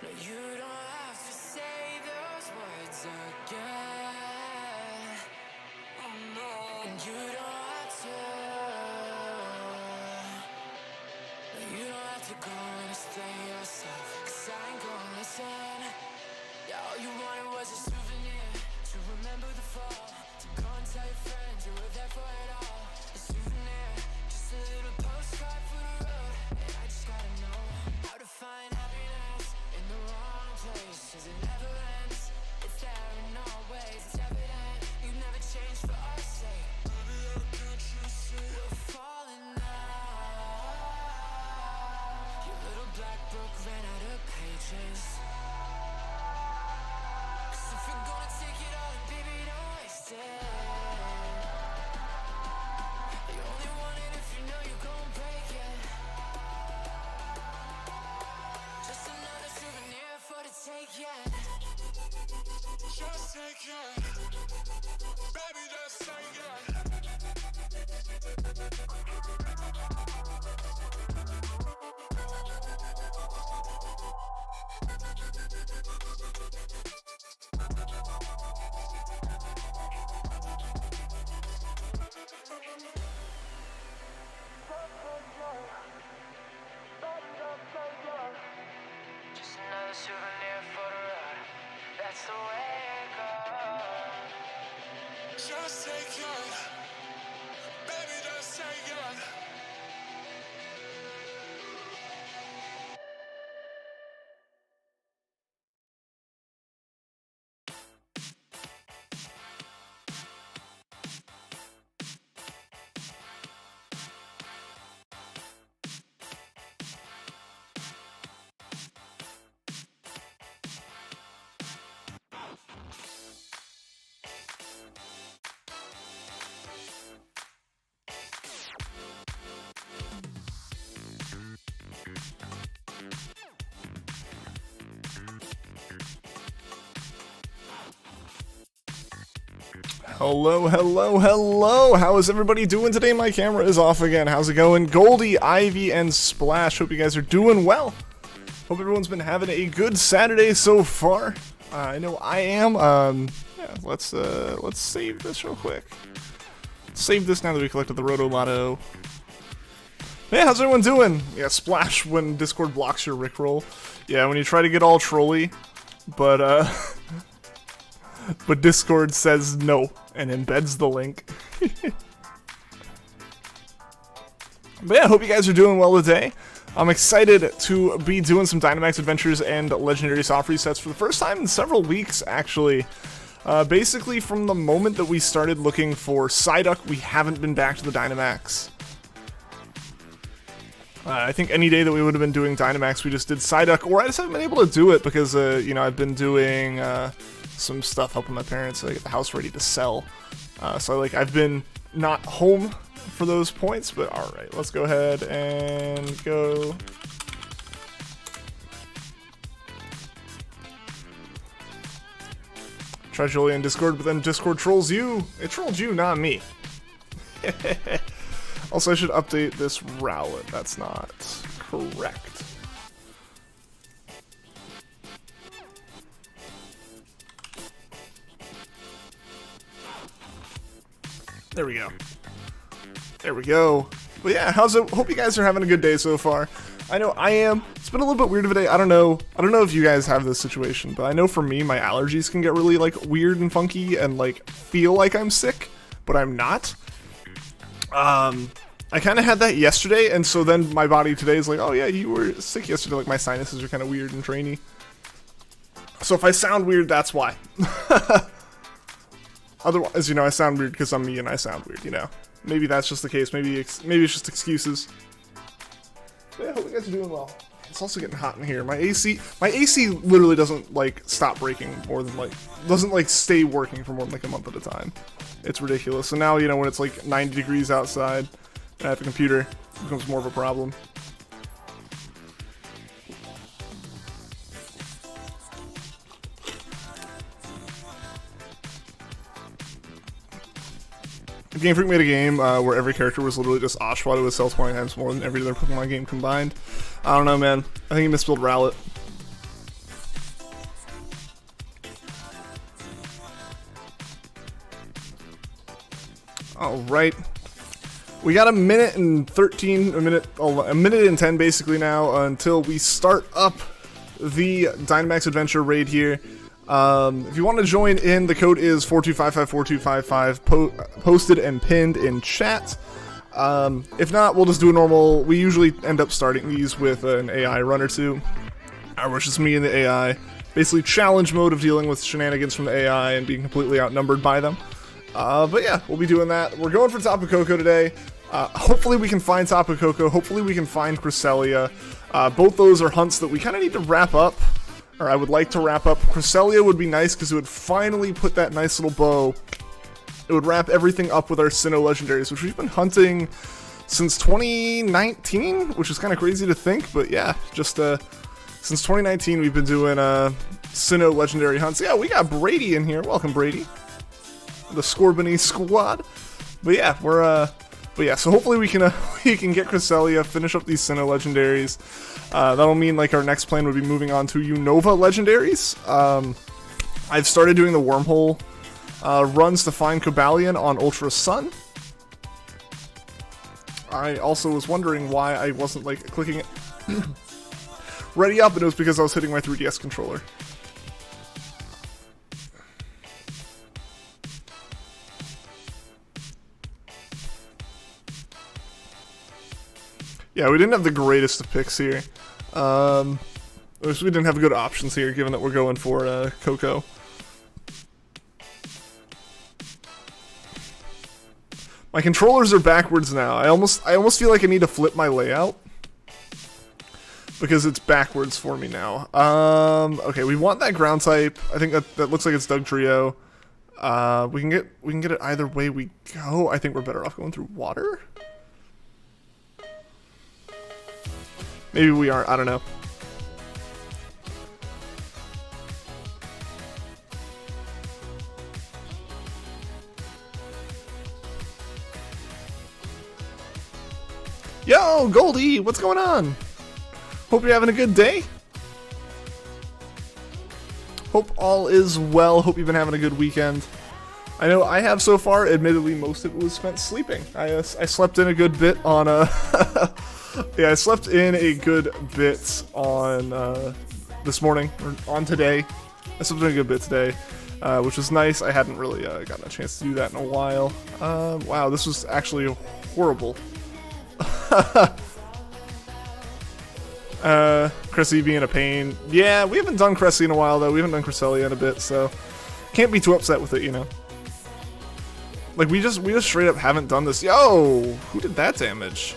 No, you don't have to say those words again. Oh no. And you don't have to. No, you don't have to go and explain yourself, 'cause I ain't gonna listen. Yeah, all you wanted was a souvenir to remember the fall, to go and tell your friends you were there for it all. A souvenir, just a little postcard for the road. And I just gotta know how to find happiness in the wrong place, 'cause it never ends. It's there in all ways, it's evident you never changed for our sake. Baby, I can't you see we're falling now? Your little black book ran out of pages. If you're gonna take it all, baby, don't waste it. You only want it if you know you're gonna break it. Just another souvenir for the take, yeah. Just take it. Baby, just take it. Just another souvenir for the road. That's the way it goes. Just take it. Baby, just take it. Hello, hello, hello! How is everybody doing today? My camera is off again. How's it going? Goldie, Ivy, and Splash. Hope you guys are doing well. Hope everyone's been having a good Saturday so far. I know I am. Yeah, let's save this real quick. Save this now that we collected the Roto Lotto. Hey, how's everyone doing? Yeah, Splash when Discord blocks your Rickroll. Yeah, when you try to get all trolly, but but Discord says no and embeds the link. But yeah, I hope you guys are doing well today. I'm excited to be doing some Dynamax adventures and legendary soft resets for the first time in several weeks, actually. Basically, from the moment that we started looking for Psyduck, we haven't been back to the Dynamax. I think any day that we would have been doing Dynamax, we just did Psyduck, or I just haven't been able to do it because, you know, I've been doing some stuff helping my parents get the house ready to sell. So, like, I've been not home for those points, but alright, let's go ahead and go. Try Jolie on Discord, but then Discord trolls you. It trolled you, not me. Also, I should update this Rowlet. That's not correct. There we go. There we go. But yeah, how's it? Hope you guys are having a good day so far. I know I am. It's been a little bit weird of a day. I don't know if you guys have this situation, but I know for me, my allergies can get really like weird and funky and like feel like I'm sick, but I'm not. I kind of had that yesterday, and so then my body today is like, oh yeah, you were sick yesterday. Like my sinuses are kind of weird and trainy. So if I sound weird, that's why. Otherwise, you know, I sound weird because I'm me and I sound weird, you know. Maybe that's just the case. Maybe it's just excuses. But yeah, I hope you guys are doing well. It's also getting hot in here. My AC literally doesn't like stop breaking more than like doesn't like stay working for more than like a month at a time. It's ridiculous. So now, you know, when it's like 90 degrees outside and I have a computer, it becomes more of a problem. Game Freak made a game where every character was literally just Oshawott would sell 20 times more than every other Pokemon game combined. I don't know, man. I think he misspelled Rowlet. All right. We got a minute and 13, a minute and 10 basically now until we start up the Dynamax Adventure raid here. If you want to join in, the code is 42554255, posted and pinned in chat. If not, we'll just do a normal. We usually end up starting these with an AI run or two, which is me and the AI. Basically, challenge mode of dealing with shenanigans from the AI and being completely outnumbered by them. But yeah, we'll be doing that. We're going for TAPU KOKO today. Hopefully we can find TAPU KOKO. Hopefully we can find Cresselia. Both those are hunts that we kind of need to wrap up. Or I would like to wrap up. Cresselia would be nice because it would finally put that nice little bow. It would wrap everything up with our Sinnoh legendaries, which we've been hunting since 2019, which is kind of crazy to think. But yeah, just since 2019 we've been doing Sinnoh legendary hunts. Yeah, we got Brady in here. Welcome, Brady. The Scorbiny squad. But yeah, so hopefully we can get Cresselia, finish up these Sinnoh legendaries. That'll mean like our next plan would be moving on to Unova legendaries. I've started doing the wormhole runs to find Cobalion on Ultra Sun. I also was wondering why I wasn't like clicking it ready up, and it was because I was hitting my 3DS controller. Yeah, we didn't have the greatest of picks here. We didn't have good options here, given that we're going for KOKO. My controllers are backwards now. I almost feel like I need to flip my layout because it's backwards for me now. Okay, we want that ground type. I think that looks like it's Dugtrio. We can get it either way we go. I think we're better off going through water. Maybe we aren't, I don't know. Yo, Goldie, what's going on? Hope you're having a good day. Hope all is well. Hope you've been having a good weekend. I know I have so far. Admittedly, most of it was spent sleeping. I slept in a good bit on yeah, I slept in a good bit on this morning, or on today. I slept in a good bit today, which was nice. I hadn't really gotten a chance to do that in a while. Wow, this was actually horrible. Cressy being a pain. Yeah, we haven't done Cressy in a while, though. We haven't done Cresselia in a bit, so can't be too upset with it, you know. Like, we just straight up haven't done this. Yo! Who did that damage?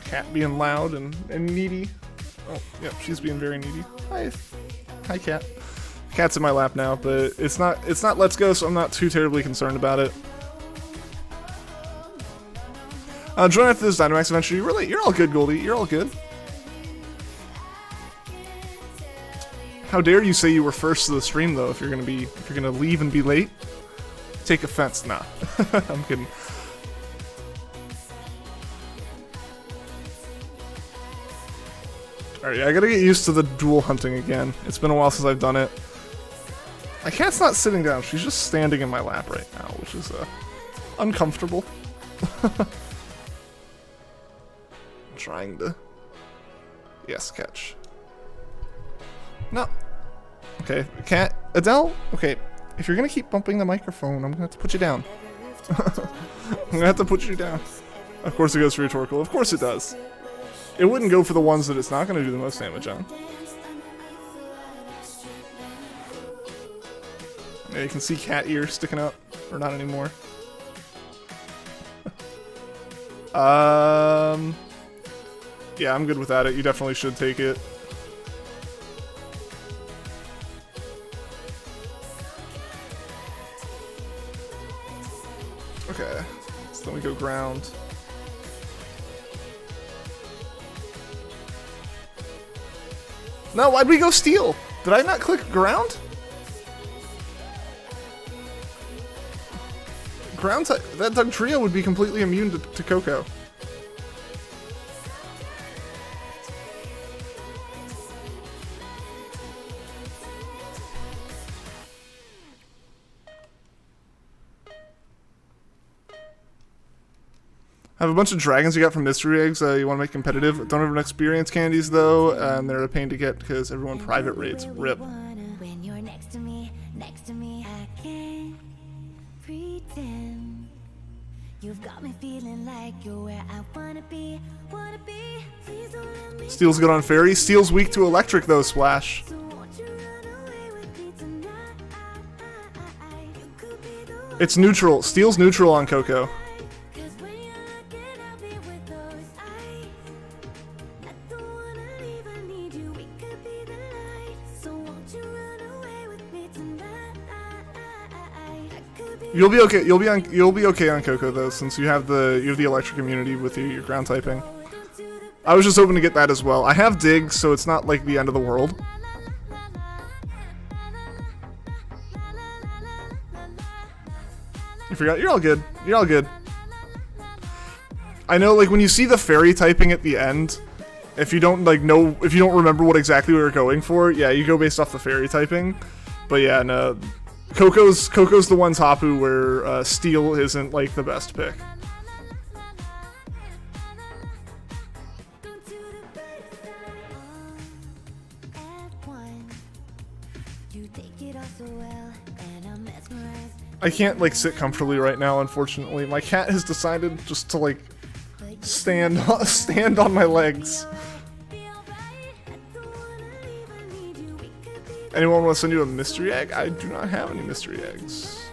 Cat being loud and needy. Oh, yep, she's being very needy. Hi, Cat. Cat's in my lap now, but it's not Let's Go, so I'm not too terribly concerned about it. Join after this Dynamax Adventure. You're all good, Goldie. You're all good. How dare you say you were first to the stream, though? If you're gonna leave and be late, take offense. Nah, I'm kidding. Alright, I gotta get used to the dual hunting again. It's been a while since I've done it. My cat's not sitting down, she's just standing in my lap right now, which is uncomfortable. I'm trying to... Yes, catch. No. Okay, cat. Adele? Okay, if you're gonna keep bumping the microphone, I'm gonna have to put you down. I'm gonna have to put you down. Of course it goes for rhetorical. Of course it does. It wouldn't go for the ones that it's not going to do the most damage on. Yeah, you can see cat ear sticking up. Or not anymore. Yeah, I'm good without it. You definitely should take it. Okay. So then we go ground. No, why'd we go steel? Did I not click ground? Ground type, that Dugtrio would be completely immune to KOKO. I have a bunch of dragons you got from mystery eggs. You want to make competitive. Don't have experience candies though, and they're a pain to get because everyone private raids. Rip. When you're next to me, I can't pretend. You've got me feeling like you're where I wanna be. Please don't let me. Steel's good on fairy. Steel's weak to electric though, Splash. So won't you run away with me tonight? You could be the one. It's neutral. Steel's neutral on KOKO. 'Cause when you're looking at me with those eyes, I don't wanna leave, I need you. We could be the light. So won't you run away with me tonight? I could be. You'll be okay. You'll be okay on KOKO though, since you have the electric immunity with your ground typing. I was just hoping to get that as well. I have dig, so it's not like the end of the world. You forgot? You're all good. You're all good. I know, like, when you see the fairy typing at the end, if you don't, like, know, if you don't remember what exactly we were going for, yeah, you go based off the fairy typing. But yeah, no. KOKO's the one TAPU where Steel isn't, like, the best pick. I can't, like, sit comfortably right now, unfortunately. My cat has decided just to, like, stand on my legs. Anyone want to send you a mystery egg? I do not have any mystery eggs.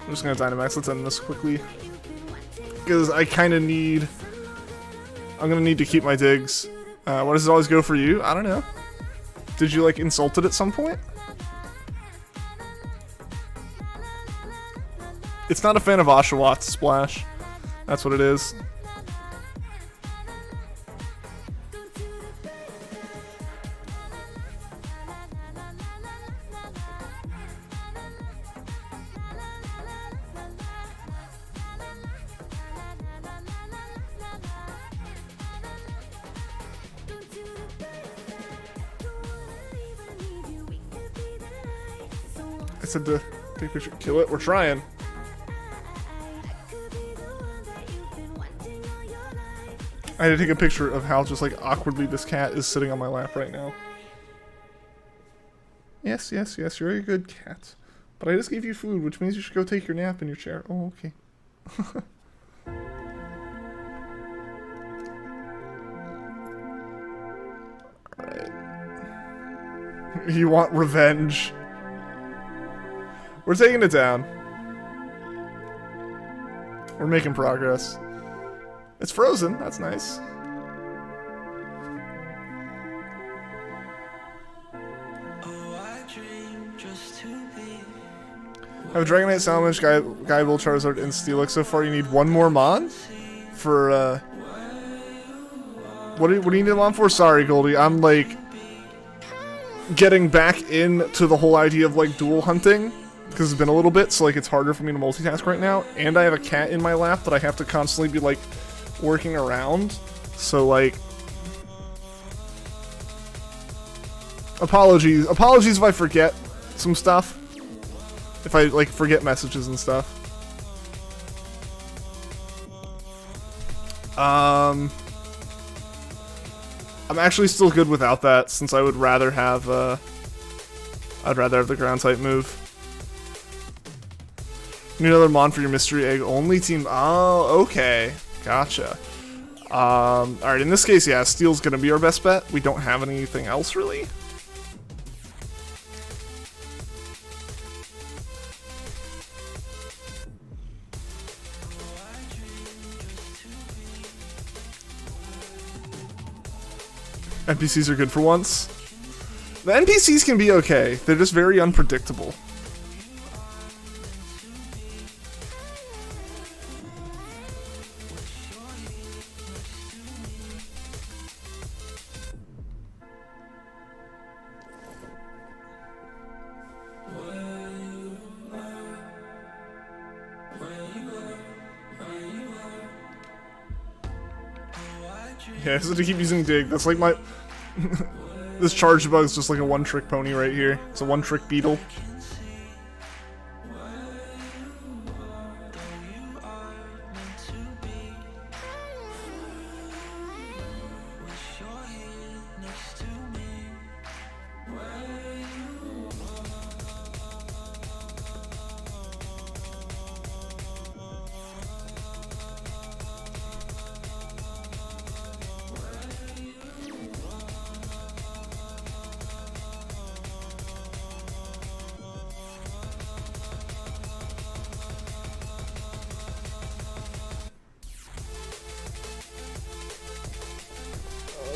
I'm just gonna Dynamax. Let's end this quickly. Because I kind of need... I'm gonna need to keep my digs. What does it always go for you? I don't know. Did you, like, insult it at some point? It's not a fan of Oshawott, Splash. That's what it is. I said to take a picture, kill it. We're trying. I had to take a picture of how just, like, awkwardly this cat is sitting on my lap right now. Yes, yes, yes, you're a good cat. But I just gave you food, which means you should go take your nap in your chair. Oh, okay. Alright. You want revenge? We're taking it down. We're making progress. It's frozen, that's nice. I have a Dragonite, Salamence, Guidebolt, Charizard, and Steelix. So far you need one more Mon? For, What do you need a Mon for? Sorry, Goldie, I'm, like, getting back into the whole idea of, like, dual hunting. Because it's been a little bit, so, like, it's harder for me to multitask right now. And I have a cat in my lap that I have to constantly be, like, working around, so, like, apologies if I forget some stuff, if I, like, forget messages and stuff. I'm actually still good without that, since I would rather have I'd rather have the ground type move. Need another Mon for your mystery egg only team. Oh, okay. Gotcha. Alright, in this case, yeah, Steel's gonna be our best bet. We don't have anything else, really. NPCs are good for once. The NPCs can be okay. They're just very unpredictable. Yeah, so to keep using dig, that's like my... This charge bug's just like a one-trick pony right here. It's a one-trick beetle.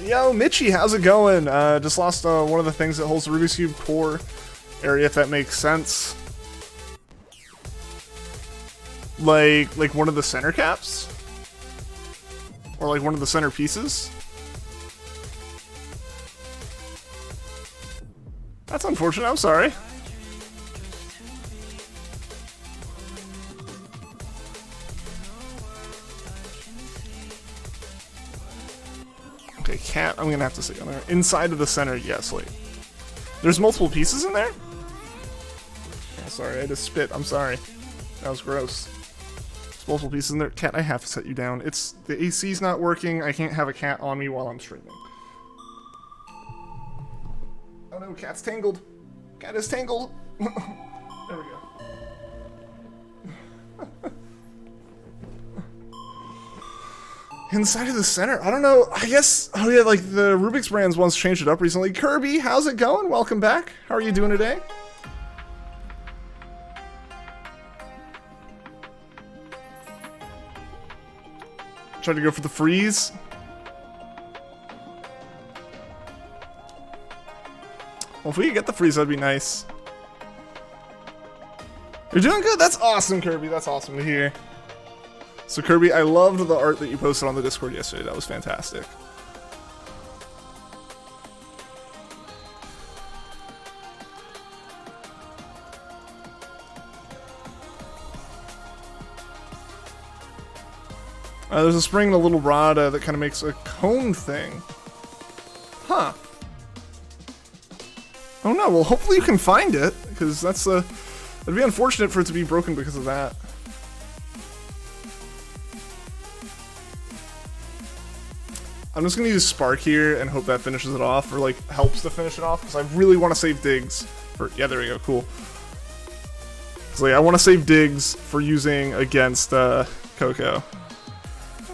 Yo, Mitchie, how's it going? Just lost one of the things that holds the Rubik's Cube core area, if that makes sense. Like one of the center caps? Or like one of the center pieces? That's unfortunate, I'm sorry. Okay, cat, I'm gonna have to say on there. Inside of the center, yes, wait. There's multiple pieces in there? Oh, sorry, I just spit, I'm sorry. That was gross. There's multiple pieces in there. Cat, I have to set you down. The AC's not working, I can't have a cat on me while I'm streaming. Oh no, cat's tangled. Cat is tangled. There we go. Inside of the center? I don't know. I guess, oh yeah, like the Rubik's brands once changed it up recently. Kirby, how's it going? Welcome back. How are you doing today? Tried to go for the freeze. Well, if we could get the freeze, that'd be nice. You're doing good. That's awesome, Kirby. That's awesome to hear. So, Kirby, I loved the art that you posted on the Discord yesterday. That was fantastic. There's a spring and a little rod that kind of makes a cone thing. Huh. Oh no, well hopefully you can find it, because that's it'd be unfortunate for it to be broken because of that. I'm just gonna use Spark here and hope that finishes it off, or like helps to finish it off, because I really want to save digs. Yeah, there we go, cool. So like, I want to save digs for using against KOKO.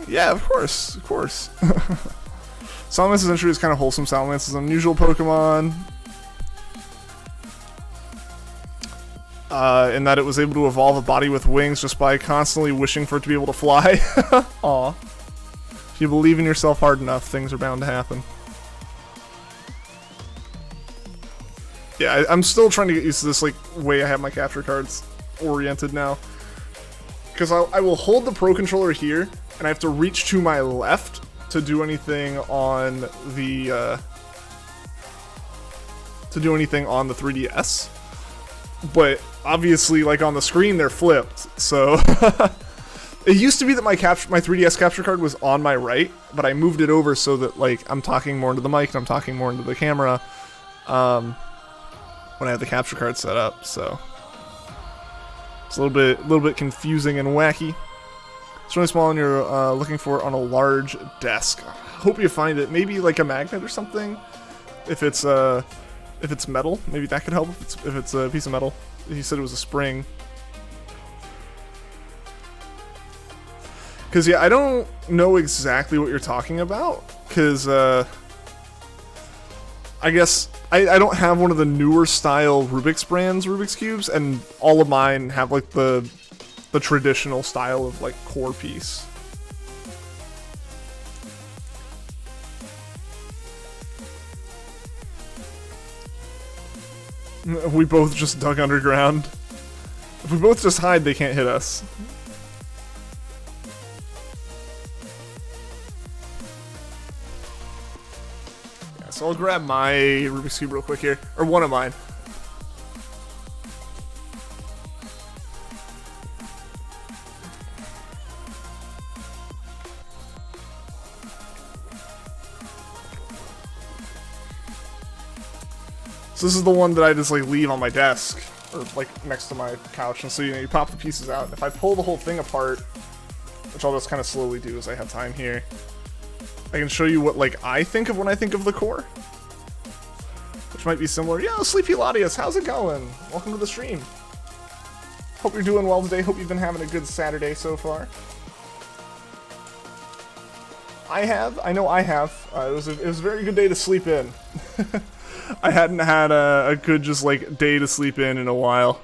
Yeah, of course, of course. Salamance's entry is kind of wholesome. Salamence is an unusual Pokemon. In that it was able to evolve a body with wings just by constantly wishing for it to be able to fly. Aw. If you believe in yourself hard enough, things are bound to happen. Yeah, I'm still trying to get used to this like way I have my capture cards oriented now. Because I will hold the Pro Controller here, and I have to reach to my left to do anything on the 3DS. But obviously, like on the screen, they're flipped. So it used to be that my 3DS capture card was on my right, but I moved it over so that like I'm talking more into the mic and I'm talking more into the camera when I have the capture card set up. So it's a little bit confusing and wacky. It's really small, and you're looking for it on a large desk. Hope you find it. Maybe like a magnet or something. If it's metal, maybe that could help. If it's a piece of metal. He said it was a spring. Because yeah, I don't know exactly what you're talking about. Because I guess I don't have one of the newer style Rubik's brands Rubik's Cubes, and all of mine have like the traditional style of like core piece. We both just dug underground. If we both just hide, they can't hit us. Yeah, so I'll grab my Rubik's Cube real quick here. Or one of mine. So this is the one that I just like leave on my desk, or like next to my couch, and so you pop the pieces out. And if I pull the whole thing apart, which I'll just kind of slowly do as I have time here, I can show you what like I think of when I think of the core, which might be similar. Yo, Sleepy Latias, how's it going? Welcome to the stream. Hope you're doing well today. Hope you've been having a good Saturday so far. I know I have. It was a very good day to sleep in. I hadn't had a good just like day to sleep in a while.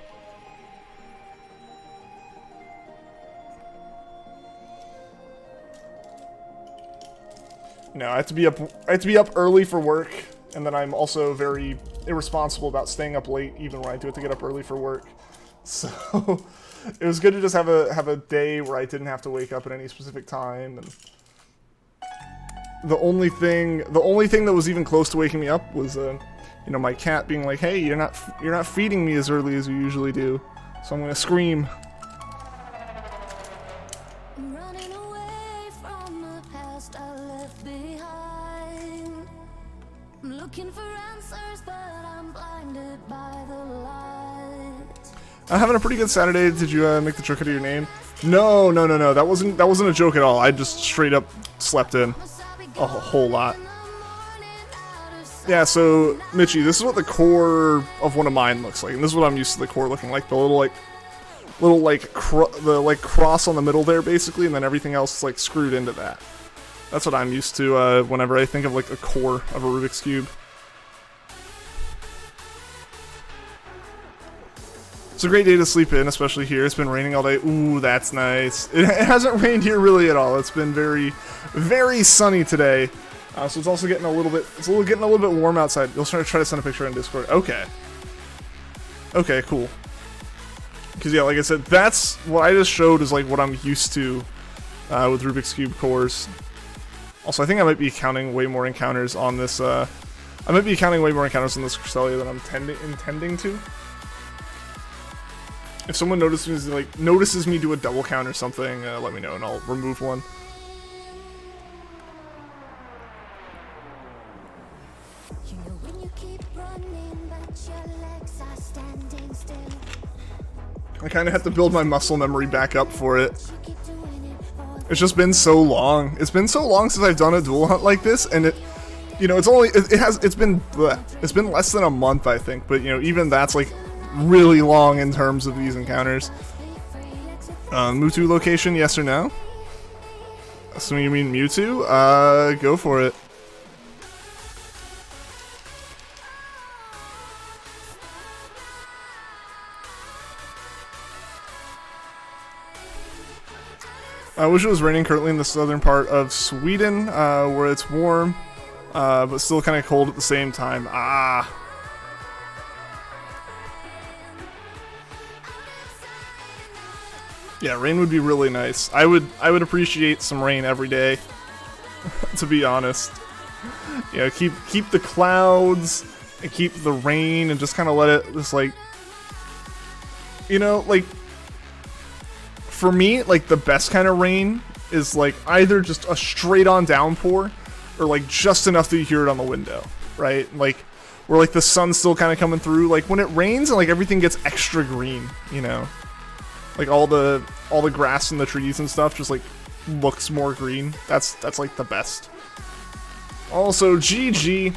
No, I have to be up. I have to be up early for work, and then I'm also very irresponsible about staying up late, even when I do have to get up early for work. So it was good to just have a day where I didn't have to wake up at any specific time. And the only thing that was even close to waking me up was, you know, my cat being like, "Hey, you're not feeding me as early as you usually do," so I'm gonna scream. Having a pretty good Saturday. Did you make the trick out of your name? No. That wasn't a joke at all. I just straight up slept in a whole lot. Yeah. So Mitchie, this is what the core of one of mine looks like, and this is what I'm used to the core looking like. The little cross on the middle there, basically, and then everything else is like screwed into that. That's what I'm used to whenever I think of like a core of a Rubik's Cube. It's a great day to sleep in, especially here. It's been raining all day. Ooh, that's nice. It hasn't rained here really at all. It's been very, very sunny today. So it's also getting a little bit warm outside. You'll try to send a picture on Discord. Okay. Okay, cool. Because yeah, like I said, that's what I just showed is like what I'm used to with Rubik's Cube cores. Also, I think I might be counting way more encounters on this. I might be counting way more encounters on this Cresselia than I'm intending to. If someone notices me do a double count or something, let me know and I'll remove one. I kind of have to build my muscle memory back up for it. It's just been so long. It's been so long since I've done a duel hunt like this, and you know, it's been less than a month, I think. But you know, even that's like really long in terms of these encounters. Mewtwo location, yes or no? Assuming you mean Mewtwo, go for it. I wish it was raining currently in the southern part of Sweden, where it's warm, but still kind of cold at the same time. Ah. Yeah, rain would be really nice. I would appreciate some rain every day, to be honest. You know, keep the clouds and keep the rain and just kind of let it just like, you know, like for me, like the best kind of rain is like either just a straight on downpour or like just enough that you hear it on the window, right? Like where like the sun's still kind of coming through, like when it rains and like everything gets extra green, you know? Like all the grass and the trees and stuff just like looks more green. That's like the best. Also, GG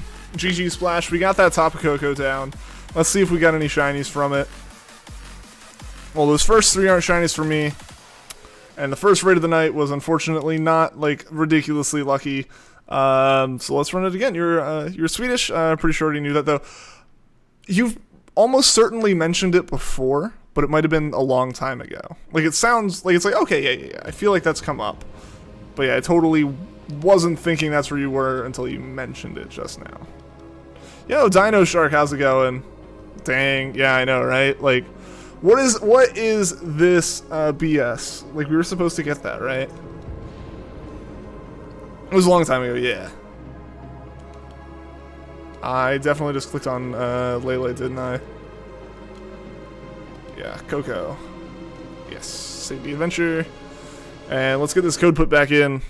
Splash. We got that TAPU KOKO down. Let's see if we got any shinies from it. Well, those first three aren't shinies for me. And the first raid of the night was unfortunately not like ridiculously lucky. So let's run it again. You're Swedish. Pretty sure I already knew that though. You've almost certainly mentioned it before, but it might have been a long time ago. Like it sounds like it's like, okay, yeah. I feel like that's come up. But yeah, I totally wasn't thinking that's where you were until you mentioned it just now. Yo, Dino Shark, how's it going? Dang, yeah, I know, right? Like, what is this BS? Like, we were supposed to get that, right? It was a long time ago, yeah. I definitely just clicked on Lele, didn't I? Yeah, KOKO. Yes, save the adventure. And let's get this code put back in.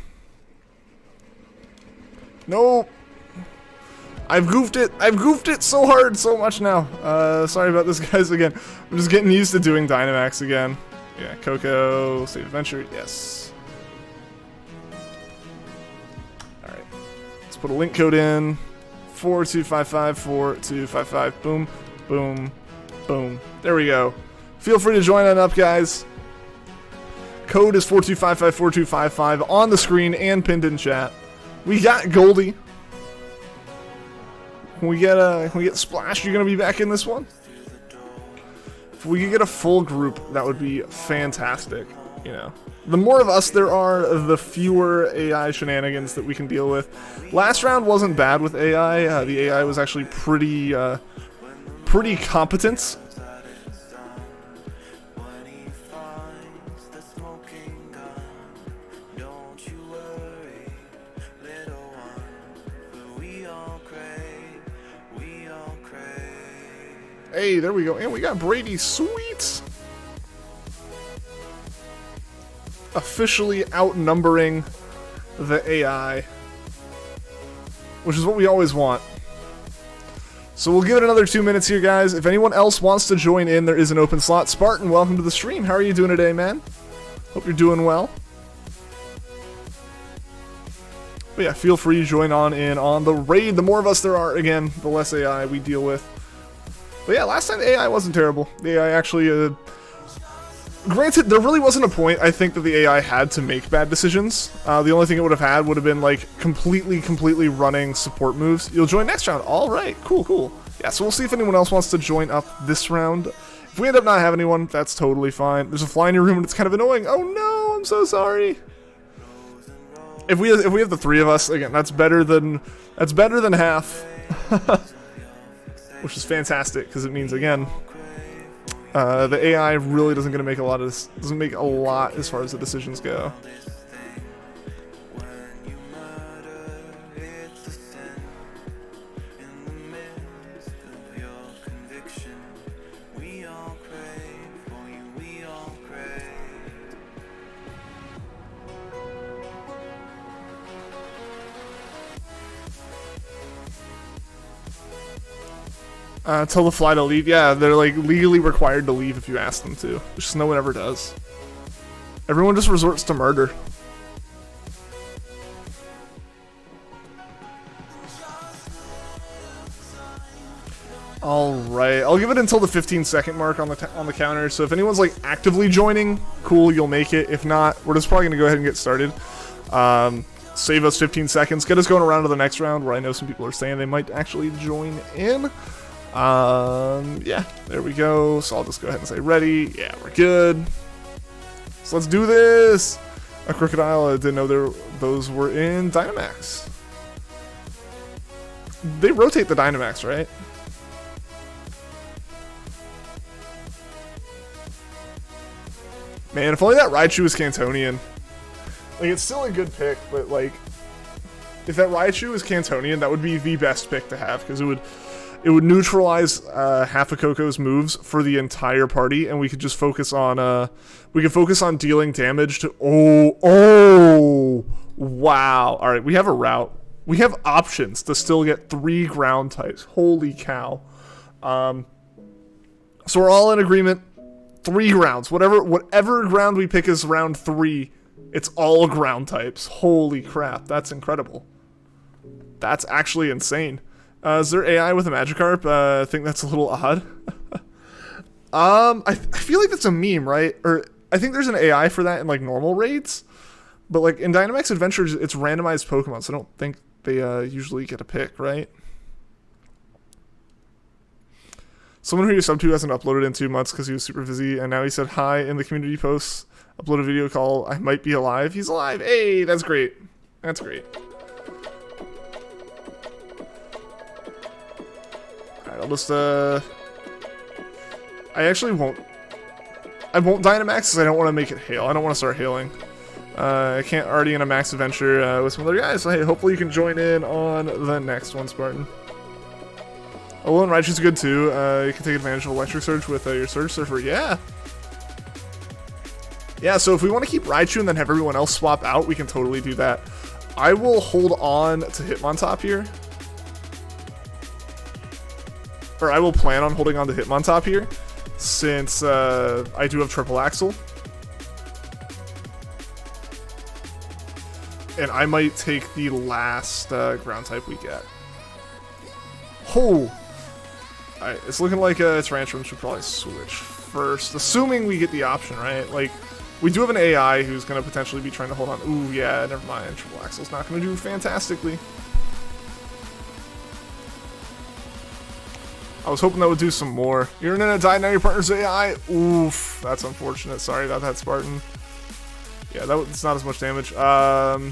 Nope. I've goofed it so hard so much now. Sorry about this, guys, again. I'm just getting used to doing Dynamax again. Yeah, KOKO, save adventure, yes. Alright. Let's put a link code in. 4255, 4255, boom, boom, boom. There we go. Feel free to join on up, guys. Code is 4255, 4255 on the screen and pinned in chat. We got Goldie. Can we get Splash? You gonna be back in this one? If we could get a full group, that would be fantastic. You know, The more of us there are, the fewer AI shenanigans that we can deal with. Last round wasn't bad with AI. The AI was actually pretty competent. Hey, there we go. And we got Brady. Sweet. Officially outnumbering the AI, which is what we always want. So we'll give it another 2 minutes here, guys. If anyone else wants to join in, there is an open slot. Spartan, welcome to the stream. How are you doing today, man? Hope you're doing well. But yeah, feel free to join on in on the raid. The more of us there are, again, the less AI we deal with. But yeah, last time the AI wasn't terrible. The AI actually, granted, there really wasn't a point, I think, that the AI had to make bad decisions. The only thing it would have had would have been, like, completely running support moves. You'll join next round. All right, cool. Yeah, so we'll see if anyone else wants to join up this round. If we end up not having anyone, that's totally fine. There's a fly in your room and it's kind of annoying. Oh no, I'm so sorry. If we have the three of us, again, that's better than half. Which is fantastic, because it means, again, the AI really doesn't make a lot as far as the decisions go. Tell the fly to leave. Yeah, they're like legally required to leave if you ask them to. Just no one ever does. Everyone just resorts to murder. All right, I'll give it until the 15-second mark on the counter. So if anyone's like actively joining, cool, you'll make it. If not, we're just probably gonna go ahead and get started. Save us 15 seconds, get us going around to the next round, where I know some people are saying they might actually join in. Yeah, there we go. So I'll just go ahead and say ready. Yeah, we're good. So let's do this. A crocodile. I didn't know those were in Dynamax. They rotate the Dynamax, right? Man, if only that Raichu was Cantonian. Like, it's still a good pick, but like, if that Raichu was Cantonian, that would be the best pick to have, because it would neutralize half of KOKO's moves for the entire party, and we could just focus on dealing damage to wow. All right, we have a route. We have options to still get 3 ground types. Holy cow. So we're all in agreement. 3 grounds. Whatever ground we pick is round 3. It's all ground types. Holy crap, that's incredible. That's actually insane. Is there AI with a Magikarp? I think that's a little odd. I feel like that's a meme, right? Or I think there's an AI for that in like normal raids. But like in Dynamax Adventures, it's randomized Pokemon, so I don't think they usually get a pick, right? Someone who you sub to hasn't uploaded in 2 months because he was super busy, and now he said hi in the community posts. Upload a video call. I might be alive. He's alive. Hey, that's great. That's great. Alright, I'll just I won't Dynamax because I don't want to make it hail. I don't want to start hailing. I can't already in a max adventure with some other guys, so hey, hopefully you can join in on the next one, Spartan. Oh, and Raichu's good too. You can take advantage of Electric Surge with your Surge Surfer. Yeah. Yeah, so if we want to keep Raichu and then have everyone else swap out, we can totally do that. I will hold on to Hitmontop here. Or I will plan on holding on to Hitmontop here, since I do have Triple Axle. And I might take the last ground type we get. Oh! Alright, it's looking like Tarantulas should probably switch first, assuming we get the option, right? Like, we do have an AI who's going to potentially be trying to hold on. Ooh, yeah, never mind. Triple Axle's not going to do fantastically. I was hoping that would do some more. You're in a die, now your partner's AI. Oof, that's unfortunate. Sorry about that, Spartan. Yeah, that's not as much damage. Yeah,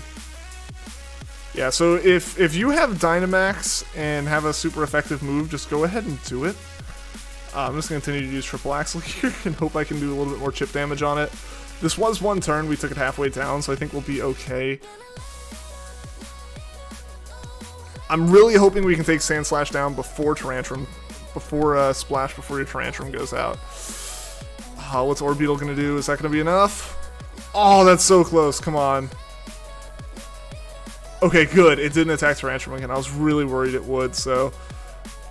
so if you have Dynamax and have a super effective move, just go ahead and do it. I'm just going to continue to use Triple Axle here and hope I can do a little bit more chip damage on it. This was one turn, we took it halfway down, so I think we'll be okay. I'm really hoping we can take Sand Slash down before Tantrum, before Splash, before your Tantrum goes out. What's Orbeetle going to do? Is that going to be enough? Oh, that's so close. Come on. Okay, good. It didn't attack Tantrum again. I was really worried it would. So,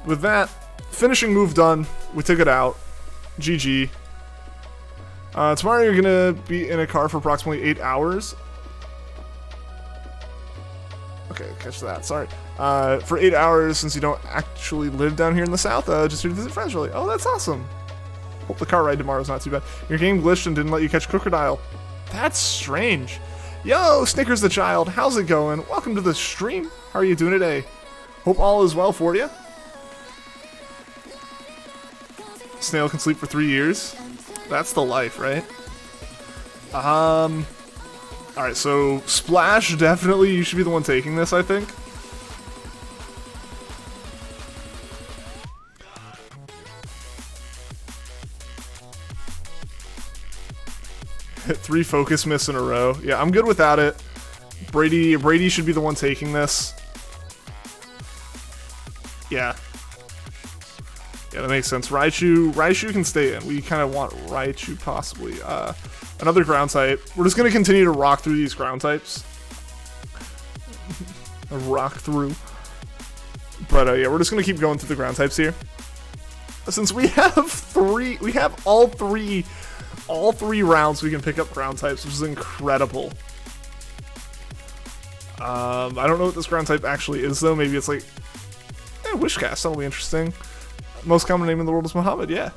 with that, finishing move done. We took it out. GG. Tomorrow you're going to be in a car for approximately 8 hours. Okay, catch that. Sorry. For 8 hours, since you don't actually live down here in the south, just here to visit friends, really. Oh, that's awesome. Hope the car ride tomorrow's not too bad. Your game glitched and didn't let you catch Crocodile. That's strange. Yo, Snickers the Child, how's it going? Welcome to the stream. How are you doing today? Hope all is well for you. Snail can sleep for 3 years. That's the life, right? Alright, so Splash, definitely you should be the one taking this, I think. Hit 3 focus miss in a row. Yeah, I'm good without it. Brady should be the one taking this. Yeah. Yeah, that makes sense. Raichu can stay in. We kind of want Raichu possibly. Another ground type. We're just going to continue to rock through these ground types. Rock through. But yeah, we're just going to keep going through the ground types here. Since we have all three rounds we can pick up ground types, which is incredible. I don't know what this ground type actually is though. Maybe it's like Wishcast. That'll be interesting. Most common name in the world is Muhammad. Yeah.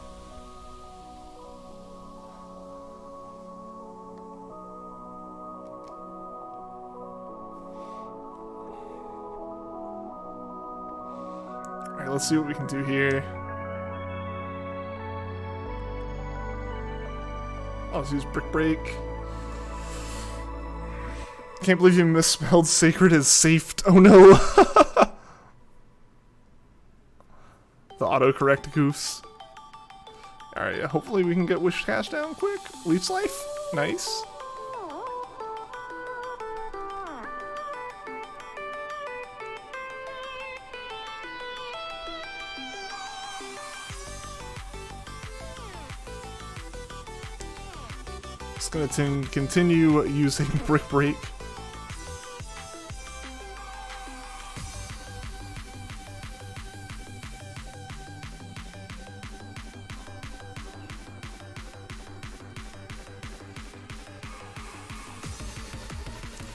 All right, let's see what we can do here. Oh, let's use Brick Break. Can't believe you misspelled sacred as safed. Oh no. The autocorrect goofs. Alright, yeah, hopefully we can get Wish Cash down quick. Leech Life. Nice. Just gonna continue using Brick Break.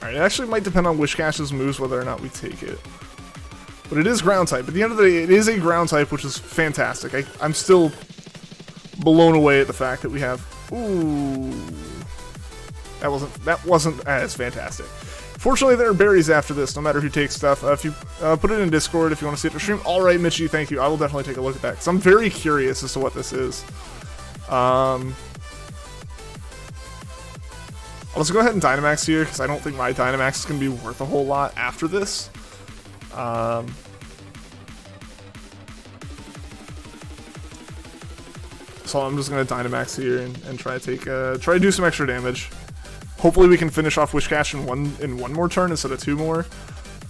Alright, it actually might depend on Wishcash's moves whether or not we take it. But it is ground type. At the end of the day, it is a ground type, which is fantastic. I'm still blown away at the fact that we have... Ooh... That wasn't as fantastic. Fortunately, there are berries after this, no matter who takes stuff. If you put it in Discord if you want to see it for stream. Alright, Mitchie, thank you. I will definitely take a look at that, because I'm very curious as to what this is. I'll just go ahead and Dynamax here, because I don't think my Dynamax is going to be worth a whole lot after this. So I'm just going to Dynamax here and try to do some extra damage. Hopefully we can finish off Wishcash in one more turn instead of 2 more.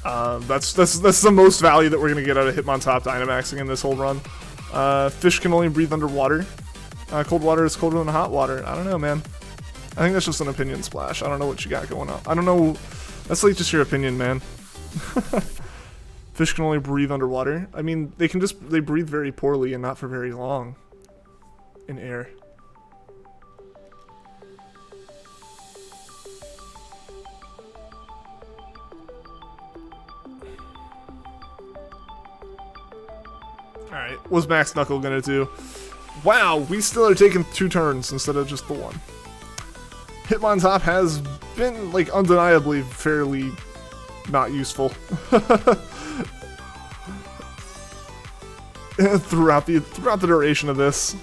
That's the most value that we're going to get out of Hitmontop Dynamaxing in this whole run. Fish can only breathe underwater. Cold water is colder than hot water. I don't know, man. I think that's just an opinion, Splash. I don't know what you got going on. I don't know. That's like just your opinion, man. Fish can only breathe underwater. I mean, they breathe very poorly and not for very long in air. Alright, what's Max Knuckle gonna do? Wow, we still are taking 2 turns instead of just the 1. Hitmontop has been, like, undeniably fairly not useful. throughout the duration of this.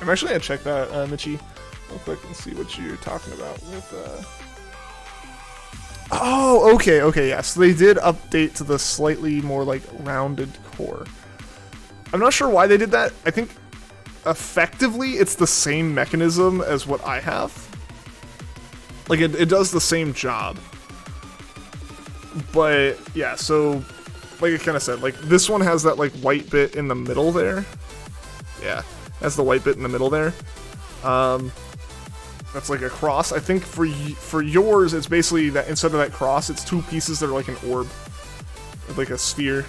I'm actually gonna check that, Mitchie. real quick and see what you're talking about with, Oh, okay, yeah. So they did update to the slightly more, like, rounded core. I'm not sure why they did that. I think, effectively, it's the same mechanism as what I have. Like, it does the same job. But, yeah, so, like I kind of said, like, this one has that, like, white bit in the middle there. Yeah, has the white bit in the middle there. That's like a cross. I think for yours, it's basically that instead of that cross, it's two pieces that are like an orb, like a sphere.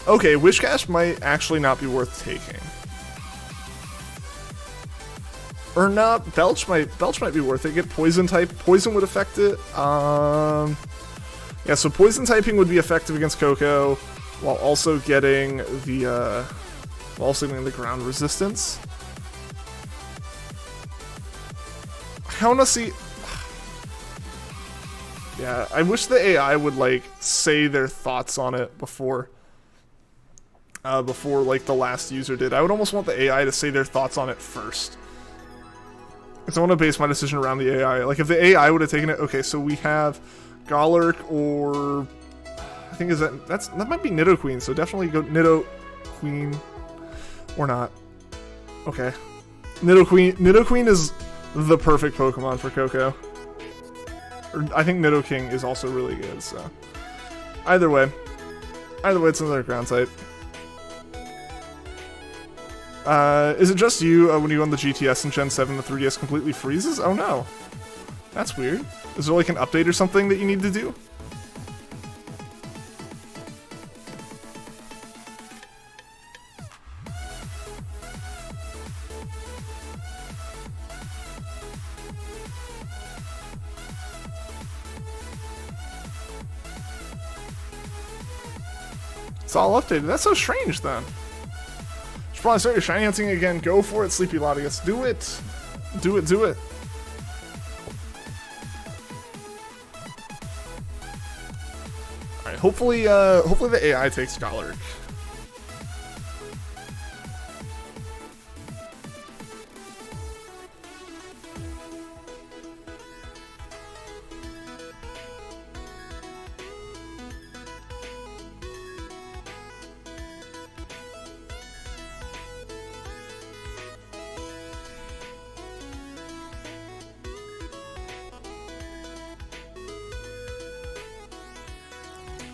Okay, Wishcash might actually not be worth taking. Or not, Belch might be worth it. Get poison type. Poison would affect it. Yeah, so poison typing would be effective against KOKO, while also getting the ground resistance. I wanna see. Yeah, I wish the AI would like say their thoughts on it before like the last user did. I would almost want the AI to say their thoughts on it first. Because I want to base my decision around the AI. Like if the AI would have taken it, okay, so we have Golurk or I think that might be Nidoqueen, so definitely go Nidoqueen or not. Okay. Nidoqueen is the perfect Pokemon for KOKO. Or I think Nidoking is also really good, so either way it's another ground type. Is it just you when you on the GTS in Gen 7 the 3DS completely freezes? Oh no. That's weird. Is there like an update or something that you need to do? It's all updated. That's so strange then. Should probably start your shiny hunting again. Go for it, Sleepy Latias. Do it. Do it. Alright, hopefully the AI takes Golurk.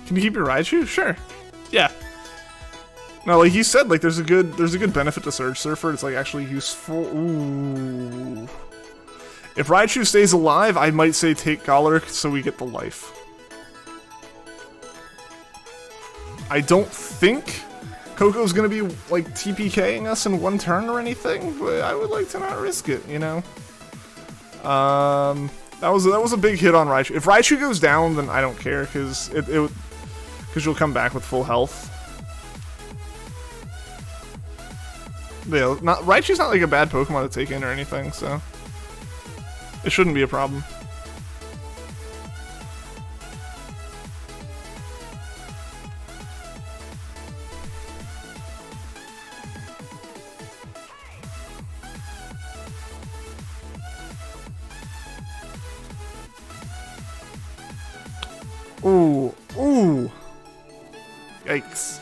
Can you keep your Raichu? Sure. Yeah. No, like you said, like there's a good benefit to Surge Surfer. It's like actually useful. Ooh. If Raichu stays alive, I might say take Golurk so we get the life. I don't think KOKO's gonna be like TPKing us in one turn or anything, but I would like to not risk it, you know. That was a big hit on Raichu. If Raichu goes down, then I don't care because you'll come back with full health. Yeah, Raichu's not like a bad Pokemon to take in or anything, so it shouldn't be a problem. Ooh. Yikes.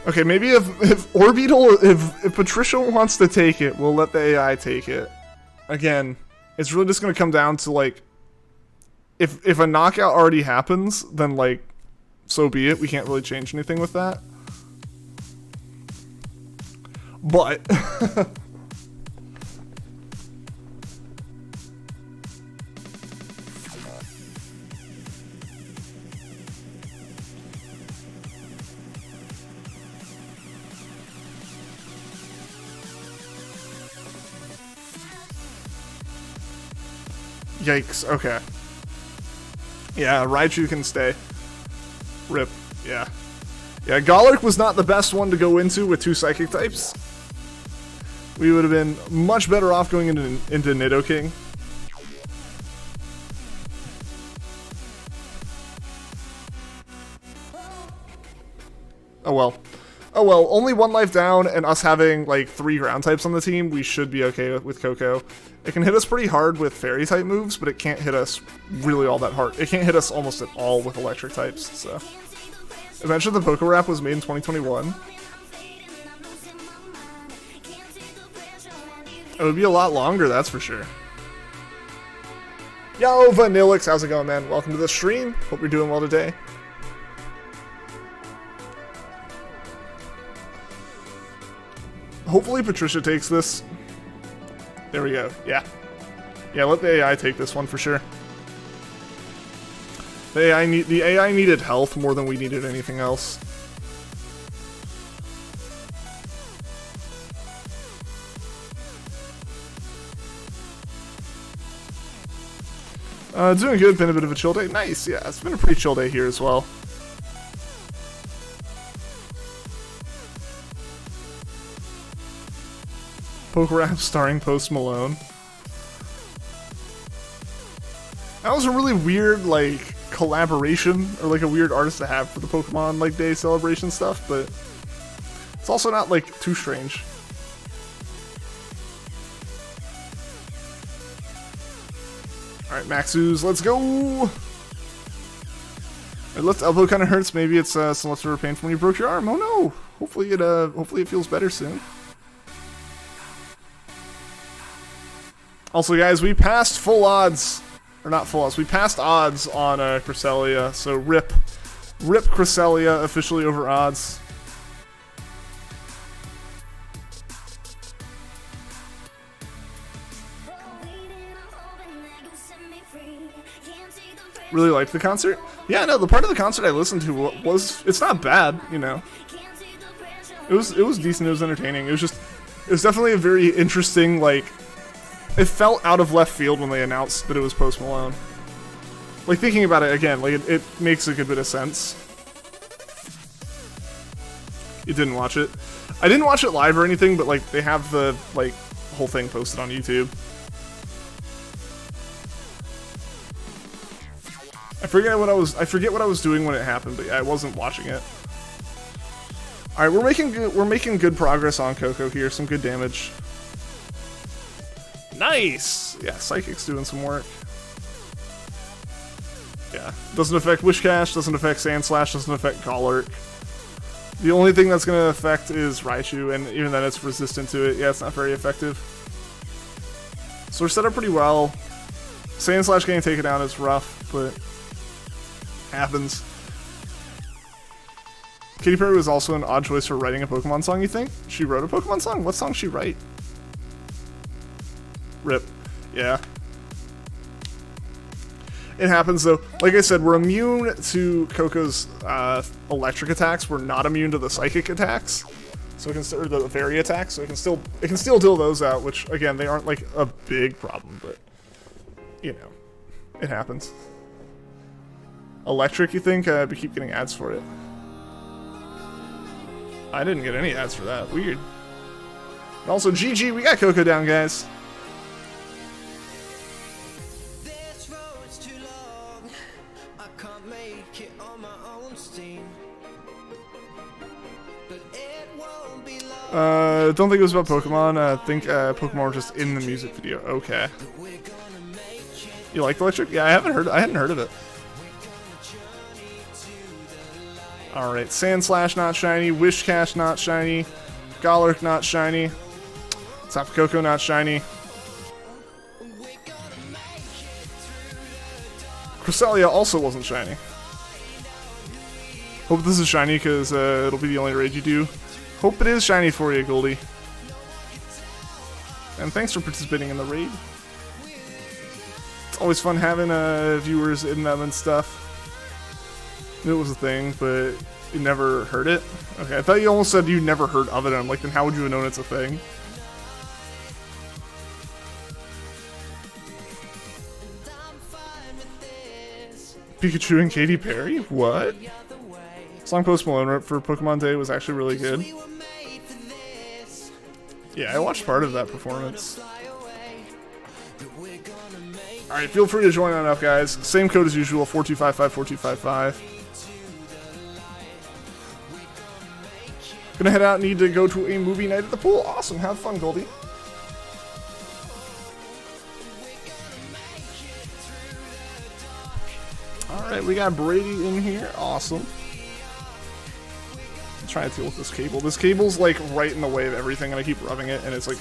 Okay, maybe if Orbeetle, if Patricia wants to take it, we'll let the AI take it. Again, it's really just gonna come down to like, if a knockout already happens, then like, so be it. We can't really change anything with that. But yikes, okay. Yeah, Raichu can stay. Rip, yeah. Yeah, Golurk was not the best one to go into with two Psychic types. We would have been much better off going into Nidoking. Oh well. Oh well, only 1 life down and us having like 3 ground types on the team, we should be okay with KOKO. It can hit us pretty hard with fairy type moves, but it can't hit us really all that hard. It can't hit us almost at all with electric types, so. Eventually the Poké Rap was made in 2021. It would be a lot longer, that's for sure. Yo, Vanillix, how's it going, man? Welcome to the stream. Hope you're doing well today. Hopefully Patricia takes this. There we go. Yeah. Yeah, let the AI take this one for sure. The AI needed health more than we needed anything else. Doing good, been a bit of a chill day. Nice, yeah, it's been a pretty chill day here as well. Poké Rap starring Post Malone. That was a really weird, like, collaboration, or like a weird artist to have for the Pokemon, like, Day celebration stuff, but it's also not, like, too strange. Alright, Maxus, let's go! My left elbow kind of hurts. Maybe it's some leftover pain from when you broke your arm. Oh no! Hopefully it feels better soon. Also, guys, we passed full odds. Or not full odds. We passed odds on Cresselia. So rip Cresselia officially over odds. Really liked the concert? Yeah, no, the part of the concert I listened to was, it's not bad, you know. It was decent, it was entertaining. It was definitely a very interesting, like, it felt out of left field when they announced that it was Post Malone. Like, thinking about it again, like, it makes a good bit of sense. You didn't watch it? I didn't watch it live or anything, but, like, they have the, like, whole thing posted on YouTube. I forget what I was doing when it happened, but yeah, I wasn't watching it. All right, we're making good progress on KOKO here. Some good damage. Nice. Yeah, Psychic's doing some work. Yeah, doesn't affect Wish Cash, doesn't affect Sand Slash, doesn't affect Gallark. The only thing that's gonna affect is Raichu, and even then it's resistant to it. Yeah, it's not very effective. So we're set up pretty well. Sand Slash getting taken down is rough, but happens. Katy Perry was also an odd choice for writing a Pokemon song, you think? She wrote a Pokemon song? What song did she write? Rip. Yeah. It happens though. Like I said, we're immune to KOKO's electric attacks. We're not immune to the psychic attacks. So it can still, or the fairy attacks, so it can still deal those out, which again, they aren't like a big problem, but you know, it happens. Electric, you think? We keep getting ads for it. I didn't get any ads for that. Weird. And also, GG, we got KOKO down, guys. Don't think it was about Pokemon. I think Pokemon were just in the music video. Okay. You like Electric? Yeah, I hadn't heard of it. Alright, Sand Slash not shiny, Wish Cash not shiny, Gallark not shiny, Tapu Koko not shiny. Cresselia also wasn't shiny. Hope this is shiny because it'll be the only raid you do. Hope it is shiny for you, Goldie. And thanks for participating in the raid. It's always fun having viewers in them and stuff. Knew it was a thing, but you never heard it? Okay, I thought you almost said you never heard of it, and I'm like, then how would you have known it's a thing? Pikachu and Katy Perry? What? Song Post Malone wrote for Pokemon Day was actually really good. Yeah, I watched part of that performance. Alright, feel free to join on up, guys. Same code as usual, 42554255. Gonna head out, need to go to a movie night at the pool. Awesome, have fun, Goldie. Alright, we got Brady in here. Awesome. I'm trying to deal with this cable. This cable's like right in the way of everything, and I keep rubbing it, and it's like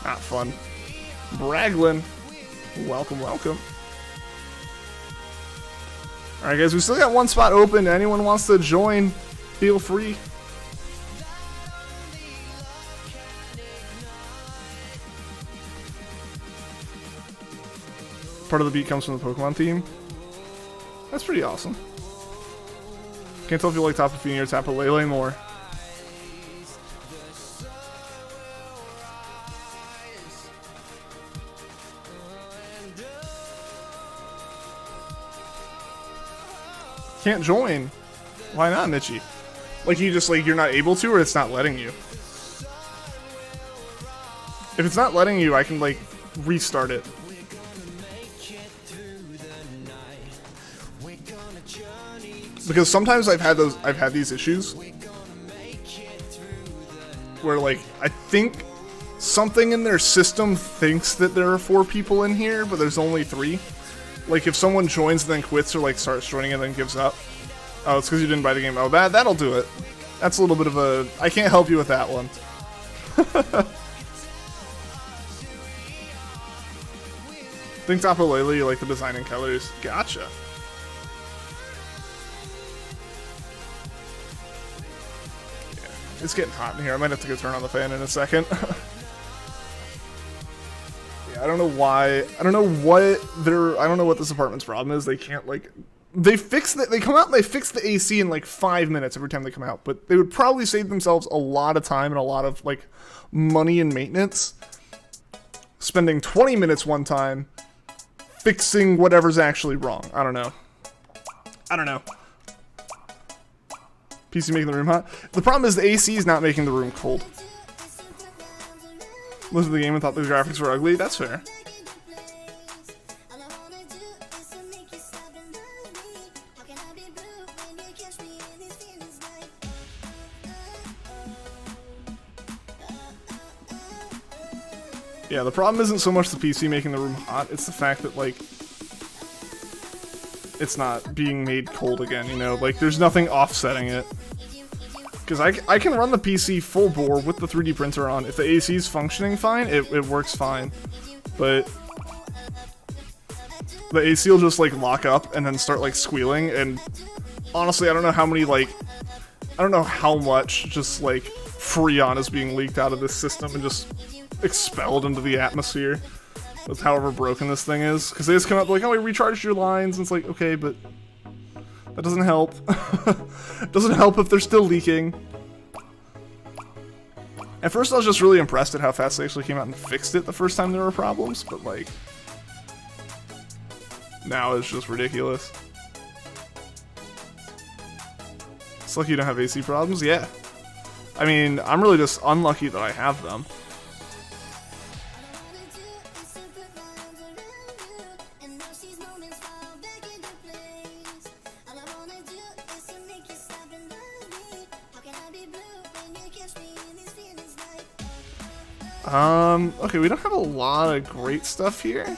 not fun. Braglin, welcome, welcome. Alright guys, we still got one spot open. Anyone wants to join, feel free. Part of the beat comes from the Pokemon theme. That's pretty awesome. Can't tell if you like Tapu Fini or Tapu Lele more. Can't join. Why not, Mitchie? Like you just like you're not able to, or it's not letting you. If it's not letting you, I can like restart it. Because sometimes I've had these issues where like I think something in their system thinks that there are 4 people in here, but there's only 3. Like if someone joins and then quits or like starts joining and then gives up. Oh, it's because you didn't buy the game. Oh, that'll do it. That's a little bit of a... I can't help you with that one. Think Tapu Lele, you like the design and colors. Gotcha. It's getting hot in here. I might have to go turn on the fan in a second. Yeah, I don't know why. I don't know what this apartment's problem is. They can't like. They fix it. They come out and they fix the AC in like 5 minutes every time they come out. But they would probably save themselves a lot of time and a lot of like money and maintenance, spending 20 minutes one time fixing whatever's actually wrong. I don't know. PC making the room hot. The problem is the AC is not making the room cold. Listened to the game and thought the graphics were ugly. That's fair. Yeah, the problem isn't so much the PC making the room hot, it's the fact that, like, it's not being made cold again, you know? Like, there's nothing offsetting it. Because I can run the PC full bore with the 3D printer on. If the AC is functioning fine, it works fine. But the AC will just, like, lock up and then start, like, squealing. And honestly, I don't know how many, like, I don't know how much just, like, Freon is being leaked out of this system and just expelled into the atmosphere. That's however broken this thing is. Because they just come up like, oh, we recharged your lines. And it's like, okay, but that doesn't help. It doesn't help if they're still leaking. At first I was just really impressed at how fast they actually came out and fixed it the first time there were problems. But like, now it's just ridiculous. It's lucky you don't have AC problems? Yeah. I mean, I'm really just unlucky that I have them. Okay, we don't have a lot of great stuff here.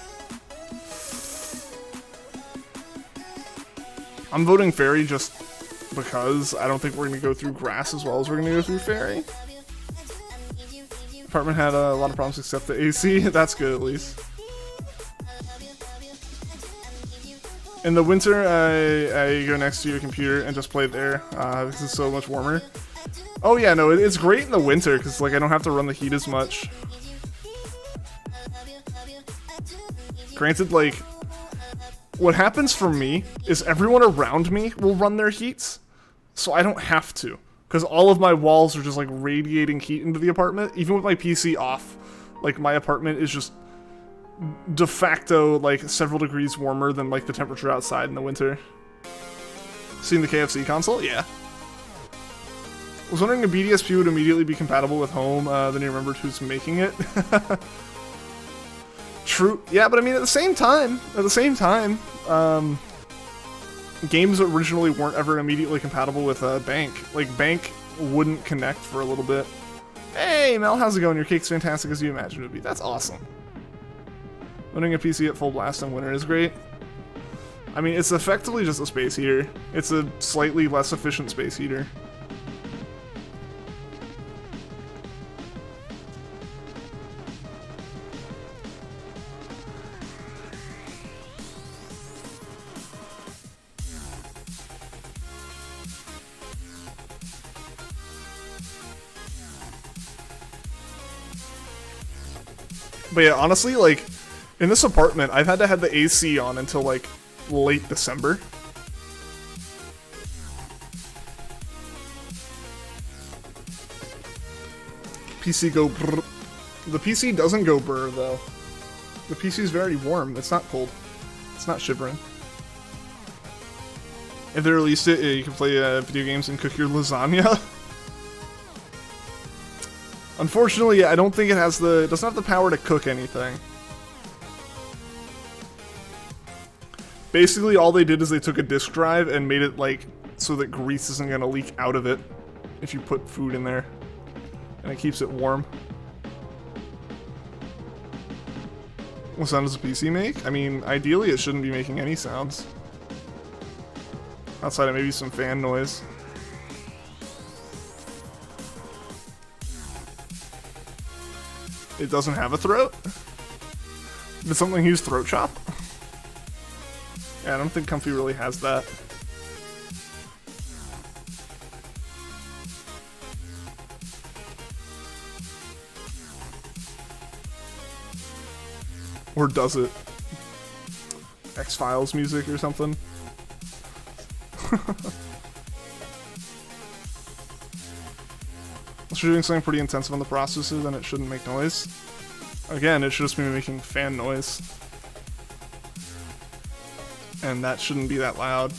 I'm voting Fairy just because I don't think we're going to go through grass as well as we're going to go through Fairy. Apartment had a lot of problems except the AC. That's good at least. In the winter, I go next to your computer and just play there. This is so much warmer. Oh yeah, no, it's great in the winter because like I don't have to run the heat as much. Granted, like, what happens for me is everyone around me will run their heats, so I don't have to. Because all of my walls are just, like, radiating heat into the apartment. Even with my PC off, like, my apartment is just de facto, like, several degrees warmer than, like, the temperature outside in the winter. Seen the KFC console? Yeah. Was wondering if BDSP would immediately be compatible with home, then you remembered who's making it. True. Yeah, but I mean, at the same time, games originally weren't ever immediately compatible with Bank. Like, Bank wouldn't connect for a little bit. Hey, Mel, how's it going? Your cake's fantastic as you imagined it would be. That's awesome. Running a PC at full blast in winter is great. I mean, it's effectively just a space heater. It's a slightly less efficient space heater. But yeah, honestly, like, in this apartment, I've had to have the AC on until, like, late December. PC go brr. The PC doesn't go brr, though. The PC is very warm. It's not cold. It's not shivering. If they released it, you can play video games and cook your lasagna. Unfortunately, I don't think it doesn't have the power to cook anything. Basically, all they did is they took a disk drive and made it, like, so that grease isn't gonna leak out of it if you put food in there. And it keeps it warm. What sound does a PC make? I mean, ideally it shouldn't be making any sounds. Outside of maybe some fan noise. It doesn't have a throat? Did something use throat chop? Yeah, I don't think Comfy really has that. Or does it? X-Files music or something? If you're doing something pretty intensive on the processor, then it shouldn't make noise. Again, it should just be making fan noise. And that shouldn't be that loud.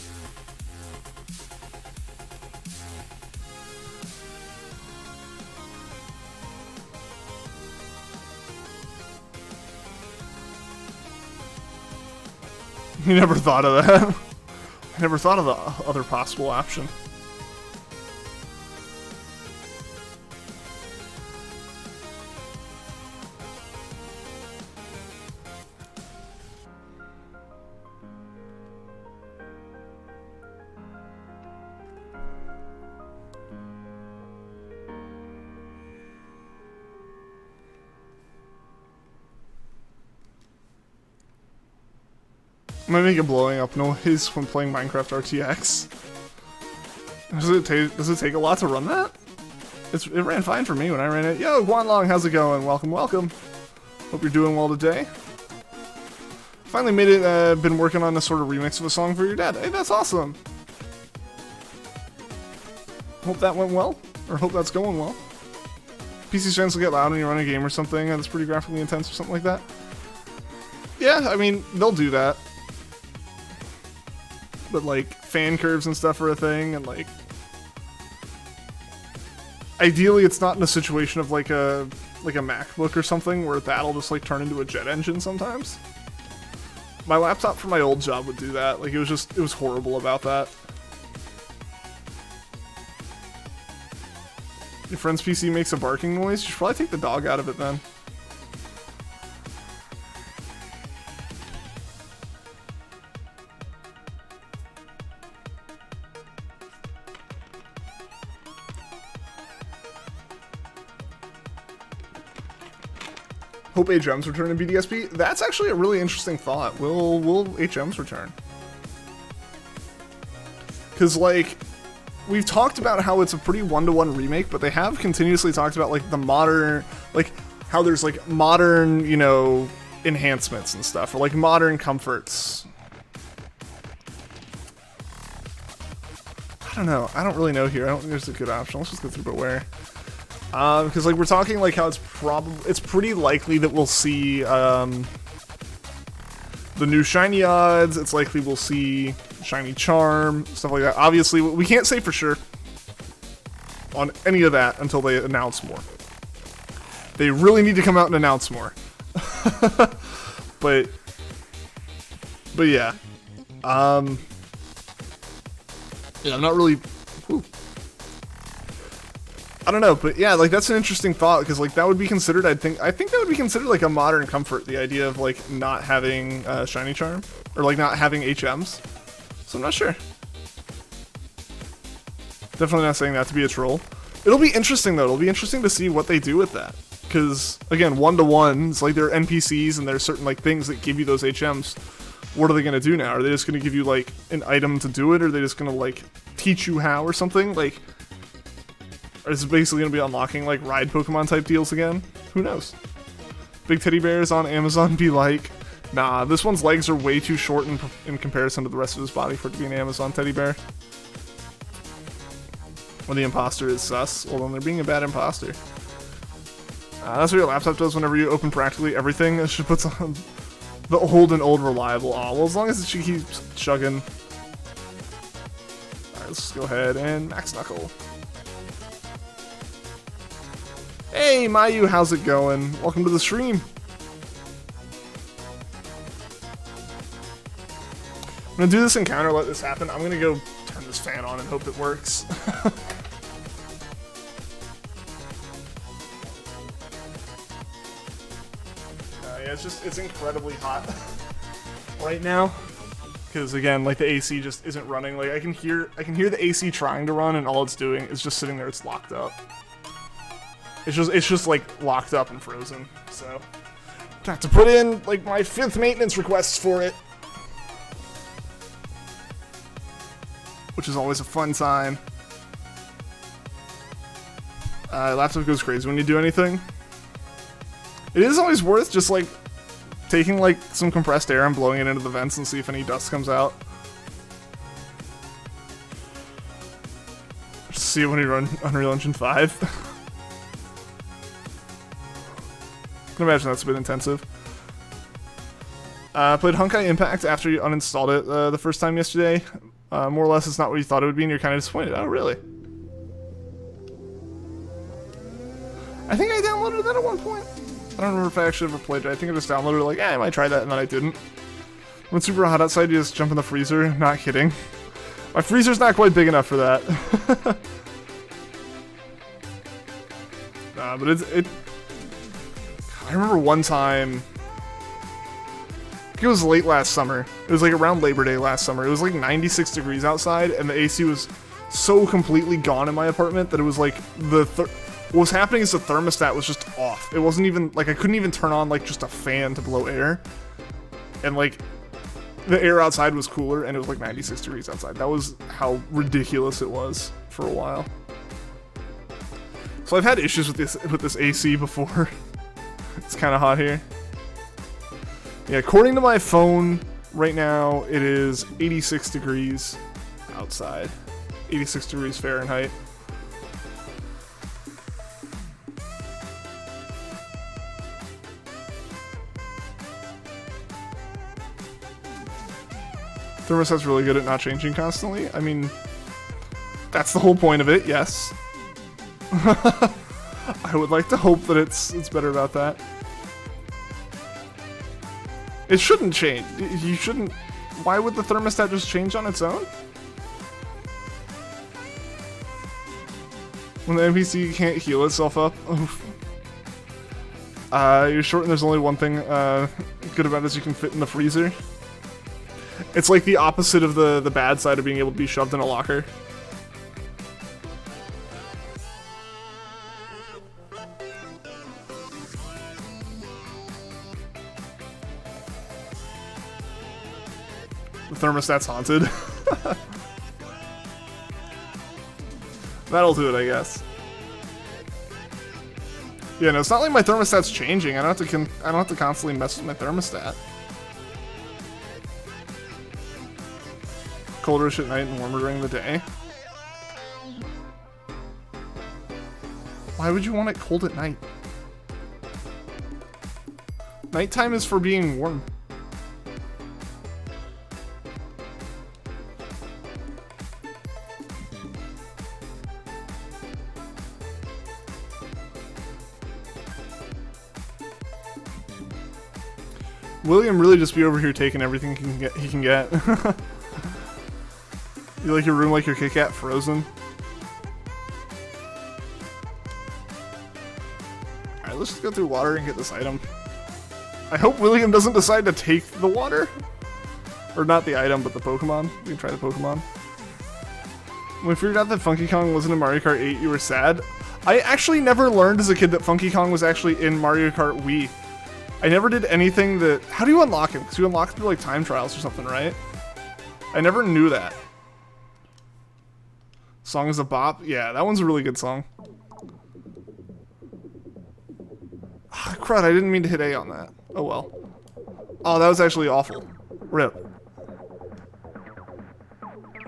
You never thought of that. I never thought of the other possible option. I'm gonna make a blowing up noise when playing Minecraft RTX. Does it take a lot to run that? It ran fine for me when I ran it. Yo, Guanlong, how's it going? Welcome, welcome. Hope you're doing well today. Finally made it, been working on a sort of remix of a song for your dad. Hey, that's awesome. Hope that went well, or hope that's going well. PC strengths will get loud when you run a game or something that's pretty graphically intense or something like that. Yeah, I mean, they'll do that. But, like, fan curves and stuff are a thing, and, like, ideally it's not in a situation of, like a MacBook or something where that'll just, like, turn into a jet engine sometimes. My laptop for my old job would do that. Like, it was horrible about that. Your friend's PC makes a barking noise? You should probably take the dog out of it then. Hope HMs return in BDSP. That's actually a really interesting thought. Will HMs return? Because, like, we've talked about how it's a pretty one-to-one remake, but they have continuously talked about, like, the modern, like, how there's, like, modern, you know, enhancements and stuff, or, like, modern comforts. I don't know. I don't really know here. I don't think there's a good option. Let's just go through Beware. Because, like, we're talking, like, how it's pretty likely that we'll see, the new shiny odds. It's likely we'll see shiny charm, stuff like that. Obviously, we can't say for sure on any of that until they announce more. They really need to come out and announce more. but yeah. Yeah, I'm not really... Whew. I don't know, but yeah, like that's an interesting thought because like that would be considered. I think that would be considered like a modern comfort. The idea of like not having shiny charm or like not having HMs. So I'm not sure. Definitely not saying that to be a troll. It'll be interesting though. It'll be interesting to see what they do with that. Because again, 1-to-1, it's like there are NPCs and there's certain like things that give you those HMs. What are they gonna do now? Are they just gonna give you like an item to do it, or are they just gonna like teach you how or something? Like, or is it basically gonna be unlocking like ride Pokemon type deals again? Who knows? Big teddy bears on Amazon be like, nah, this one's legs are way too short in comparison to the rest of his body for it to be an Amazon teddy bear. When the imposter is sus, well then they're being a bad imposter. That's what your laptop does whenever you open practically everything. It should put on the old and old reliable. Oh, well, as long as she keeps chugging. Alright, let's go ahead and max knuckle. Hey, Mayu, how's it going? Welcome to the stream. I'm gonna do this encounter, let this happen. I'm gonna go turn this fan on and hope it works. Yeah, it's incredibly hot right now. Because again, like the AC just isn't running. Like I can hear the AC trying to run, and all it's doing is just sitting there. It's locked up. It's just like locked up and frozen. So I have to put in like my 5th maintenance request for it, which is always a fun time. Laptop goes crazy when you do anything. It is always worth just like taking like some compressed air and blowing it into the vents and see if any dust comes out. Just see it when you run Unreal Engine 5. I can imagine that's a bit intensive. Played Honkai Impact after you uninstalled it the first time yesterday. More or less it's not what you thought it would be and you're kind of disappointed. Oh, really? I think I downloaded that at one point. I don't remember if I actually ever played it. I think I just downloaded it like, I might try that, and then I didn't. When it's super hot outside, you just jump in the freezer. Not kidding. My freezer's not quite big enough for that. Nah, but it... I remember one time... I think it was late last summer. It was like around Labor Day last summer. It was like 96 degrees outside, and the AC was so completely gone in my apartment that it was like what was happening is the thermostat was just off. It wasn't even, like, I couldn't even turn on, like, just a fan to blow air. And, like, the air outside was cooler, and it was, like, 96 degrees outside. That was how ridiculous it was for a while. So I've had issues with this AC before. It's kind of hot here. Yeah, according to my phone, right now, it is 86 degrees outside. 86 degrees Fahrenheit. Thermostat's really good at not changing constantly. I mean, that's the whole point of it, yes. I would like to hope that it's better about that. It shouldn't change. You shouldn't... Why would the thermostat just change on its own? When the NPC can't heal itself up? Oof. You're short and there's only one thing good about it is you can fit in the freezer. It's like the opposite of the bad side of being able to be shoved in a locker. The thermostat's haunted. That'll do it, I guess. Yeah, no, it's not like my thermostat's changing. I don't have to constantly mess with my thermostat. Colderish at night and warmer during the day. Why would you want it cold at night? Nighttime is for being warm. William really just be over here taking everything he can get. You like your room like your Kit Kat frozen? Alright, let's just go through water and get this item. I hope William doesn't decide to take the water. Or not the item, but the Pokemon. We can try the Pokemon. When we figured out that Funky Kong wasn't in Mario Kart 8, you were sad. I actually never learned as a kid that Funky Kong was actually in Mario Kart Wii. I never did anything that... How do you unlock him? Because you unlock through like time trials or something, right? I never knew that. Song is a bop? Yeah, that one's a really good song. Ah, crud, I didn't mean to hit A on that. Oh well. Oh, that was actually awful. RIP.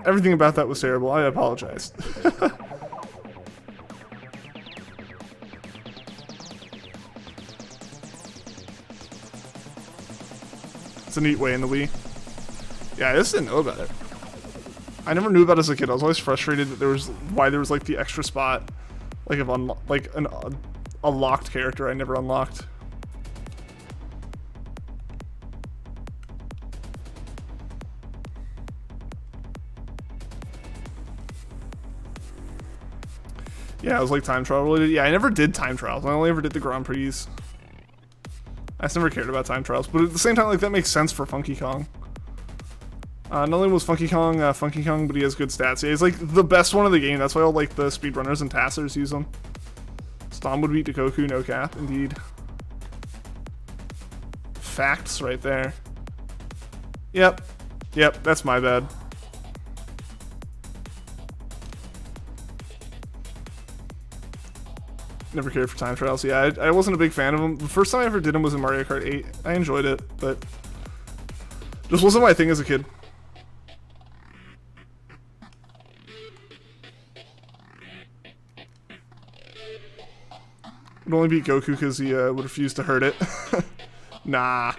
Everything about that was terrible. I apologize. It's a neat way in the Wii. Yeah, I just didn't know about it. I never knew about it as a kid. I was always frustrated that there was why there was like the extra spot, like of a locked character I never unlocked. Yeah, it was like time trial related. Yeah, I never did time trials. I only ever did the Grand Prix. I just never cared about time trials. But at the same time, like, that makes sense for Funky Kong. Not only was Funky Kong, but he has good stats. Yeah, he's like the best one of the game. That's why all like the speedrunners and tassers use him. Stom would beat Goku, no cap, indeed. Facts right there. Yep, that's my bad. Never cared for time trials. Yeah, I wasn't a big fan of them. The first time I ever did them was in Mario Kart 8. I enjoyed it, but just wasn't my thing as a kid. Would only beat Goku because he would refuse to hurt it. Nah.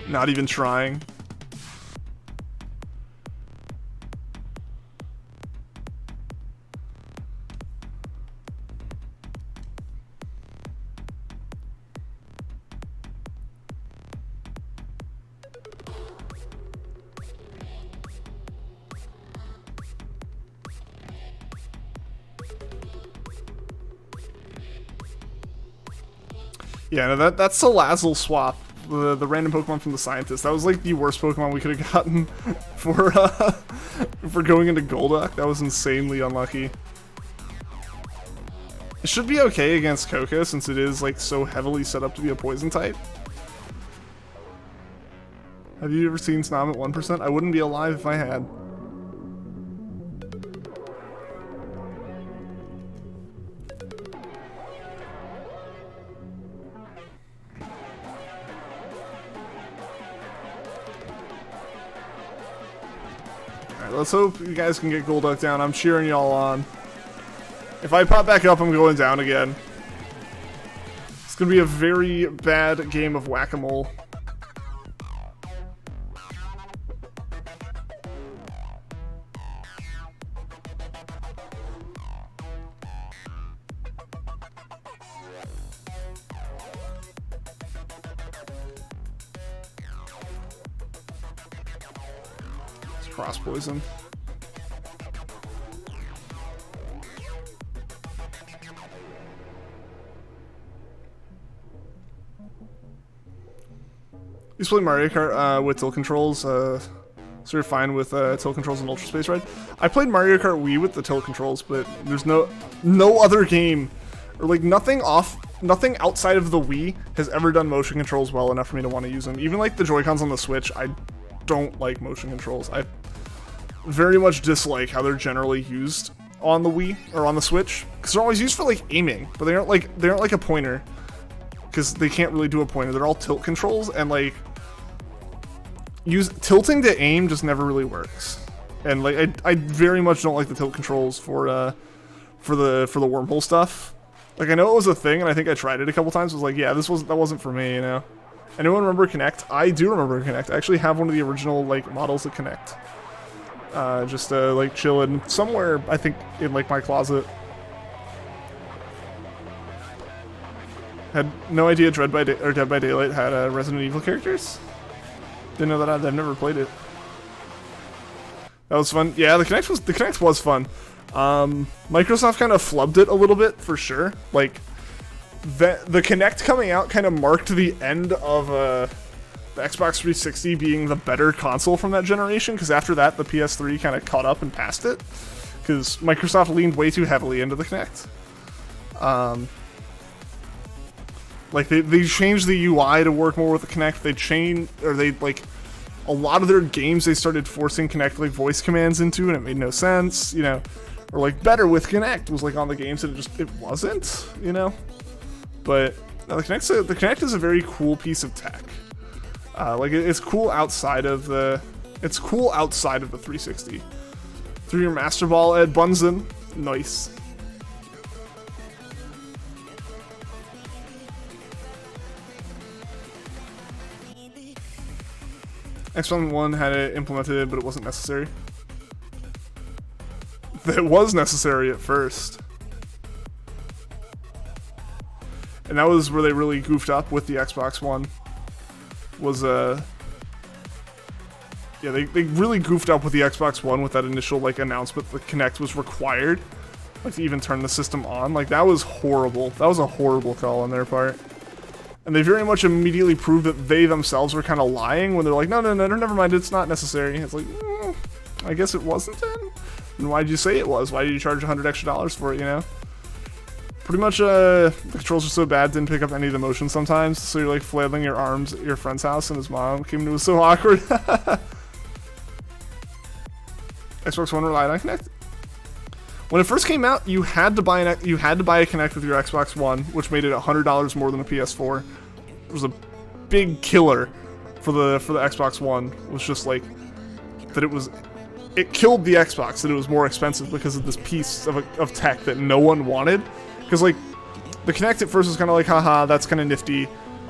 Not even trying. Yeah, no, that's Salazzle swap, the random Pokemon from the scientist. That was like the worst Pokemon we could have gotten for going into Golduck. That was insanely unlucky. It should be okay against KOKO since it is like so heavily set up to be a poison type. Have you ever seen Snom at 1%? I wouldn't be alive if I had. Let's hope you guys can get Golduck down. I'm cheering y'all on. If I pop back up, I'm going down again. It's gonna be a very bad game of whack-a-mole. Cross poison. You play Mario Kart with tilt controls, so you're fine with tilt controls and Ultra Space Ride. I played Mario Kart Wii with the tilt controls, but there's no other game, or like nothing outside of the Wii has ever done motion controls well enough for me to want to use them. Even like the Joy-Cons on the Switch, I don't like motion controls. I very much dislike how they're generally used on the Wii or on the Switch, because they're always used for like aiming, but they aren't like a pointer, because they can't really do a pointer. They're all tilt controls, and like tilting to aim just never really works. And like I very much don't like the tilt controls for the wormhole stuff. Like I know it was a thing, and I think I tried it a couple times. I was like, yeah, that wasn't for me, you know. Anyone remember Connect? I do remember Connect. I actually have one of the original like models of Connect. Just like chilling somewhere, I think in like my closet. Had no idea Dead by Daylight had Resident Evil characters. Didn't know that. I've never played it. That was fun. Yeah, the Kinect was fun. Microsoft kind of flubbed it a little bit for sure. Like the Kinect coming out kind of marked the end of the Xbox 360 being the better console from that generation, because after that the PS3 kind of caught up and passed it, because Microsoft leaned way too heavily into the Kinect. Like they changed the UI to work more with the Kinect. A lot of their games they started forcing Kinect like voice commands into, and it made no sense, you know. Or like better with Kinect was like on the games, and it wasn't, you know. But no, the Kinect is a very cool piece of tech. Like it's cool outside of the 360. Through your Master Ball, Ed Bunsen, nice. Xbox One had it implemented, but it wasn't necessary. It was necessary at first. And that was where they really goofed up with the Xbox One. Yeah, they really goofed up with the Xbox One with that initial like announcement that Kinect was required, like to even turn the system on. Like that was horrible. That was a horrible call on their part. And they very much immediately proved that they themselves were kind of lying when they're like, no, never mind, it's not necessary. It's like, I guess it wasn't then? And why did you say it was? Why did you charge $100 extra for it, you know? Pretty much, the controls are so bad, didn't pick up any of the motion sometimes, so you're like flailing your arms at your friend's house and his mom came to, it was so awkward. Xbox One relied on Kinect. When it first came out, you had to buy a Kinect with your Xbox One, which made it $100 more than a PS4. It was a big killer for the Xbox One. It was just like that it killed the Xbox, that it was more expensive because of this piece of tech that no one wanted. Because like the Kinect at first was kind of like, haha, that's kind of nifty.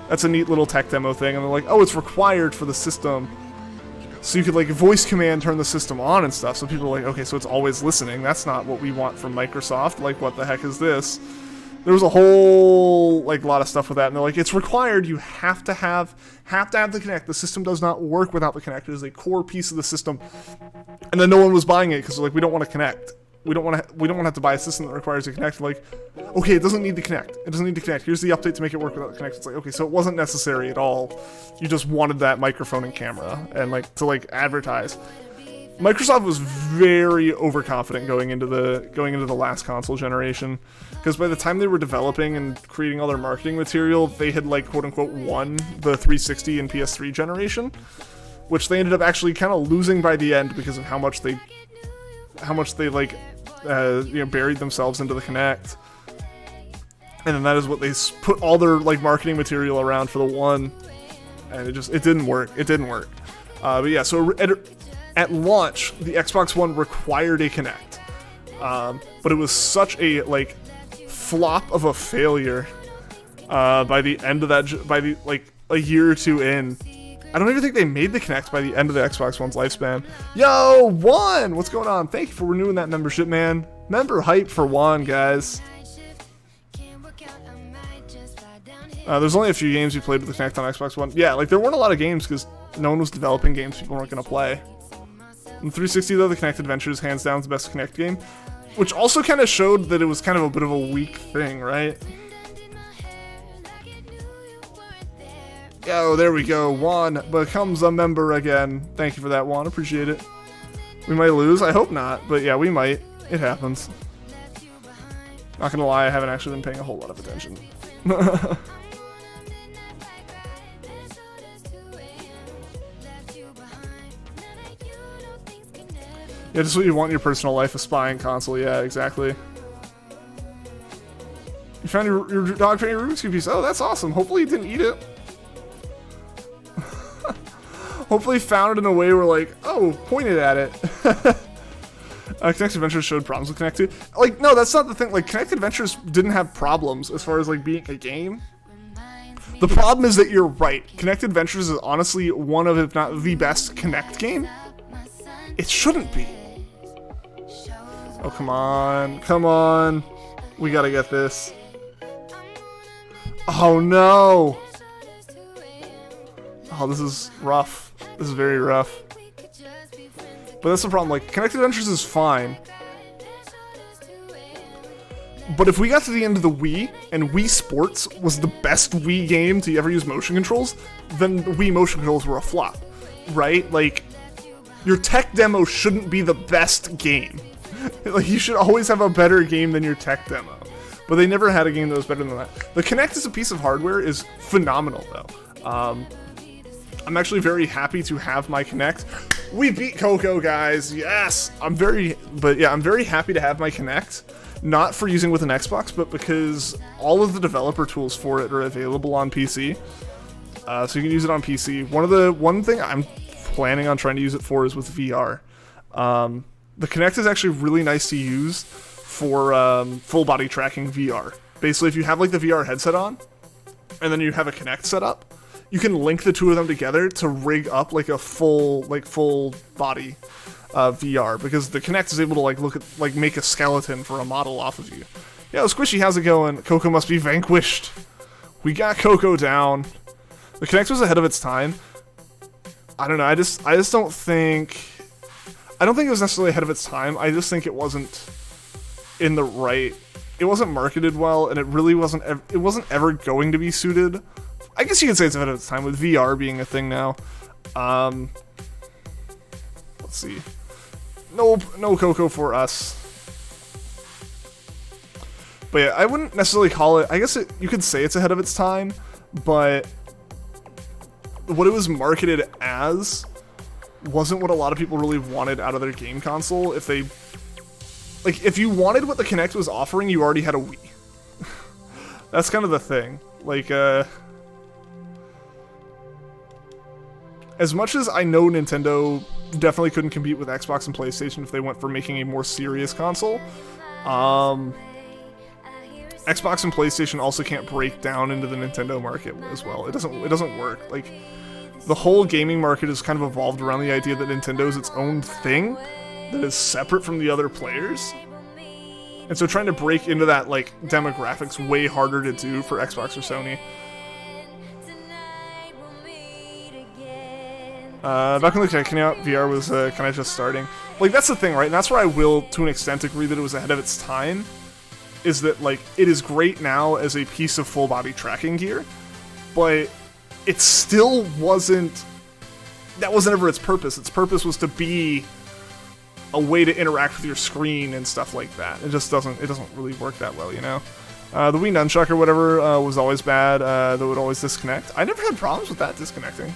That's a neat little tech demo thing, and they're like, oh, it's required for the system. So you could like voice command turn the system on and stuff. So people are like, okay, so it's always listening. That's not what we want from Microsoft. Like, what the heck is this? There was a whole like lot of stuff with that, and they're like, it's required. You have to have the Kinect. The system does not work without the Kinect. It is a core piece of the system. And then no one was buying it because they're like, we don't want to connect. We don't want to have to buy a system that requires a Kinect. Like, okay, it doesn't need the Kinect. It doesn't need to connect. Here's the update to make it work without the Kinect. It's like, okay, so it wasn't necessary at all. You just wanted that microphone and camera and like to like advertise. Microsoft was very overconfident going into the last console generation, because by the time they were developing and creating all their marketing material, they had like quote unquote won the 360 and PS3 generation, which they ended up actually kind of losing by the end because of how much they like buried themselves into the Kinect. And then that is what they put all their like marketing material around for the One, and it didn't work. But yeah, so at launch, the Xbox One required a Kinect, but it was such a like flop of a failure by the end of that. By the like a year or two in, I don't even think they made the Kinect by the end of the Xbox One's lifespan. Yo, Juan, what's going on? Thank you for renewing that membership, man. Member hype for Juan, guys. There's only a few games we played with the Kinect on Xbox One. Yeah, like there weren't a lot of games because no one was developing games people weren't going to play. In 360 though, the Kinect Adventures hands down is the best Kinect game, which also kind of showed that it was kind of a bit of a weak thing, right? Yo, there we go. Juan becomes a member again. Thank you for that, Juan. Appreciate it. We might lose. I hope not, but yeah, we might. It happens. Not gonna lie, I haven't actually been paying a whole lot of attention. Yeah, just what you want in your personal life, a spying console. Yeah, exactly. You found your dog found your Rubik's Cube piece. Oh, that's awesome. Hopefully you didn't eat it. Hopefully found it in a way where like, oh, pointed at it. Kinect Adventures showed problems with Kinect 2. Like, no, that's not the thing. Like, Kinect Adventures didn't have problems as far as like being a game. The problem is that you're right. Kinect Adventures is honestly one of, if not the best Kinect game. It shouldn't be. Oh, come on. Come on. We gotta get this. Oh, no. Oh, this is rough. This is very rough. But that's the problem, like, Connected Adventures is fine. But if we got to the end of the Wii, and Wii Sports was the best Wii game to ever use motion controls, then the Wii motion controls were a flop, right? Like, your tech demo shouldn't be the best game. Like, you should always have a better game than your tech demo. But they never had a game that was better than that. The Kinect as a piece of hardware is phenomenal, though. I'm actually very happy to have my Kinect. We beat KOKO, guys. Yes! I'm very happy to have my Kinect. Not for using with an Xbox, but because all of the developer tools for it are available on PC. So you can use it on PC. One thing I'm planning on trying to use it for is with VR. The Kinect is actually really nice to use for full body tracking VR. Basically, if you have like the VR headset on, and then you have a Kinect set up, you can link the two of them together to rig up like a full body VR, because the Kinect is able to like make a skeleton for a model off of you. Yeah, Squishy, how's it going? KOKO must be vanquished. We got KOKO down. The Kinect was ahead of its time. I don't know. I just don't think. I don't think it was necessarily ahead of its time. I just think it wasn't in the right. It wasn't marketed well, and it really wasn't. It wasn't ever going to be suited. I guess you could say it's ahead of its time with VR being a thing now. Let's see. No KOKO for us. But yeah, I wouldn't necessarily call it. I guess you could say it's ahead of its time, but what it was marketed as wasn't what a lot of people really wanted out of their game console. If you wanted what the Kinect was offering, you already had a Wii. That's kind of the thing. Like, as much as I know Nintendo definitely couldn't compete with Xbox and PlayStation if they went for making a more serious console, Xbox and PlayStation also can't break down into the Nintendo market as well. It doesn't work. Like, the whole gaming market is kind of evolved around the idea that Nintendo is its own thing that is separate from the other players. And so trying to break into that, like, demographic's way harder to do for Xbox or Sony. Back when the Kinect came out, VR was kind of just starting. Like, that's the thing, right? And that's where I will, to an extent, agree that it was ahead of its time. Is that, like, it is great now as a piece of full-body tracking gear, but it still wasn't... That wasn't ever its purpose. Its purpose was to be a way to interact with your screen and stuff like that. It just doesn't really work that well, you know? The Wii Nunchuck or whatever was always bad. That would always disconnect. I never had problems with that disconnecting.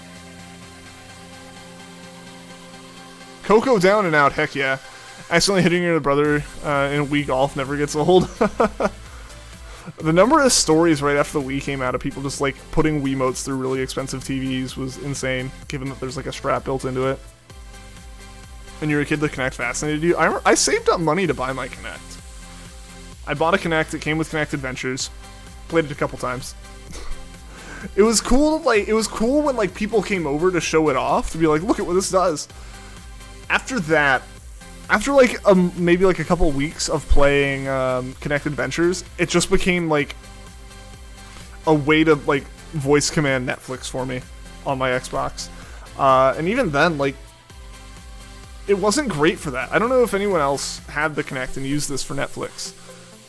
KOKO down and out, heck yeah. Accidentally hitting your brother in Wii Golf never gets old. The number of stories right after the Wii came out of people just like putting Wiimotes through really expensive TVs was insane, given that there's like a strap built into it. When you were a kid, the Kinect fascinated you. I saved up money to buy my Kinect. I bought a Kinect, it came with Kinect Adventures. Played it a couple times. It was cool, like, it was cool when like people came over to show it off, to be like, look at what this does. After that, after like maybe like a couple weeks of playing Kinect Adventures, it just became like a way to like voice command Netflix for me on my Xbox. And even then, like, it wasn't great for that. I don't know if anyone else had the Kinect and used this for Netflix,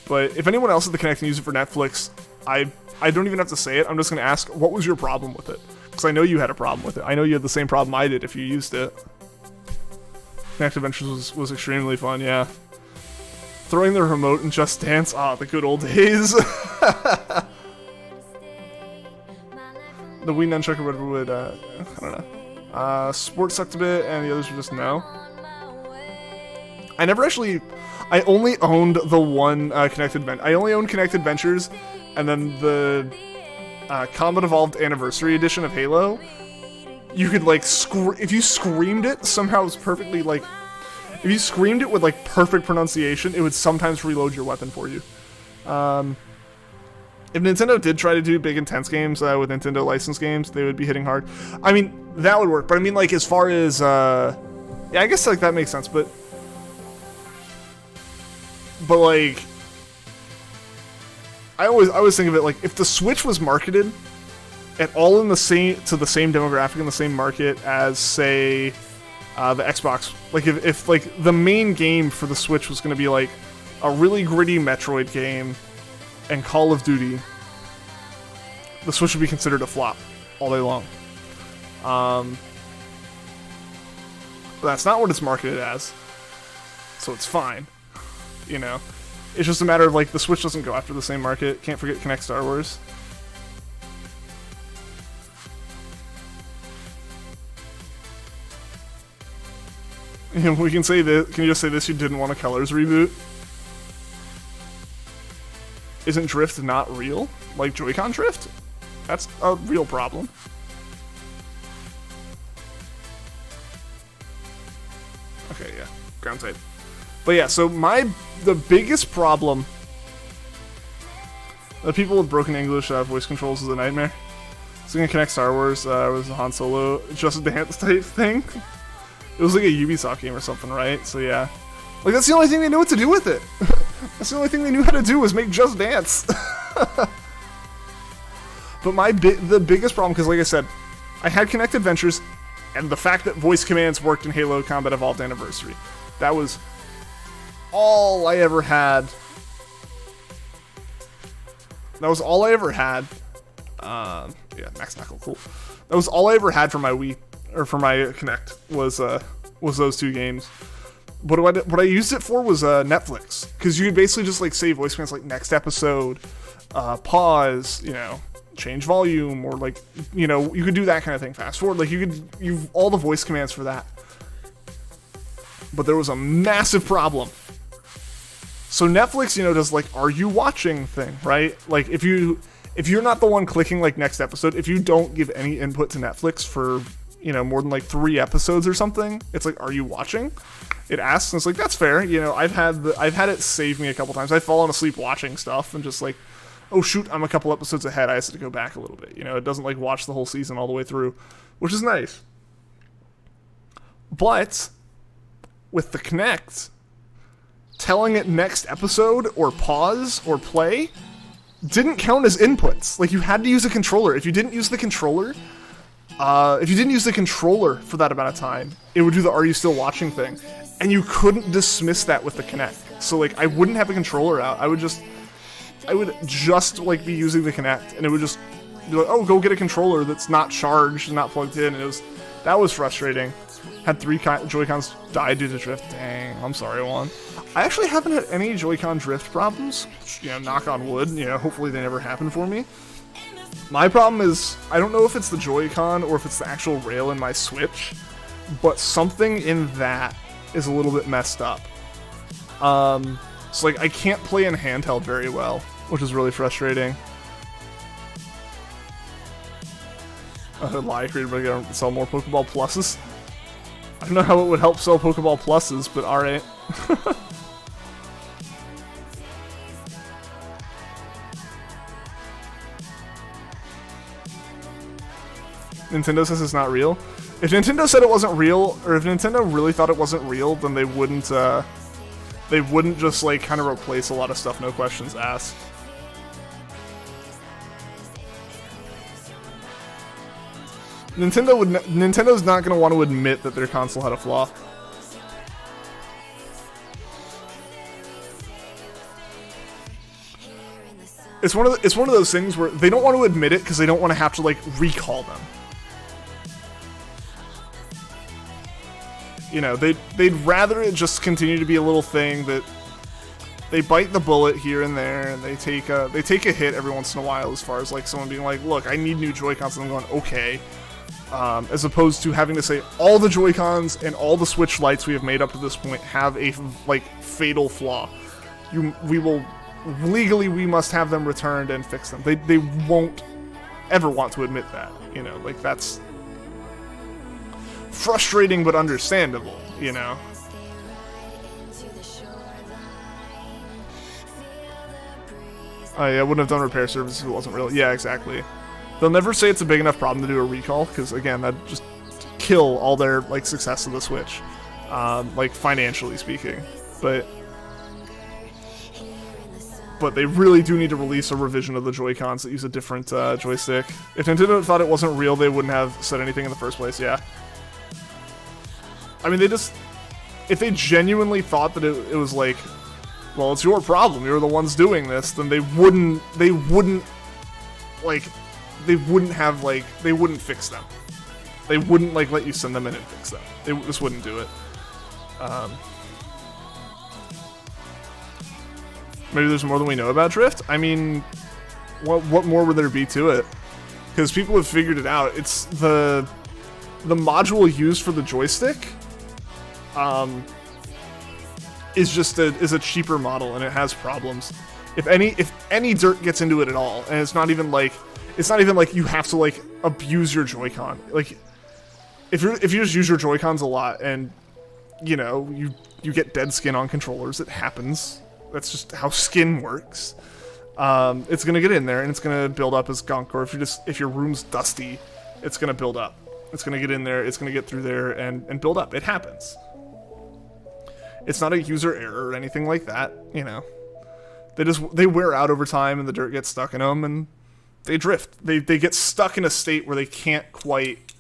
but if anyone else had the Kinect and used it for Netflix, I don't even have to say it. I'm just going to ask, what was your problem with it? Because I know you had a problem with it. I know you had the same problem I did if you used it. Kinect Adventures was extremely fun, yeah. Throwing the remote in Just Dance, the good old days. The Wii Nunchuck or whatever would, I don't know. Sports sucked a bit, and the others were just no. I only owned the one Kinect Adventure. I only owned Kinect Adventures, and then the Combat Evolved Anniversary Edition of Halo. You could, like, if you screamed it, somehow it was perfectly, like... If you screamed it with, like, perfect pronunciation, it would sometimes reload your weapon for you. If Nintendo did try to do big, intense games with Nintendo licensed games, they would be hitting hard. I mean, that would work, but I mean, like, as far as... yeah, I guess, like, that makes sense, but... But, like... I always think of it, like, if the Switch was marketed... at all in the same demographic in the same market as, say, the Xbox, like if like the main game for the Switch was going to be like a really gritty Metroid game and Call of Duty, the Switch would be considered a flop all day long. But that's not what it's marketed as, so it's fine. You know, it's just a matter of like the Switch doesn't go after the same market. Can't forget Connect Star Wars. We can say this. Can you just say this? You didn't want a Colors reboot? Isn't drift not real? Like Joy-Con drift? That's a real problem. Okay, yeah, ground type. But yeah, so the biggest problem. The people with broken English voice controls is a nightmare. So gonna Connect Star Wars was a Han Solo Just Dance type thing. It was like a Ubisoft game or something, right? So yeah. Like, that's the only thing they knew what to do with it. That's the only thing they knew how to do was make Just Dance. But the biggest problem, because like I said, I had Kinect Adventures, and the fact that voice commands worked in Halo Combat Evolved Anniversary. That was all I ever had. That was all I ever had. Yeah, Max Knuckle, cool. That was all I ever had for my Wii. Or for my Kinect was those two games. What I used it for was Netflix, because you could basically just like say voice commands like next episode, pause, you know, change volume, or like, you know, you could do that kind of thing. Fast forward, like you've all the voice commands for that. But there was a massive problem. So Netflix, you know, does like are you watching thing, right? Like if you're not the one clicking like next episode, if you don't give any input to Netflix for, you know, more than like 3 episodes or something, it's like, are you watching? It asks, and it's like, that's fair. You know, I've had it save me a couple times. I've fallen asleep watching stuff and just like, oh shoot, I'm a couple episodes ahead. I have to go back a little bit. You know, it doesn't like watch the whole season all the way through, which is nice. But with the Kinect, telling it next episode or pause or play didn't count as inputs. Like, you had to use a controller. If you didn't use the controller, for that amount of time, it would do the "Are you still watching" thing, and you couldn't dismiss that with the Kinect. So like, I wouldn't have a controller out. I would just like be using the Kinect, and it would just be like, "Oh, go get a controller that's not charged, not plugged in." And that was frustrating. Had 3 Joy-Cons die due to drift. Dang, I'm sorry, Juan. I actually haven't had any Joy-Con drift problems. You know, knock on wood. You know, hopefully they never happen for me. My problem is, I don't know if it's the Joy-Con or if it's the actual rail in my Switch, but something in that is a little bit messed up. So like, I can't play in handheld very well, which is really frustrating. Lie created by to sell more Pokeball Pluses. I don't know how it would help sell Pokeball Pluses, but alright. Nintendo says it's not real. If Nintendo said it wasn't real, or if Nintendo really thought it wasn't real, then they wouldn't just like kind of replace a lot of stuff, no questions asked. Nintendo's not going to want to admit that their console had a flaw. It's one of those things where they don't want to admit it because they don't want to have to like recall them. You know, they'd rather it just continue to be a little thing that they bite the bullet here and there, and they take a hit every once in a while, as far as like someone being like, look, I need new Joy-Cons, and I'm going, okay. As opposed to having to say all the Joy-Cons and all the Switch Lights we have made up to this point have a like fatal flaw. We must have them returned and fix them. They won't ever want to admit that. You know, like that's frustrating but understandable, you know. Oh yeah, I wouldn't have done repair service if it wasn't real. Yeah, exactly. They'll never say it's a big enough problem to do a recall, because again, that'd just kill all their like success of the Switch, like financially speaking. But they really do need to release a revision of the Joy-Cons that use a different joystick. If Nintendo thought it wasn't real, they wouldn't have said anything in the first place, yeah. I mean, if they genuinely thought that it was like, well, it's your problem, you're the ones doing this, then they wouldn't fix them. They wouldn't, like, let you send them in and fix them. They just wouldn't do it. Maybe there's more than we know about Drift? I mean, what more would there be to it? Because people have figured it out. It's the module used for the joystick is a cheaper model, and it has problems. If any dirt gets into it at all, and it's not even like you have to like abuse your Joy-Con. Like if you just use your Joy-Cons a lot, and you know you get dead skin on controllers, it happens. That's just how skin works. It's gonna get in there and it's gonna build up as gunk. Or if your room's dusty, it's gonna build up. It's gonna get in there. It's gonna get through there and build up. It happens. It's not a user error or anything like that. You know, they wear out over time and the dirt gets stuck in them and they drift. They get stuck in a state where they can't quite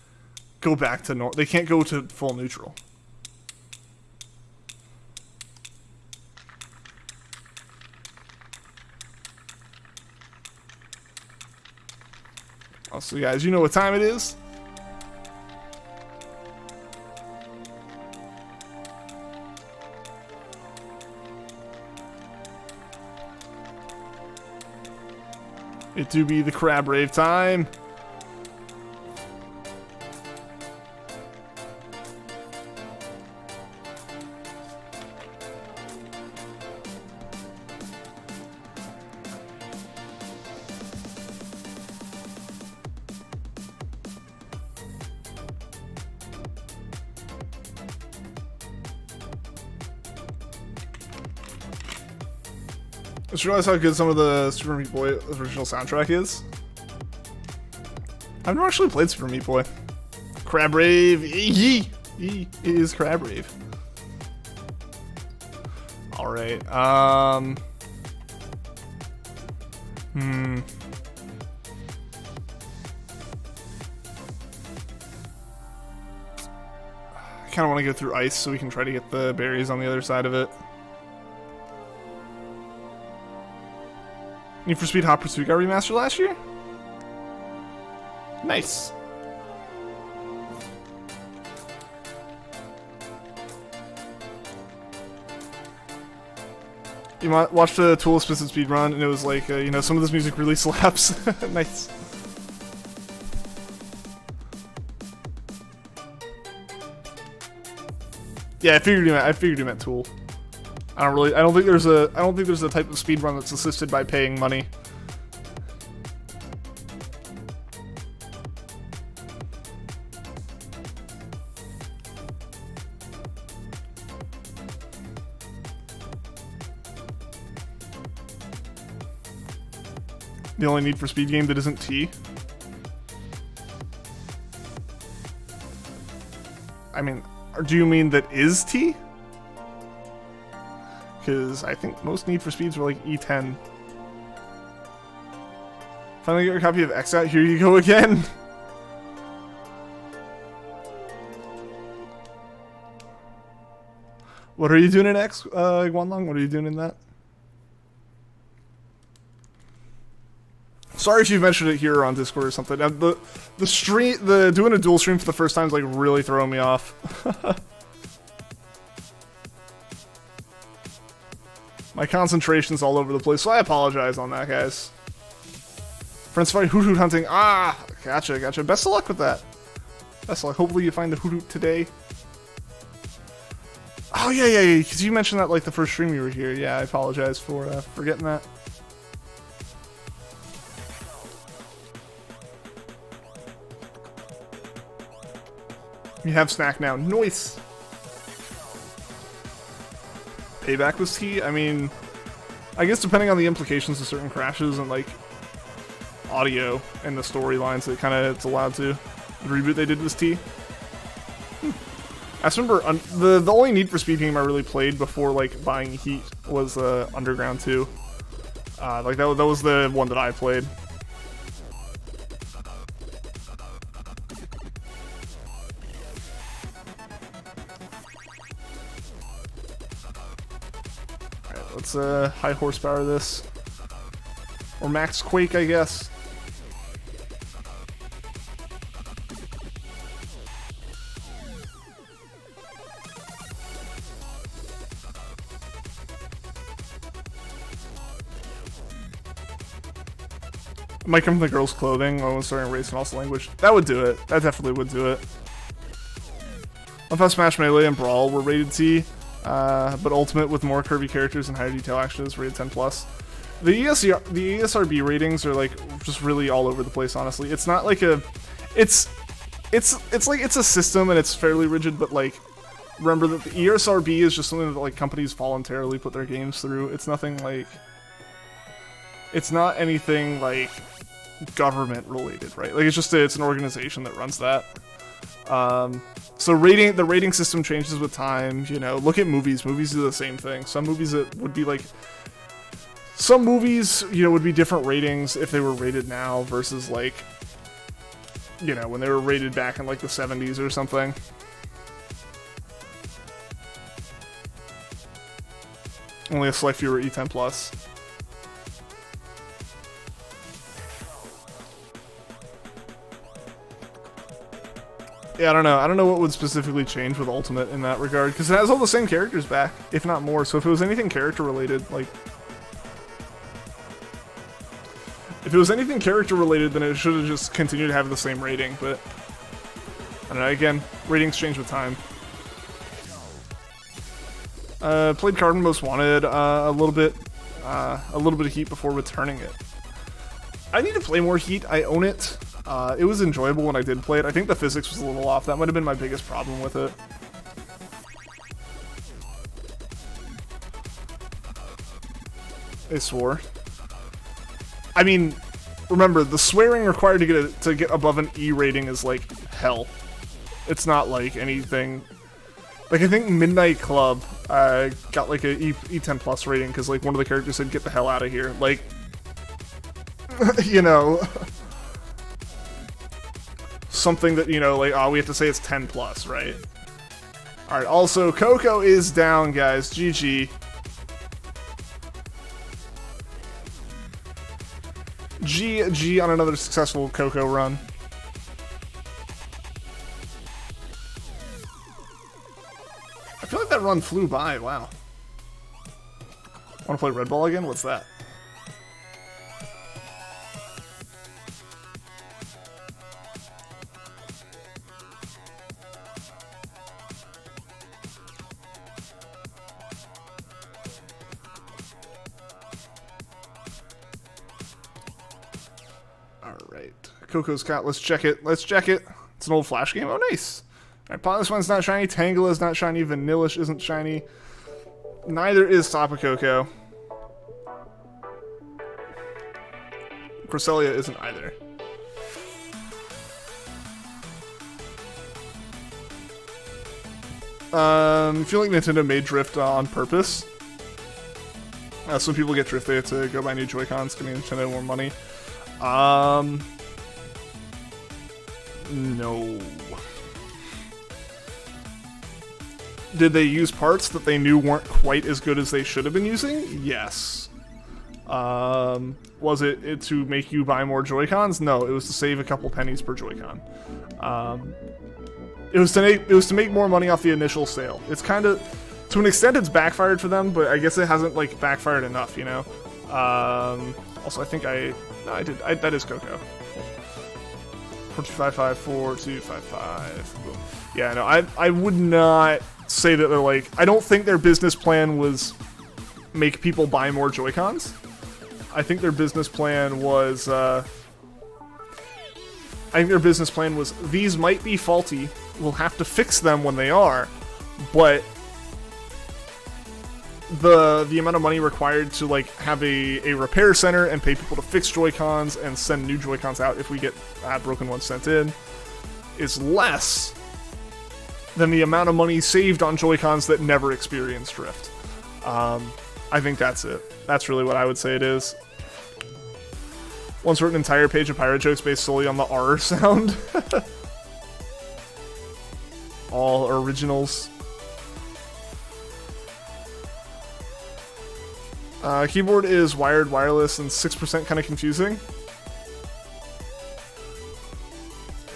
go back to normal. They can't go to full neutral. So guys, you know what time it is? It do be the crab rave time. I just realized how good some of the Super Meat Boy original soundtrack is. I've never actually played Super Meat Boy. Crab Rave, yee! It is Crab Rave. Alright, I kinda wanna go through ice so we can try to get the berries on the other side of it. Need for Speed Hot Pursuit got remastered last year? Nice. You watched a Tool Explicit speedrun and it was like, you know, some of this music really slaps. Nice. Yeah, I figured you meant Tool. I don't think there's a type of speedrun that's assisted by paying money. The only Need for Speed game that isn't T. I mean, do you mean that is T? Because I think most Need for Speeds were like E10. Finally got your copy of X out. Here you go again. What are you doing in X, Guanlong? What are you doing in that? Sorry if you've mentioned it here or on Discord or something. The doing a dual stream for the first time is like really throwing me off. My concentration's all over the place, so I apologize on that, guys. Friends fight hoot hoot hunting. Ah, gotcha. Best of luck with that. Best of luck. Hopefully you find the hoot hoot today. Oh yeah. Because you mentioned that like the first stream you were here. Yeah, I apologize for forgetting that. You have snack now. Nice. Payback was T? I mean, I guess depending on the implications of certain crashes and like audio and the storylines, it's allowed to. The reboot they did was T. I just remember the only Need for Speed game I really played before like buying Heat was Underground 2. Like that was the one that I played. let's high horsepower this. Or max quake, I guess. Might come from the girls' clothing when starting race and also language. That would do it. That definitely would do it. Love how Smash Melee and Brawl were rated T, but Ultimate with more curvy characters and higher detail action is rated 10+. The ESRB ratings are like just really all over the place. Honestly, it's not like a, it's like it's a system and it's fairly rigid, but like remember that the ESRB is just something that like companies voluntarily put their games through. It's nothing like, it's not anything like government related, right? Like it's an organization that runs that. So the rating system changes with time, you know. Look at movies. Movies do the same thing. Some movies that would be like, some movies, you know, would be different ratings if they were rated now versus like, you know, when they were rated back in like the 70s or something. Only a select few were E10+. Yeah, I don't know. I don't know what would specifically change with Ultimate in that regard, because it has all the same characters back, if not more. So if it was anything character related, like, if it was anything character related, then it should have just continued to have the same rating. But I don't know. Again, ratings change with time. Played Carbon Most Wanted a little bit of Heat before returning it. I need to play more Heat. I own it. It was enjoyable when I did play it. I think the physics was a little off. That might have been my biggest problem with it. They swore. I mean, remember, the swearing required to get above an E rating is like hell. It's not like anything. Like, I think Midnight Club got like a E10+ rating because like one of the characters said, "Get the hell out of here." Like, you know. Something that, you know, like, oh, we have to say it's 10+, right? Alright, also, KOKO is down, guys. GG. GG on another successful KOKO run. I feel like that run flew by, wow. Wanna play Red Ball again? What's that? KOKO's got. Let's check it. Let's check it. It's an old Flash game. Oh, nice. Alright, Pilot's one's not shiny. Tangela is not shiny. Vanillish isn't shiny. Neither is Tapu Koko. Cresselia isn't either. I feel like Nintendo made Drift on purpose. So when people get Drift, they have to go buy new Joy-Cons, giving Nintendo more money. No. Did they use parts that they knew weren't quite as good as they should have been using? Yes. Was it to make you buy more Joy-Cons? No, it was to save a couple pennies per Joy-Con. It was to make more money off the initial sale. It's kind of, to an extent, it's backfired for them, but I guess it hasn't like backfired enough, you know. Also, I think that is KOKO. 4255, 4255. Boom. Yeah, no, I would not say that they're like, I don't think their business plan was make people buy more Joy-Cons. I think their business plan was, these might be faulty, we'll have to fix them when they are, but the amount of money required to like have a repair center and pay people to fix Joy-Cons and send new Joy-Cons out if we get broken ones sent in is less than the amount of money saved on Joy-Cons that never experience drift. I think that's it. That's really what I would say it is. Once wrote an entire page of pirate jokes based solely on the R sound. All originals. Keyboard is wired, wireless, and 6% kind of confusing.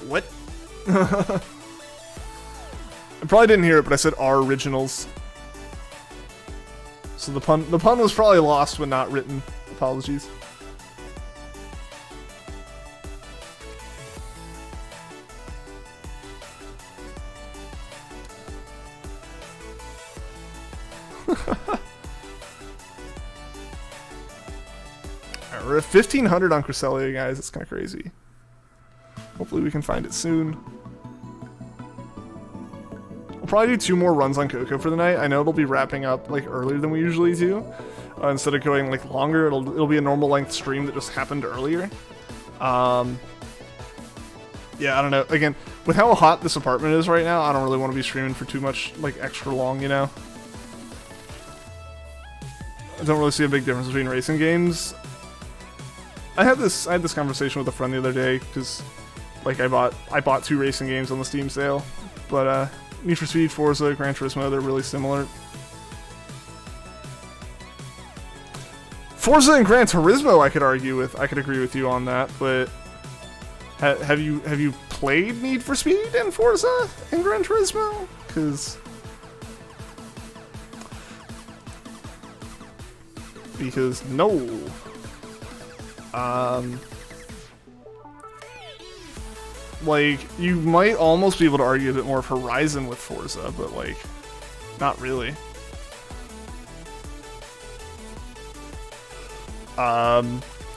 What? I probably didn't hear it, but I said our originals. So the pun was probably lost when not written. Apologies. Alright, we're at 1500 on Cresselia, guys. It's kind of crazy. Hopefully we can find it soon. We'll probably do 2 more runs on KOKO for the night. I know it'll be wrapping up like earlier than we usually do. Instead of going like longer, it'll be a normal length stream that just happened earlier. Yeah, I don't know. Again, with how hot this apartment is right now, I don't really want to be streaming for too much like extra long, you know? I don't really see a big difference between racing games. I had this conversation with a friend the other day because like I bought 2 racing games on the Steam sale, but Need for Speed, Forza, Gran Turismo, they're really similar. Forza and Gran Turismo, I could agree with you on that, but have you played Need for Speed and Forza and Gran Turismo? Because no. Like, you might almost be able to argue a bit more of Horizon with Forza, but like, not really.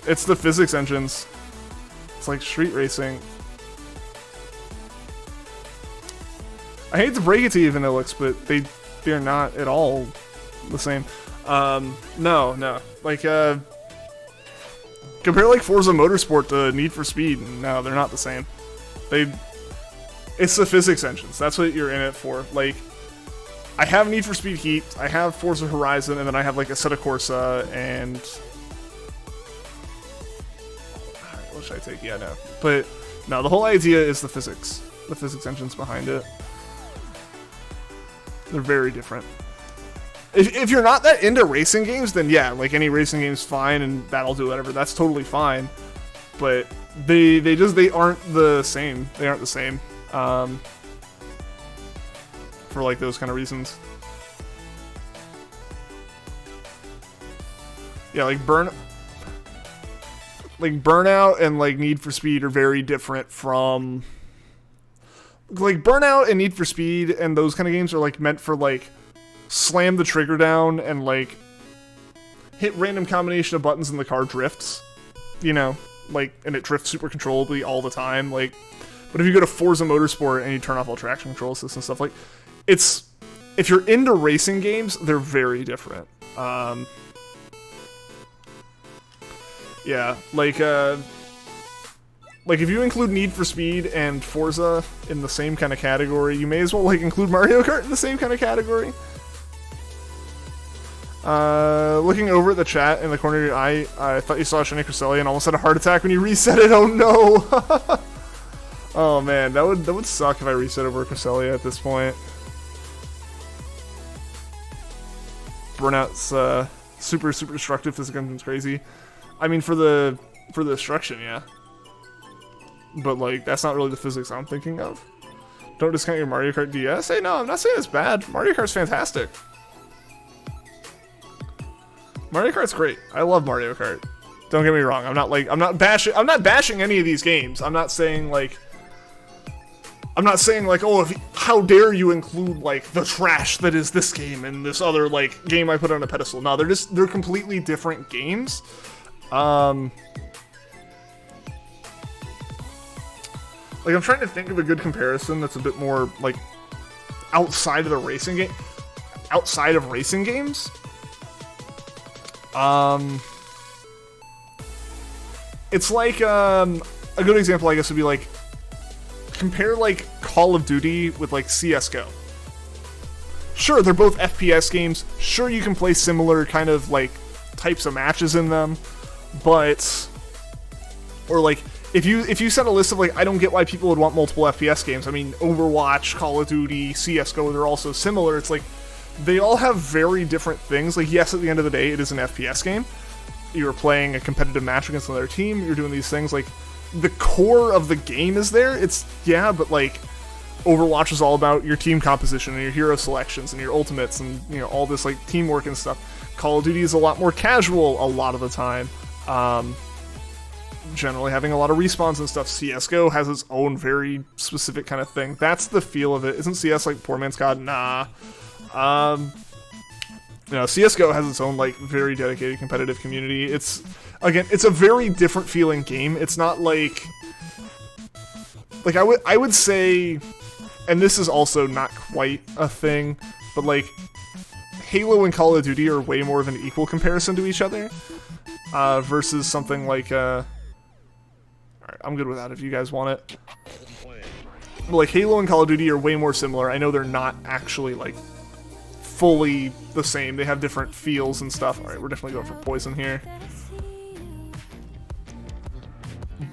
It's the physics engines. It's like street racing. I hate to break it to you, Vanillix, but they're not at all the same. No. Like, compare like Forza Motorsport to Need for Speed. No, they're not the same. It's the physics engines. That's what you're in it for. Like, I have Need for Speed Heat, I have Forza Horizon, and then I have like Assetto Corsa and what should I take? Yeah, no. But no, the whole idea is the physics engines behind it. They're very different. If you're not that into racing games, then yeah, like any racing game's fine and that'll do whatever. That's totally fine. But they aren't the same. They aren't the same. For like those kind of reasons. Yeah, like Burnout and like Need for Speed are very different from like Burnout and Need for Speed and those kind of games are like meant for like slam the trigger down and like hit random combination of buttons and the car drifts, you know, like, and it drifts super controllably all the time. Like, but if you go to Forza Motorsport and you turn off all traction control assists and stuff, like, it's, if you're into racing games, they're very different. Yeah, like if you include Need for Speed and Forza in the same kind of category, you may as well like include Mario Kart in the same kind of category. Looking over at the chat in the corner of your eye, I thought you saw Shiny Cresselia and almost had a heart attack when you reset it. Oh no! Oh man, that would suck if I reset over Cresselia at this point. Burnout's super destructive. Physics engine's crazy. I mean, for the destruction, yeah. But like, that's not really the physics I'm thinking of. Don't discount your Mario Kart DS. Hey, no, I'm not saying it's bad. Mario Kart's fantastic. Mario Kart's great. I love Mario Kart. Don't get me wrong. I'm not bashing any of these games. I'm not saying like, oh, how dare you include like the trash that is this game and this other like game I put on a pedestal. No, they're completely different games. Like, I'm trying to think of a good comparison that's a bit more like outside of the racing game, outside of racing games. It's like a good example, I guess, would be like compare like Call of Duty with like CS:GO. Sure, they're both FPS games. Sure, you can play similar kind of like types of matches in them, but or like if you set a list of like, I don't get why people would want multiple FPS games. I mean, Overwatch, Call of Duty, CS:GO, they're all so similar. It's like they all have very different things. Like, yes, at the end of the day, it is an FPS game. You're playing a competitive match against another team. You're doing these things. Like, the core of the game is there. It's, yeah, but, like, Overwatch is all about your team composition and your hero selections and your ultimates and, you know, all this, like, teamwork and stuff. Call of Duty is a lot more casual a lot of the time. Generally having a lot of respawns and stuff. CSGO has its own very specific kind of thing. That's the feel of it. Isn't CS like poor man's COD? Nah. You know, CSGO has its own, like, very dedicated competitive community. It's, again, it's a very different feeling game. It's not like I would say, and this is also not quite a thing, but like Halo and Call of Duty are way more of an equal comparison to each other, versus something like, alright, I'm good with that if you guys want it. But like Halo and Call of Duty are way more similar. I know they're not actually like fully the same. They have different feels and stuff. Alright, we're definitely going for poison here.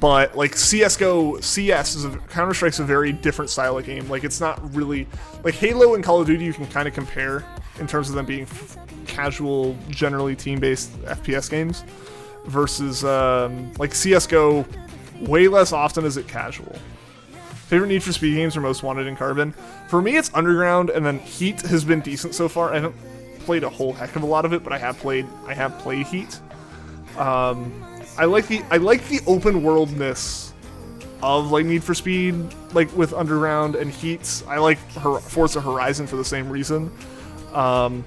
But like CS is Counter-Strike's a very different style of game. Like it's not really like Halo and Call of Duty you can kind of compare in terms of them being casual, generally team-based FPS games versus like CS:GO. Way less often is it casual. Favorite Need for Speed games are Most Wanted and Carbon. For me, it's Underground, and then Heat has been decent so far. I haven't played a whole heck of a lot of it, but I have played Heat. I like the open worldness of like Need for Speed, like with Underground and Heat. I like Forza Horizon for the same reason. But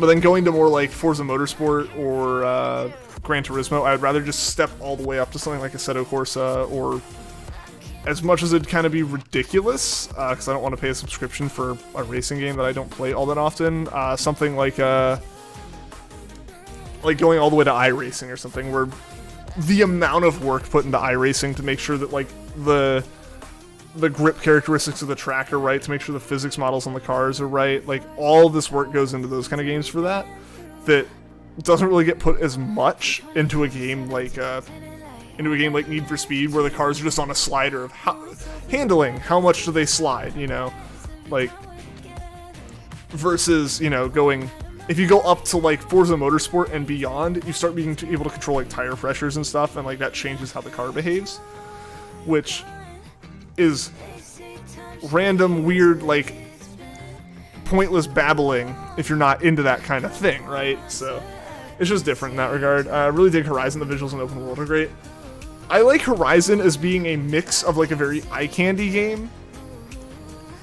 then going to more like Forza Motorsport or Gran Turismo, I would rather just step all the way up to something like Assetto Corsa, or as much as it'd kind of be ridiculous, because I don't want to pay a subscription for a racing game that I don't play all that often, something like going all the way to iRacing or something, where the amount of work put into iRacing to make sure that like the grip characteristics of the track are right, to make sure the physics models on the cars are right, like all this work goes into those kind of games for that doesn't really get put as much into a game like Need for Speed, where the cars are just on a slider of handling. How much do they slide, you know? Like, versus, you know, if you go up to, like, Forza Motorsport and beyond, you start being able to control, like, tire pressures and stuff, and, like, that changes how the car behaves. Which is random, weird, like, pointless babbling if you're not into that kind of thing, right? So, it's just different in that regard. I really dig Horizon. The visuals in open world are great. I like Horizon as being a mix of like a very eye candy game,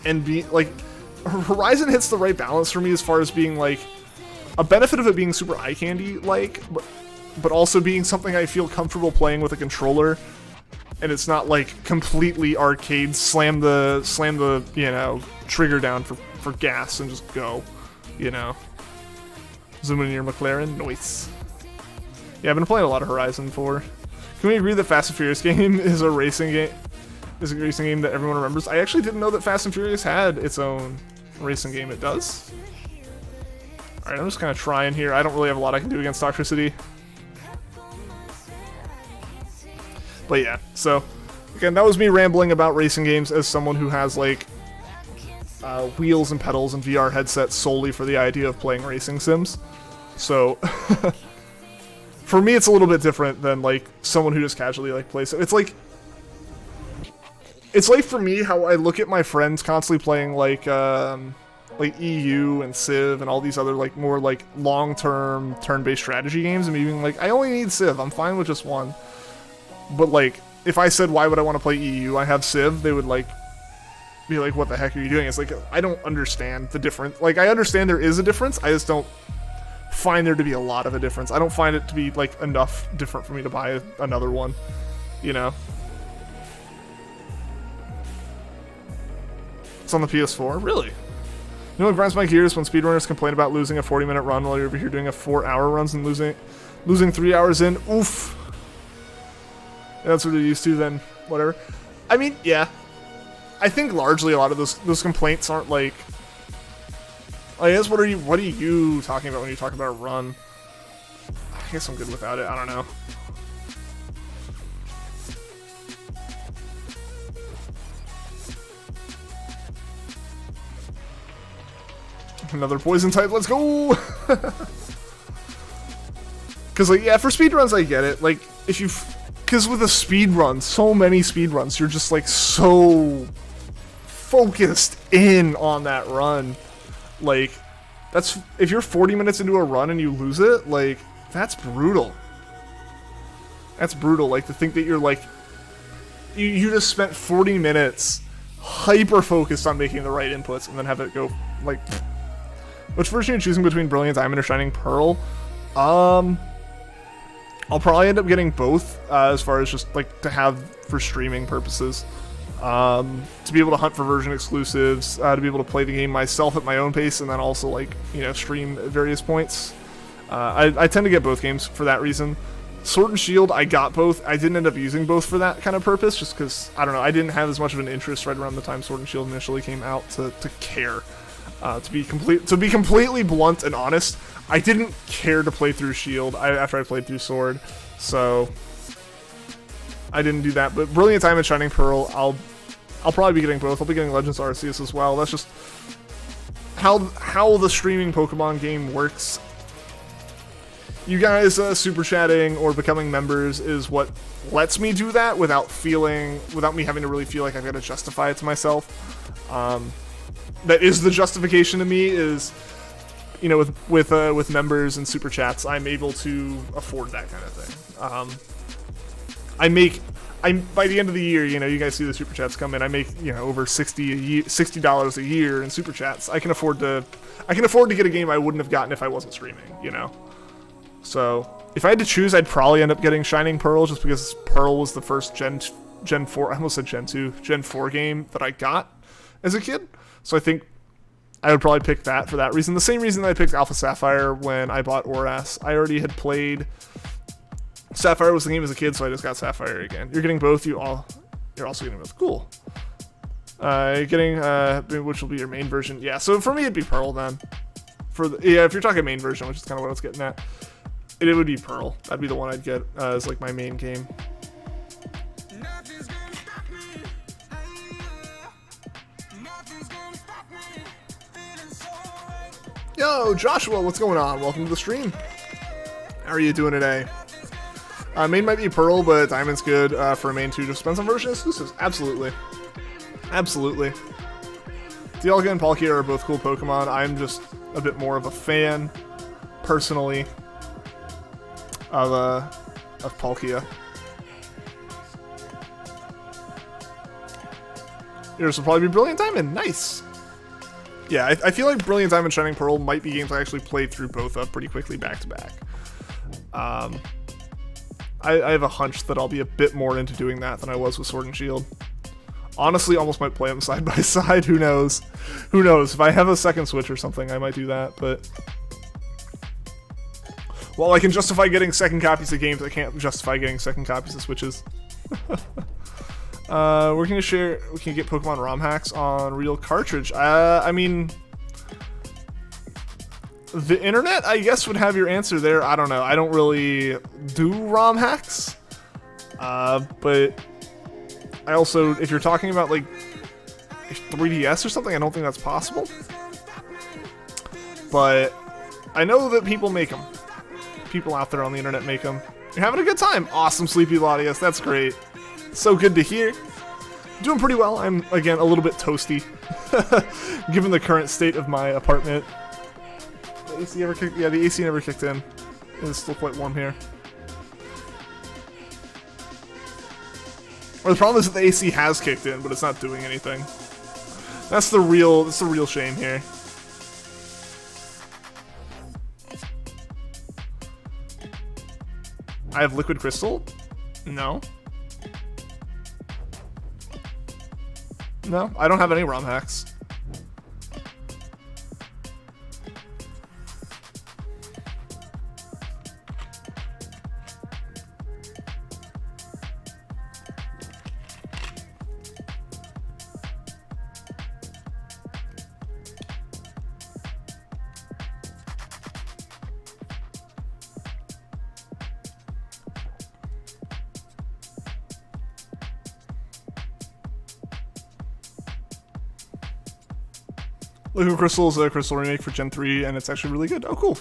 and Horizon hits the right balance for me as far as being like a benefit of it being super eye candy like, but also being something I feel comfortable playing with a controller, and it's not like completely arcade slam the you know trigger down for gas and just go, you know. Zoom in your McLaren, nice. Yeah, I've been playing a lot of Horizon 4. Can we agree that Fast and Furious game is a racing game? Is a racing game that everyone remembers? I actually didn't know that Fast and Furious had its own racing game. It does. All right, I'm just kind of trying here. I don't really have a lot I can do against Toxicity. But yeah, so again, that was me rambling about racing games as someone who has like wheels and pedals and VR headsets solely for the idea of playing racing sims. So for me, it's a little bit different than like someone who just casually like plays it. It's like for me how I look at my friends constantly playing like EU and Civ and all these other like more like long-term turn-based strategy games, and me being like, I only need Civ. I'm fine with just one. But like, if I said why would I want to play EU? I have Civ. They would like be like, what the heck are you doing? It's like, I don't understand the difference. Like, I understand there is a difference. I just don't find there to be a lot of a difference. I don't find it to be like enough different for me to buy another one, you know? It's on the PS4? Really? You know what grinds my gears? When speedrunners complain about losing a 40-minute run while you're over here doing a 4-hour runs and losing 3 hours in. Oof. Yeah, that's what they're used to, then whatever. I mean, yeah. I think largely a lot of those complaints aren't like, I guess what are you talking about when you talk about a run? I guess I'm good without it. I don't know. Another poison type, let's go! Because, like, yeah, for speedruns, I get it. Like, if you... Because with a speedrun, so many speedruns, you're just, like, so focused in on that run. Like, that's... If you're 40 minutes into a run and you lose it, like, that's brutal. That's brutal. Like, to think that you're, like... You just spent 40 minutes hyper-focused on making the right inputs and then have it go, like... Which version are you choosing between Brilliant Diamond or Shining Pearl? I'll probably end up getting both, as far as just, like, to have for streaming purposes. To be able to hunt for version exclusives, to be able to play the game myself at my own pace, and then also, like, you know, stream at various points. I tend to get both games for that reason. Sword and Shield, I got both. I didn't end up using both for that kind of purpose, just because, I don't know, I didn't have as much of an interest right around the time Sword and Shield initially came out to care. To be completely blunt and honest, I didn't care to play through Shield after I played through Sword, so I didn't do that. But Brilliant Diamond and Shining Pearl, I'll probably be getting both. I'll be getting Legends Arceus as well. That's just how the streaming Pokemon game works. You guys super chatting or becoming members is what lets me do that without me having to really feel like I've got to justify it to myself. That is the justification to me is, you know, with members and super chats, I'm able to afford that kind of thing. By the end of the year, you know, you guys see the super chats come in. I make, you know, over $60 a year in super chats. I can afford to get a game I wouldn't have gotten if I wasn't streaming, you know. So if I had to choose, I'd probably end up getting Shining Pearl just because Pearl was the first Gen 4. I almost said Gen 2, Gen 4 game that I got as a kid. So I think I would probably pick that for that reason. The same reason that I picked Alpha Sapphire when I bought Oras. I already had played... Sapphire was the game as a kid, so I just got Sapphire again. You're getting both. You're also getting both. Cool. Getting which will be your main version. Yeah, so for me it'd be Pearl then. If you're talking main version, which is kind of what I was getting at, it would be Pearl. That'd be the one I'd get as like my main game. Yo, Joshua, what's going on? Welcome to the stream. How are you doing today? Main might be Pearl, but Diamond's good for a main too. Just depends on version exclusives. Absolutely. Absolutely. Dialga and Palkia are both cool Pokemon. I'm just a bit more of a fan, personally, of Palkia. Yours will probably be Brilliant Diamond. Nice. Yeah, I feel like Brilliant Diamond and Shining Pearl might be games I actually played through both of pretty quickly back to back. I have a hunch that I'll be a bit more into doing that than I was with Sword and Shield. Honestly, almost might play them side by side. Who knows? Who knows? If I have a second Switch or something, I might do that, but... While I can justify getting second copies of games, I can't justify getting second copies of Switches. We're gonna share... We can get Pokemon ROM hacks on real cartridge. I mean... The internet, I guess, would have your answer there. I don't know. I don't really do ROM hacks. But... I also, if you're talking about, like, 3DS or something, I don't think that's possible. But I know that people make them. People out there on the internet make them. You're having a good time. Awesome, Sleepy Latias. That's great. So good to hear. Doing pretty well. I'm, again, a little bit toasty, given the current state of my apartment. The AC ever kicked? Yeah, the AC never kicked in. It's still quite warm here. Or the problem is that the AC has kicked in, but it's not doing anything. That's the real shame here. I have Liquid Crystal? No. No, I don't have any ROM hacks. Liquid Crystal is a Crystal remake for Gen 3, and it's actually really good. Oh, cool.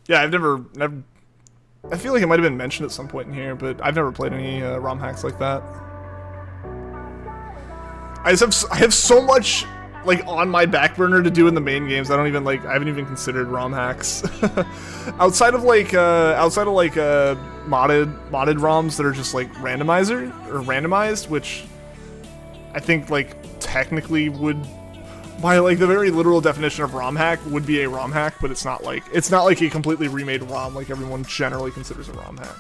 Yeah, I've never. I feel like it might have been mentioned at some point in here, but I've never played any ROM hacks like that. I have so much like on my back burner to do in the main games. I haven't even considered ROM hacks. outside of modded ROMs that are just like randomized, which I think like technically would, by like the very literal definition of ROM hack, would be a ROM hack, but it's not like a completely remade ROM like everyone generally considers a ROM hack.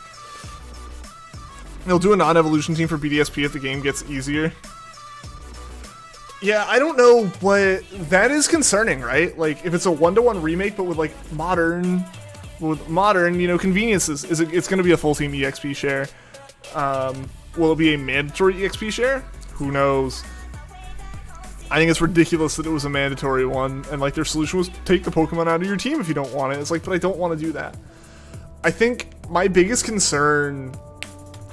They'll do a non-evolution team for BDSP if the game gets easier. Yeah, I don't know, but that is concerning, right? Like, if it's a 1-to-1 remake, but with like modern, conveniences, it's going to be a full team EXP share. Will it be a mandatory EXP share? Who knows? I think it's ridiculous that it was a mandatory one, and like their solution was take the Pokemon out of your team if you don't want it. It's like, but I don't want to do that. I think my biggest concern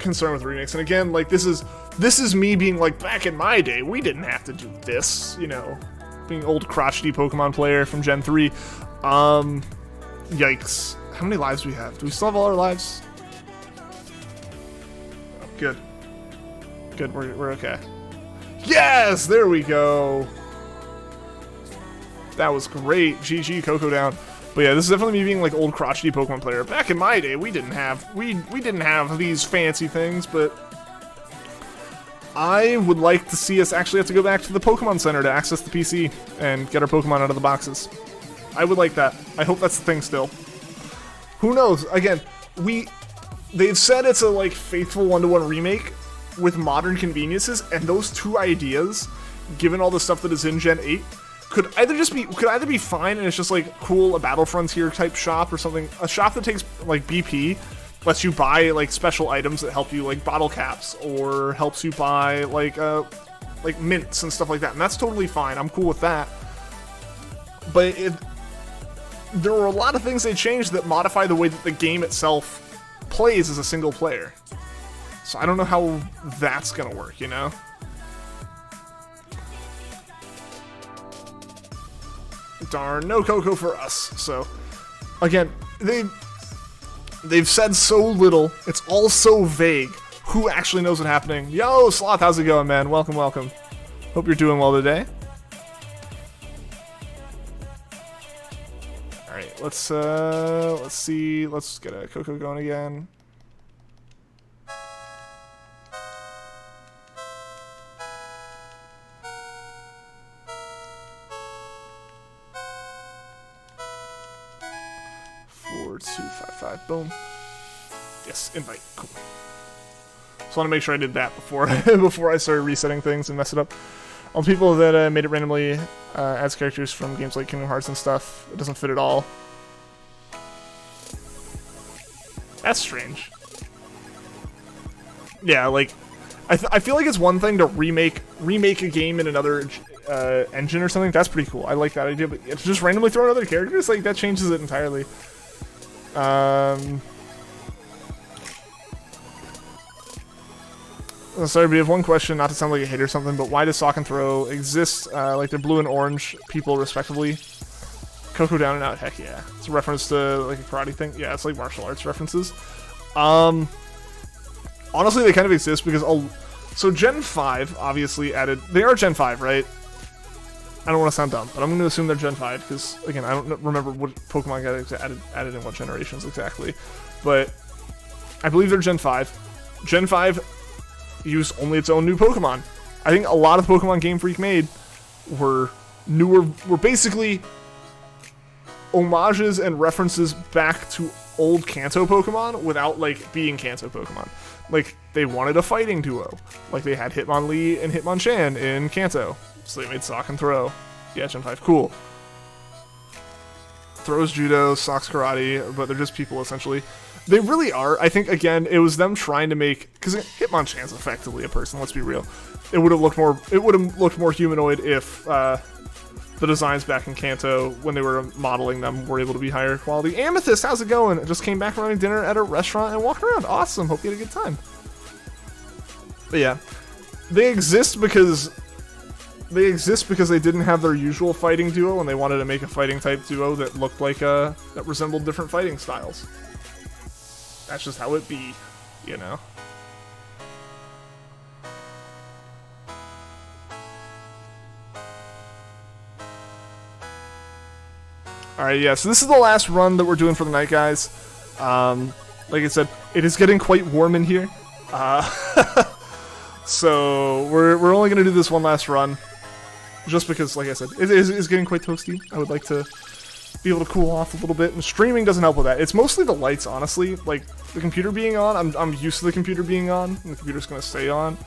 with remakes, and again, like this is me being like, back in my day, we didn't have to do this, you know, being old crotchety Pokemon player from Gen 3. Yikes. How many lives do we have? Do we still have all our lives? Oh, good. Good, we're okay. Yes! There we go! That was great. GG, KOKO down. But yeah, this is definitely me being like old crotchety Pokemon player. Back in my day, we didn't have these fancy things, but I would like to see us actually have to go back to the Pokemon Center to access the PC and get our Pokemon out of the boxes. I would like that. I hope that's the thing still. Who knows? Again, they've said it's a like faithful 1-to-1 remake with modern conveniences, and those two ideas, given all the stuff that is in Gen 8, could either be fine and it's just like cool, a Battle Frontier type shop or something, a shop that takes like BP, lets you buy like special items that help you, like bottle caps, or helps you buy like mints and stuff like that, and that's totally fine. I'm cool with that. But there were a lot of things they changed that modify the way that the game itself plays as a single player. So I don't know how that's gonna work, you know? Darn, no KOKO for us. So, again, they've said so little. It's all so vague. Who actually knows what's happening? Yo, Sloth, how's it going, man? Welcome, welcome. Hope you're doing well today. All right, let's see. Let's get a KOKO going again. Boom. Yes, invite. Cool. Just want to make sure I did that before before I started resetting things and mess it up. All the people that made it randomly adds characters from games like Kingdom Hearts and stuff. It doesn't fit at all. That's strange. Yeah, like I feel like it's one thing to remake a game in another engine or something. That's pretty cool. I like that idea, but to just randomly throw in other characters, like that changes it entirely. Sorry, we have one question, not to sound like a hate or something, but why does Sock and Throw exist, like they're blue and orange people, respectively? KOKO down and out, heck yeah. It's a reference to, like, a karate thing. Yeah, it's like martial arts references. Honestly, they kind of exist because, so Gen 5 obviously added, they are Gen 5, right? I don't want to sound dumb, but I'm going to assume they're Gen 5, because, again, I don't remember what Pokemon got added in what generations exactly. But I believe they're Gen 5. Gen 5 used only its own new Pokemon. I think a lot of the Pokemon Game Freak made were basically homages and references back to old Kanto Pokemon without, like, being Kanto Pokemon. Like, they wanted a fighting duo. Like, they had Hitmonlee and Hitmonchan in Kanto. So they made Sock and Throw. Yeah, Gen 5. Cool. Throws Judo, Sock's Karate, but they're just people, essentially. They really are. I think, again, it was them trying to make... Because Hitmonchan's effectively a person, let's be real. It would have looked more humanoid if the designs back in Kanto, when they were modeling them, were able to be higher quality. Amethyst, how's it going? Just came back from having dinner at a restaurant and walking around. Awesome. Hope you had a good time. But yeah. they exist because they didn't have their usual fighting duo, and they wanted to make a fighting type duo that looked like that resembled different fighting styles. That's just how it be, you know. Alright, yeah, so this is the last run that we're doing for the night, guys. Like I said, it is getting quite warm in here. So we're only going to do this one last run. Just because, like I said, it is getting quite toasty. I would like to be able to cool off a little bit, and streaming doesn't help with that. It's mostly the lights, honestly. Like, the computer being on, I'm used to the computer being on, and the computer's going to stay on.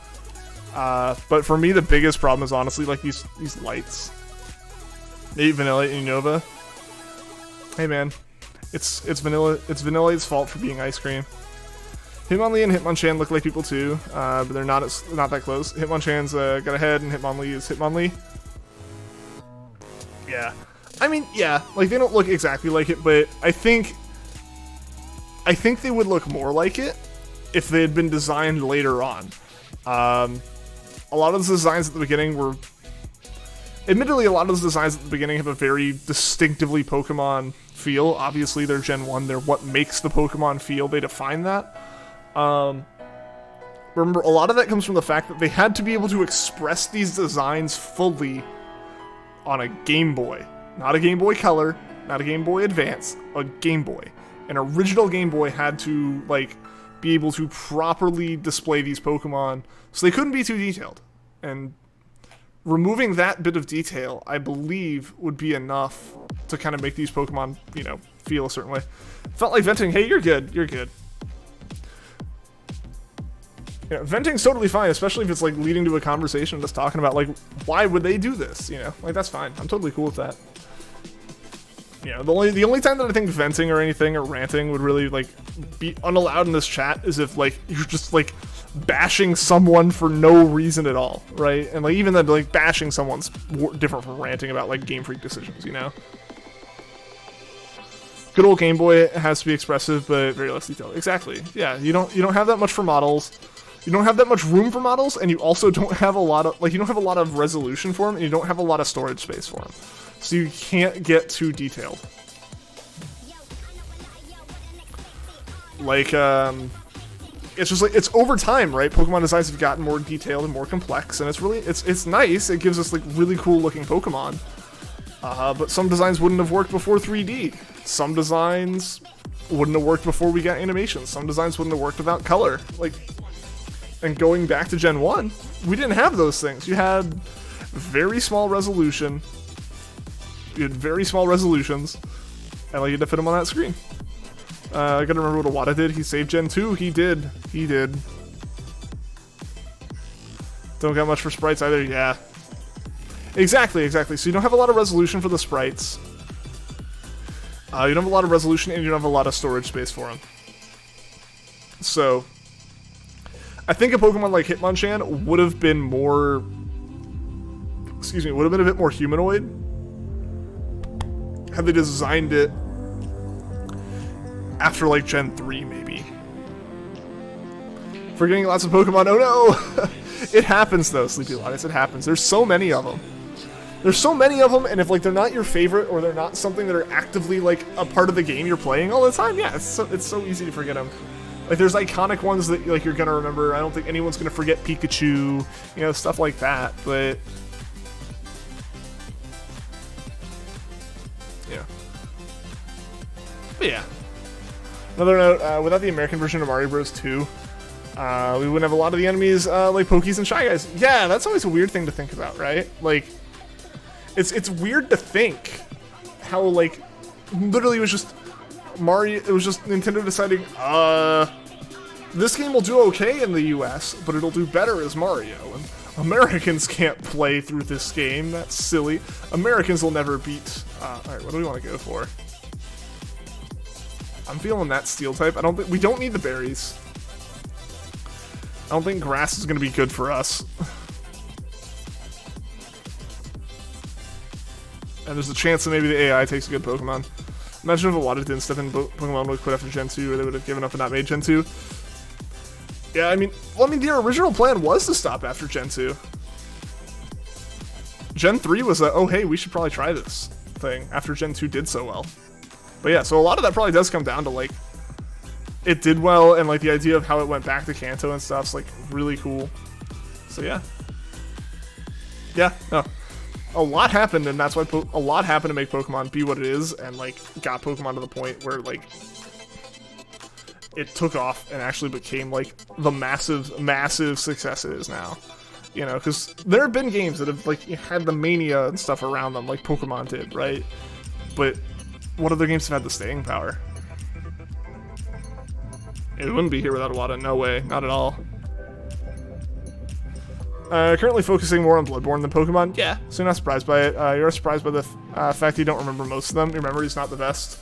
But for me, the biggest problem is honestly, like, these lights. Hey, Vanilla Unova. Hey, man. It's Vanilla's fault for being ice cream. Hitmonlee and Hitmonchan look like people too, but they're not that close. Hitmonchan's got a head, and Hitmonlee is Hitmonlee. Yeah. I mean, yeah, like, they don't look exactly like it, but I think they would look more like it if they had been designed later on. A lot of the designs at the beginning were... Admittedly, a lot of those designs at the beginning have a very distinctively Pokemon feel. Obviously, they're Gen 1. They're what makes the Pokemon feel. They define that. Remember, a lot of that comes from the fact that they had to be able to express these designs fully on a Game Boy. Not a Game Boy Color, not a Game Boy Advance, a Game Boy. An original Game Boy had to, like, be able to properly display these Pokemon, so they couldn't be too detailed. And removing that bit of detail, I believe, would be enough to kind of make these Pokemon, you know, feel a certain way. Felt like venting. Hey, you're good. You're good. Yeah, venting's totally fine, especially if it's, like, leading to a conversation just talking about, like, why would they do this, you know? Like, that's fine. I'm totally cool with that. Yeah, the only time that I think venting or anything or ranting would really, like, be unallowed in this chat is if, like, you're just, like, bashing someone for no reason at all, right? And, like, even then, like, bashing someone's different from ranting about, like, Game Freak decisions, you know? Good old Game Boy has to be expressive, but very less detailed. Exactly. Yeah, you don't have that much for models. You don't have that much room for models, and you also don't have a lot of, like, you don't have a lot of resolution for them, and you don't have a lot of storage space for them. So you can't get too detailed. Like, it's just like, it's over time, right? Pokemon designs have gotten more detailed and more complex, and it's really, it's nice. It gives us, like, really cool looking Pokemon. But some designs wouldn't have worked before 3D. Some designs wouldn't have worked before we got animations. Some designs wouldn't have worked without color. Like, and going back to Gen 1, we didn't have those things. You had very small resolution. You had very small resolutions, and, like, you had to fit them on that screen. I gotta remember what Iwata did. He saved Gen 2. He did. He did. Don't got much for sprites either. Yeah. Exactly, exactly. So you don't have a lot of resolution for the sprites. You don't have a lot of resolution, and you don't have a lot of storage space for them. So I think a Pokemon like Hitmonchan would have been more... Excuse me, would have been a bit more humanoid had they designed it after, like, Gen 3, maybe. Forgetting lots of Pokemon. Oh no! It happens, though, Sleepy Lotus. It happens. There's so many of them. There's so many of them, and if, like, they're not your favorite, or they're not something that are actively, like, a part of the game you're playing all the time, yeah, it's so easy to forget them. Like, there's iconic ones that, like, you're gonna remember. I don't think anyone's gonna forget Pikachu, you know, stuff like that, but... yeah. But yeah. Another note, without the American version of Mario Bros. 2, we wouldn't have a lot of the enemies, like Pokies and Shy Guys. Yeah, that's always a weird thing to think about, right? Like, it's weird to think how, like, literally it was just Mario, it was just Nintendo deciding, this game will do okay in the US, but it'll do better as Mario, and Americans can't play through this game. That's silly. Americans will never beat, alright, what do we want to go for? I'm feeling that steel type. We don't need the berries. I don't think grass is going to be good for us. And there's a chance that maybe the AI takes a good Pokemon. Imagine if Iwata didn't step in, Pokemon would quit after Gen 2, or they would have given up and not made Gen 2. Yeah, I mean, the original plan was to stop after Gen 2. Gen 3 was a, oh hey, we should probably try this thing after Gen 2 did so well. But yeah, so a lot of that probably does come down to, like, it did well, and, like, the idea of how it went back to Kanto and stuff's, like, really cool. So yeah. Yeah, no. A lot happened, and that's why a lot happened to make Pokemon be what it is, and, like, got Pokemon to the point where, like, it took off and actually became, like, the massive, massive success it is now. You know, because there have been games that have, like, had the mania and stuff around them, like Pokemon did, right? But what other games have had the staying power? It wouldn't be here without Iwata, no way, not at all. Currently focusing more on Bloodborne than Pokemon. Yeah, so you're not surprised by it. You're surprised by the fact you don't remember most of them. Your memory's not the best.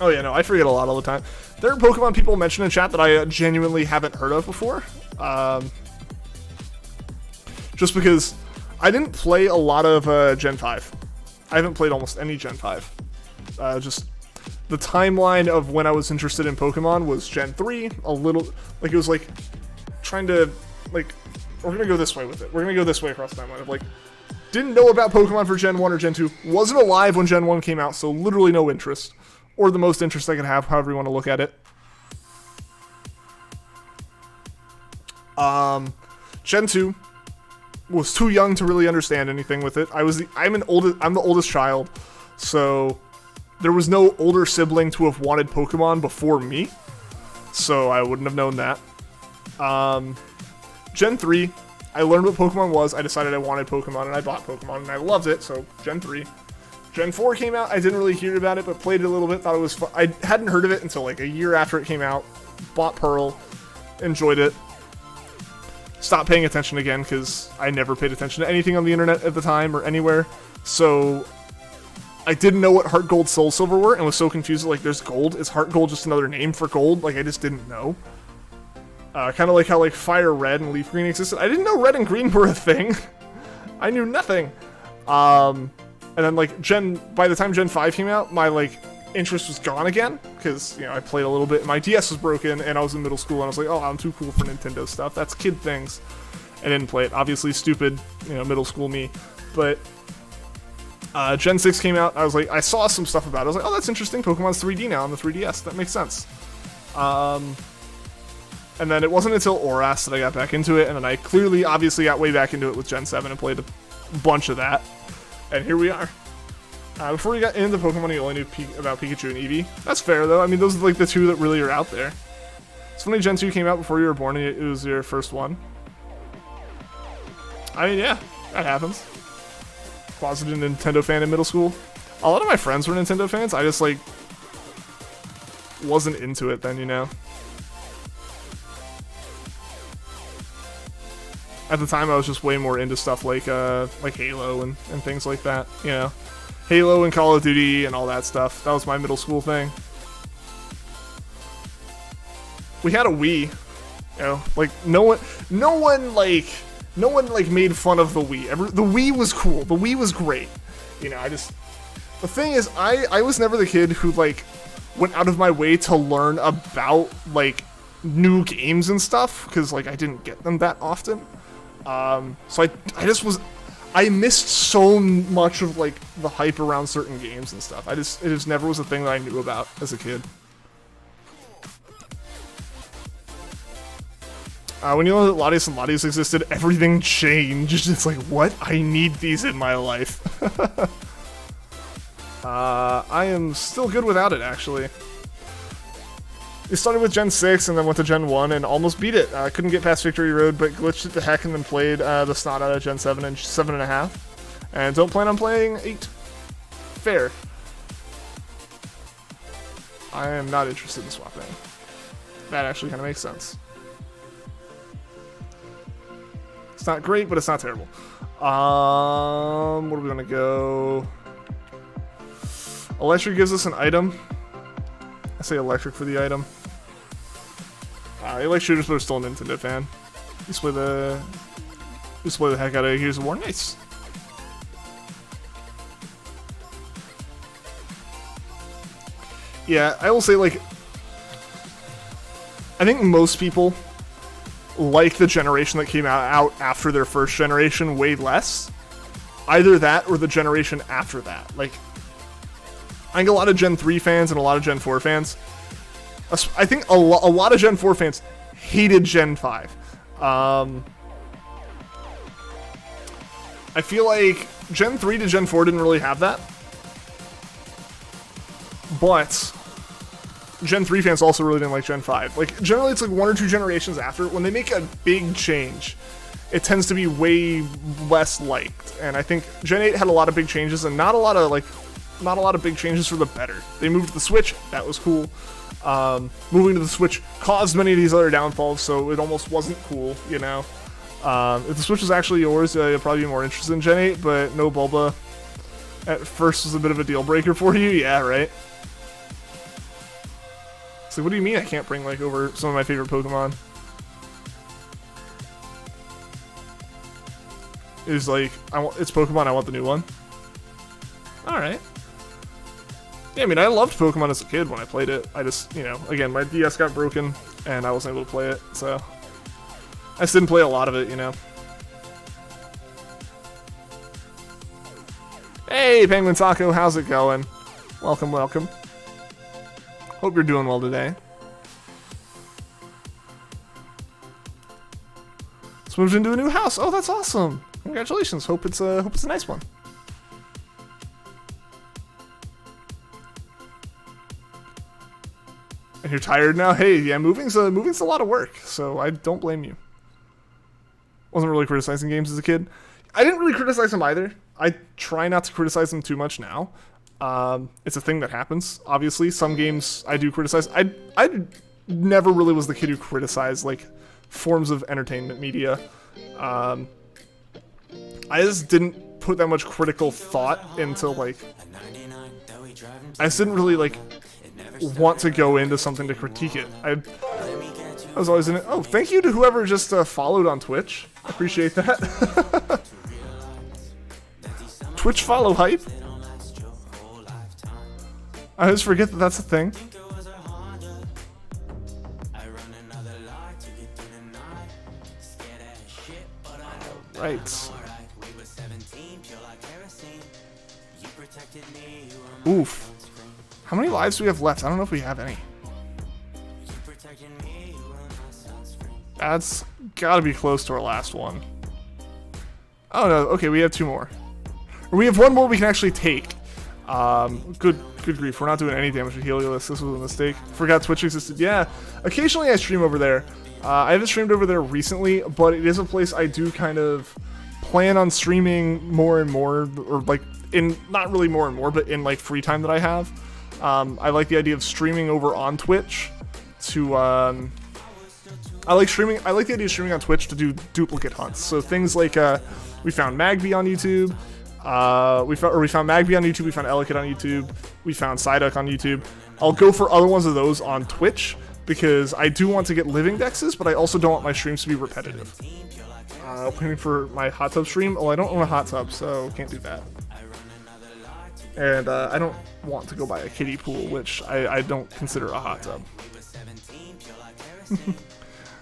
Oh yeah, no, I forget a lot all the time. There are Pokemon people mention in chat that I genuinely haven't heard of before. Just because I didn't play a lot of Gen 5. I haven't played almost any Gen 5. Just the timeline of when I was interested in Pokemon was Gen 3, a little, like, it was like trying to, like, we're gonna go this way with it. We're gonna go this way across the timeline of, like, didn't know about Pokemon for Gen 1 or Gen 2, wasn't alive when Gen 1 came out, so literally no interest. Or the most interest I could have, however you want to look at it. Gen 2 was too young to really understand anything with it. I'm the oldest child, so there was no older sibling to have wanted Pokemon before me, so I wouldn't have known that. Gen 3, I learned what Pokemon was, I decided I wanted Pokemon, and I bought Pokemon, and I loved it, so Gen 3. Gen 4 came out, I didn't really hear about it, but played it a little bit, thought it was fun. I hadn't heard of it until like a year after it came out, bought Pearl, enjoyed it, stopped paying attention again, because I never paid attention to anything on the internet at the time, or anywhere, so I didn't know what Heart Gold, Soul Silver were, and was so confused, like, there's gold, is Heart Gold just another name for gold? Like, I just didn't know. Kind of like how, like, Fire Red and Leaf Green existed. I didn't know Red and Green were a thing. I knew nothing. And then, like, by the time Gen 5 came out, my, like, interest was gone again, because, you know, I played a little bit, my DS was broken, and I was in middle school, and I was like, oh, I'm too cool for Nintendo stuff, that's kid things. I didn't play it. Obviously, stupid, you know, middle school me. But, Gen 6 came out, I was like, I saw some stuff about it, I was like, oh, that's interesting, Pokemon's 3D now on the 3DS, that makes sense. And then it wasn't until Oras that I got back into it, and then I clearly, obviously, got way back into it with Gen 7 and played a bunch of that. And here we are. Before you got into Pokemon, you only knew about Pikachu and Eevee. That's fair, though. I mean, those are, like, the two that really are out there. It's funny Gen 2 came out before you were born, and it was your first one. I mean, yeah, that happens. Closeted Nintendo fan in middle school. A lot of my friends were Nintendo fans. I just, like, wasn't into it then, you know? At the time, I was just way more into stuff like Halo and things like that, you know? Halo and Call of Duty and all that stuff. That was my middle school thing. We had a Wii, you know? Like, no one made fun of the Wii. The Wii was cool. The Wii was great. You know, the thing is, I was never the kid who, like, went out of my way to learn about, like, new games and stuff, because, like, I didn't get them that often. So I missed so much of, like, the hype around certain games and stuff. It just never was a thing that I knew about as a kid. When you know that Latias and Latias existed, everything changed. It's like, what? I need these in my life. I am still good without it, actually. It started with Gen 6 and then went to Gen 1 and almost beat it. Couldn't get past Victory Road, but glitched it to heck and then played the snot out of Gen 7 and 7.5. And don't plan on playing 8. Fair. I am not interested in swapping. That actually kind of makes sense. It's not great, but it's not terrible. Where do we want to go? Electric gives us an item. I say electric for the item. I like shooters, but I'm still a Nintendo fan. You play the heck out of Gears of War. Nice. Yeah, I will say, like, I think most people like the generation that came out after their first generation way less. Either that or the generation after that. Like, I think a lot of Gen 3 fans and a lot of Gen 4 fans, I think a lot of Gen 4 fans hated Gen 5. I feel like Gen 3 to Gen 4 didn't really have that. But Gen 3 fans also really didn't like Gen 5. Like, generally it's like 1 or 2 generations after. When they make a big change, it tends to be way less liked. And I think Gen 8 had a lot of big changes and not a lot of big changes for the better. They moved to the Switch, that was cool. Moving to the Switch caused many of these other downfalls, so it almost wasn't cool, you know? If the Switch was actually yours, you'd probably be more interested in Gen 8, but no Bulba at first was a bit of a deal breaker for you, yeah, right? So what do you mean I can't bring, like, over some of my favorite Pokemon? Is like, it's Pokemon, I want the new one. Alright. Yeah, I mean, I loved Pokemon as a kid when I played it. I just, you know, again, my DS got broken, and I wasn't able to play it, so I just didn't play a lot of it, you know. Hey, Penguin Taco, how's it going? Welcome, welcome. Hope you're doing well today. Just moved into a new house. Oh, that's awesome! Congratulations. Hope it's a nice one. And you're tired now? Hey, yeah, moving's a lot of work, so I don't blame you. Wasn't really criticizing games as a kid. I didn't really criticize them either. I try not to criticize them too much now. It's a thing that happens. Obviously, some games I do criticize. I never really was the kid who criticized like forms of entertainment media. I just didn't put that much critical thought into like. I just didn't really like want to go into something to critique it. I was always in it. Oh, thank you to whoever just followed on Twitch. I appreciate that. Twitch follow hype. I always forget that that's a thing. Right. Oof. How many lives do we have left? I don't know if we have any. That's gotta be close to our last one. Oh no, okay, we have 2 more. Or we have 1 more we can actually take. Good grief, we're not doing any damage to Helios. This was a mistake. Forgot Twitch existed. Yeah, occasionally I stream over there. I haven't streamed over there recently, but it is a place I do kind of plan on streaming more and more, or like in, not really more and more, but in like free time that I have. I like the idea of streaming over on Twitch to, I like the idea of streaming on Twitch to do duplicate hunts. So things like, we found Magby on YouTube, we found Magby on YouTube, we found Elekid on YouTube, we found Psyduck on YouTube. I'll go for other ones of those on Twitch, because I do want to get living dexes, but I also don't want my streams to be repetitive. Planning for my hot tub stream. Oh, I don't own a hot tub, so can't do that. And I don't want to go buy a kiddie pool, which I don't consider a hot tub.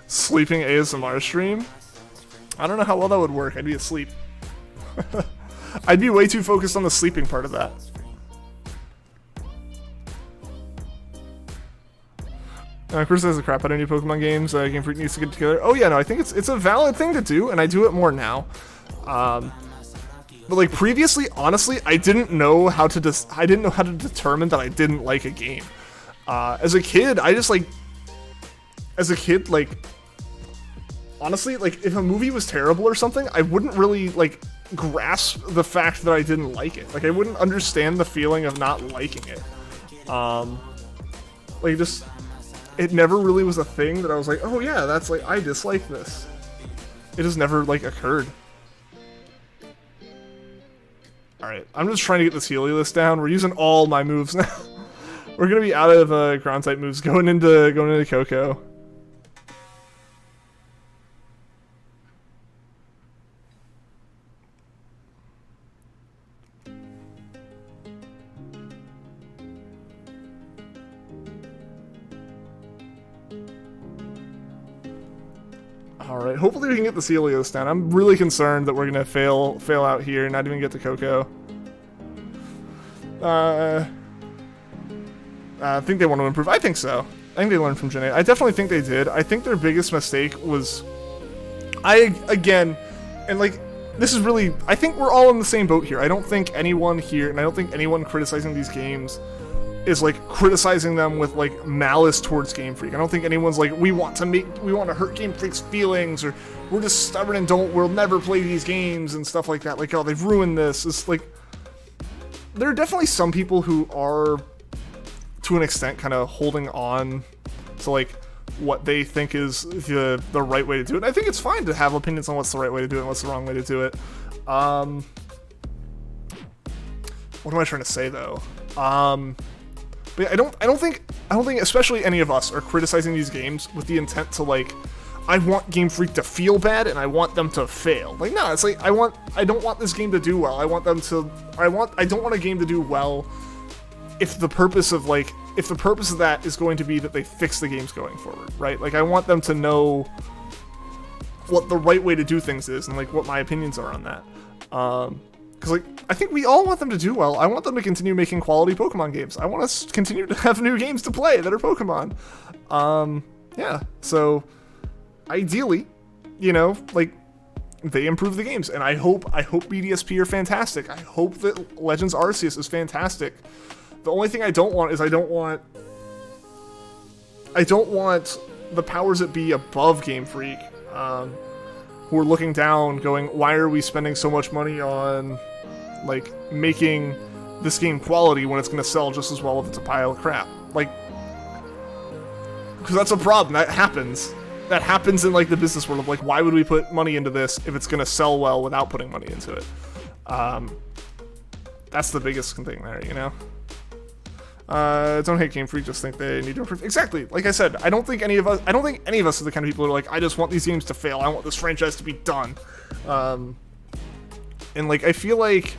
Sleeping ASMR stream? I don't know how well that would work. I'd be asleep. I'd be way too focused on the sleeping part of that. Criticize the crap out of new Pokemon games. Game Freak needs to get together. Oh yeah, no, I think it's a valid thing to do, and I do it more now. But like previously, honestly, I didn't know how to determine that I didn't like a game. As a kid, honestly, like if a movie was terrible or something, I wouldn't really like grasp the fact that I didn't like it. Like I wouldn't understand the feeling of not liking it. Like just. It never really was a thing that I was like, oh yeah, that's like, I dislike this. It just never like occurred. Alright, I'm just trying to get this Helios down. We're using all my moves now. We're gonna be out of ground type moves going into KOKO. All right, hopefully we can get the Celios down. I'm really concerned that we're gonna fail out here and not even get to KOKO. I think they want to improve. I think so. I think they learned from Gen 8. I definitely think they did. I think their biggest mistake was, again, and like, this is really, I think we're all in the same boat here. I don't think anyone here, and I don't think anyone criticizing these games is like criticizing them with like malice towards Game Freak. I don't think anyone's like, we want to hurt Game Freak's feelings, or we're just stubborn and we'll never play these games and stuff like that. Like, oh, they've ruined this. It's like, there are definitely some people who are, to an extent, kind of holding on to like what they think is the right way to do it. And I think it's fine to have opinions on what's the right way to do it and what's the wrong way to do it. What am I trying to say though? But yeah, I don't think especially any of us are criticizing these games with the intent to like, I want Game Freak to feel bad and I want them to fail. Like, no, it's like I don't want this game to do well. I don't want a game to do well if the purpose of that is going to be that they fix the games going forward, right? Like, I want them to know what the right way to do things is and like what my opinions are on that. Because like, I think we all want them to do well. I want them to continue making quality Pokemon games. I want us to continue to have new games to play that are Pokemon. Yeah, so ideally, you know, like, they improve the games, and I hope BDSP are fantastic. I hope that Legends Arceus is fantastic. The only thing I don't want is I don't want the powers that be above Game Freak, who are looking down, going, why are we spending so much money on like making this game quality when it's going to sell just as well if it's a pile of crap? Like, because that's a problem. That happens in like the business world of like, why would we put money into this if it's going to sell well without putting money into it? That's the biggest thing there, you know? Don't hate Game Freak, just think they need to improve. Exactly. Like I said, I don't think any of us are the kind of people who are like, I just want these games to fail. I want this franchise to be done. And like, I feel like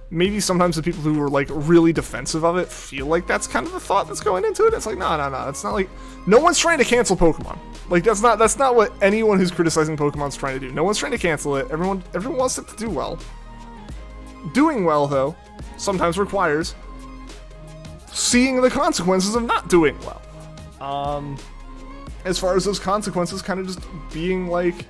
maybe sometimes the people who are like really defensive of it feel like that's kind of the thought that's going into it. It's like, no. It's not like, no one's trying to cancel Pokemon. Like, that's not what anyone who's criticizing Pokemon's trying to do. No one's trying to cancel it. Everyone wants it to do well. Doing well, though, sometimes requires seeing the consequences of not doing well. As far as those consequences kind of just being like,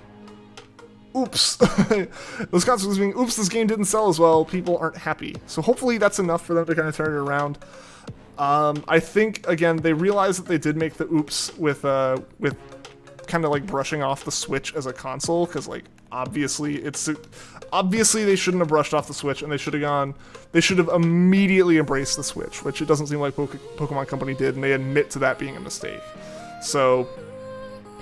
oops. Those consequences being, oops, this game didn't sell as well, people aren't happy. So hopefully that's enough for them to kind of turn it around. I think, again, they realized that they did make the oops with kind of like brushing off the Switch as a console, because like, obviously they shouldn't have brushed off the Switch, and they should have immediately embraced the Switch, which it doesn't seem like Pokemon Company did, and they admit to that being a mistake. So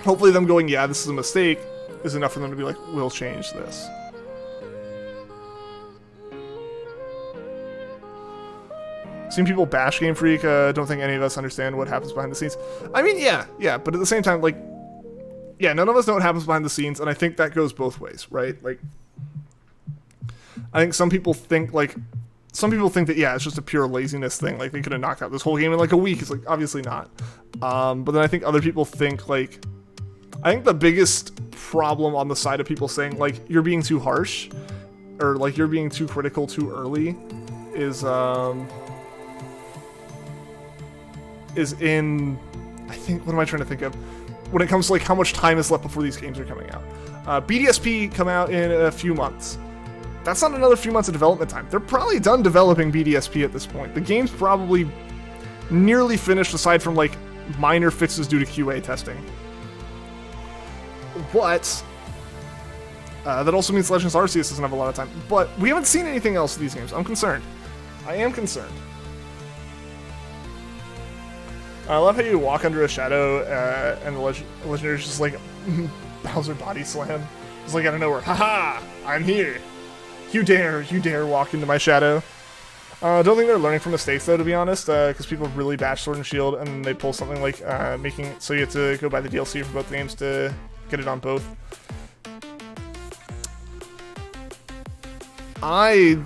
hopefully them going, yeah, this is a mistake, is enough for them to be like, we'll change this. Seeing people bash Game Freak, don't think any of us understand what happens behind the scenes. I mean, yeah, but at the same time, like, yeah, none of us know what happens behind the scenes, and I think that goes both ways, right? Like, I think some people think that, yeah, it's just a pure laziness thing, like, they could have knocked out this whole game in, like, a week. It's, like, obviously not. But then I think other people think, like, I think the biggest problem on the side of people saying, like, you're being too harsh, or, like, you're being too critical too early, is in, I think, what am I trying to think of? When it comes to like how much time is left before these games are coming out. BDSP come out in a few months. That's not another few months of development time. They're probably done developing BDSP at this point. The game's probably nearly finished aside from like minor fixes due to QA testing. But that also means Legends Arceus doesn't have a lot of time. But we haven't seen anything else of these games. I'm concerned. I am concerned. I love how you walk under a shadow and the legendary's just like Bowser body slam. It's like out of nowhere. Haha! I'm here. You dare walk into my shadow. Don't think they're learning from mistakes though, to be honest, because people really bash Sword and Shield and they pull something like making it so you have to go buy the DLC for both games to get it on both. I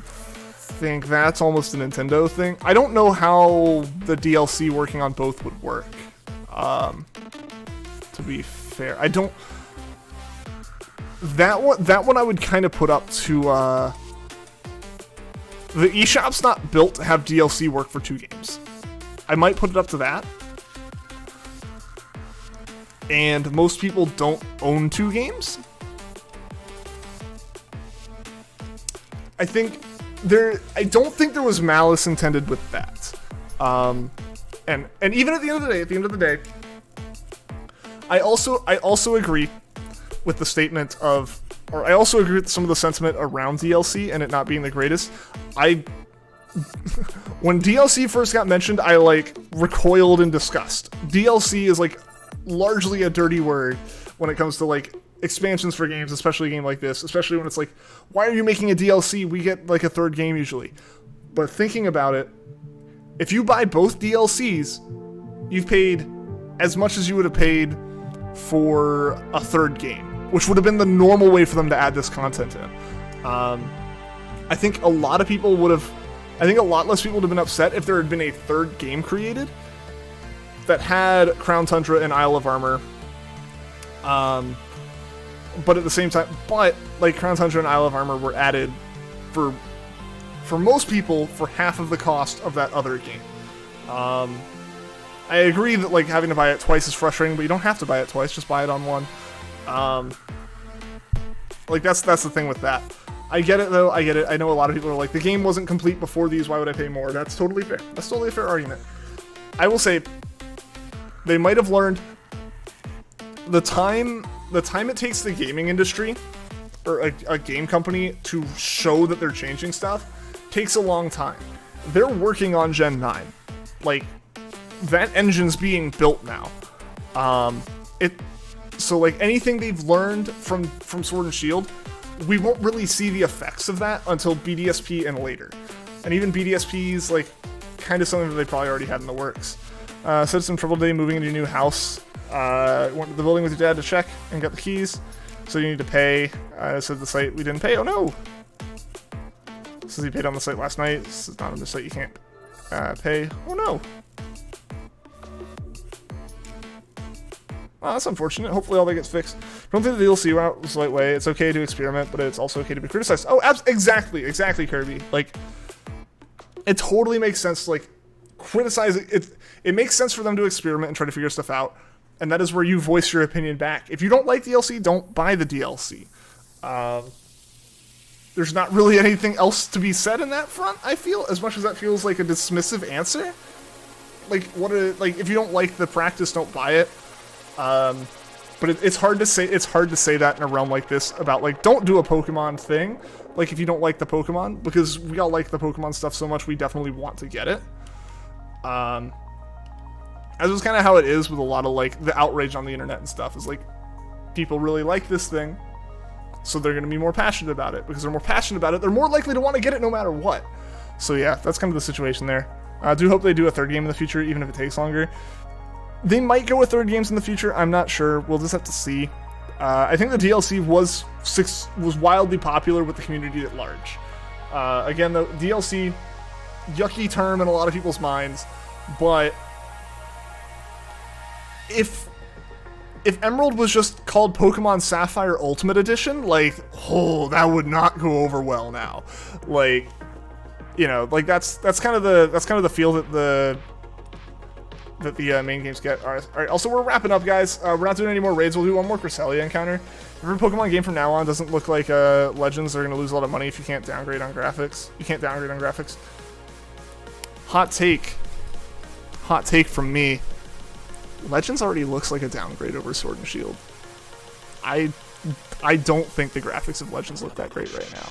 think that's almost a Nintendo thing. I don't know how the DLC working on both would work. To be fair, I don't. That one I would kind of put up to, the eShop's not built to have DLC work for 2 games. I might put it up to that. And most people don't own 2 games. I don't think there was malice intended with that. And even at the end of the day, I also agree with the statement of, or I also agree with some of the sentiment around DLC and it not being the greatest. When DLC first got mentioned, I like recoiled in disgust. DLC is like largely a dirty word when it comes to like expansions for games, especially a game like this, especially when it's like, why are you making a DLC? We get like a 3rd game usually. But thinking about it, if you buy both DLCs, you've paid as much as you would have paid for a 3rd game, which would have been the normal way for them to add this content in. I think a lot less people would have been upset if there had been a 3rd game created that had Crown Tundra and Isle of Armor. But at the same time, like Crown Tundra and Isle of Armor were added for most people for half of the cost of that other game. I agree that like having to buy it twice is frustrating, but you don't have to buy it twice, just buy it on one. Like that's the thing with that. I get it though, I get it. I know a lot of people are like, the game wasn't complete before these, why would I pay more? That's totally fair. That's totally a fair argument. I will say, they might have learned the time it takes the gaming industry or a game company to show that they're changing stuff takes a long time. They're working on Gen 9. Like, that engine's being built now. So like anything they've learned from Sword and Shield, we won't really see the effects of that until BDSP and later. And even BDSP is like kind of something that they probably already had in the works. Said some trouble today moving into your new house. Went to the building with your dad to check and got the keys. So you need to pay. Said the site we didn't pay. Oh no! Says he paid on the site last night. This is not on the site you can't pay. Oh no! Oh, that's unfortunate. Hopefully all that gets fixed. Don't think the DLC route was the right way. It's okay to experiment, but it's also okay to be criticized. Oh, exactly, Kirby. Like, it totally makes sense to, like, criticize it. It makes sense for them to experiment and try to figure stuff out, and that is where you voice your opinion back. If you don't like DLC, don't buy the DLC. There's not really anything else to be said in that front, I feel, as much as that feels like a dismissive answer. Like, if you don't like the practice, don't buy it. But it's hard to say that in a realm like this about, like, don't do a Pokemon thing, like, if you don't like the Pokemon, because we all like the Pokemon stuff so much, we definitely want to get it. As is kind of how it is with a lot of, like, the outrage on the internet and stuff, is, like, people really like this thing, so they're going to be more passionate about it. Because they're more passionate about it, they're more likely to want to get it no matter what. So yeah, that's kind of the situation there. I do hope they do a 3rd game in the future, even if it takes longer. They might go with 3rd games in the future, I'm not sure. We'll just have to see. I think the DLC was wildly popular with the community at large. Again, the DLC, yucky term in a lot of people's minds, but if Emerald was just called Pokemon Sapphire Ultimate Edition, like, oh, that would not go over well now. Like, you know, like that's kind of the feel that the main games get. All right, also, we're wrapping up, guys. We're not doing any more raids. We'll do one more Cresselia encounter. If every Pokemon game from now on doesn't look like Legends, they're going to lose a lot of money if you can't downgrade on graphics. You can't downgrade on graphics. Hot take from me. Legends already looks like a downgrade over Sword and Shield. I don't think the graphics of Legends look that great right now.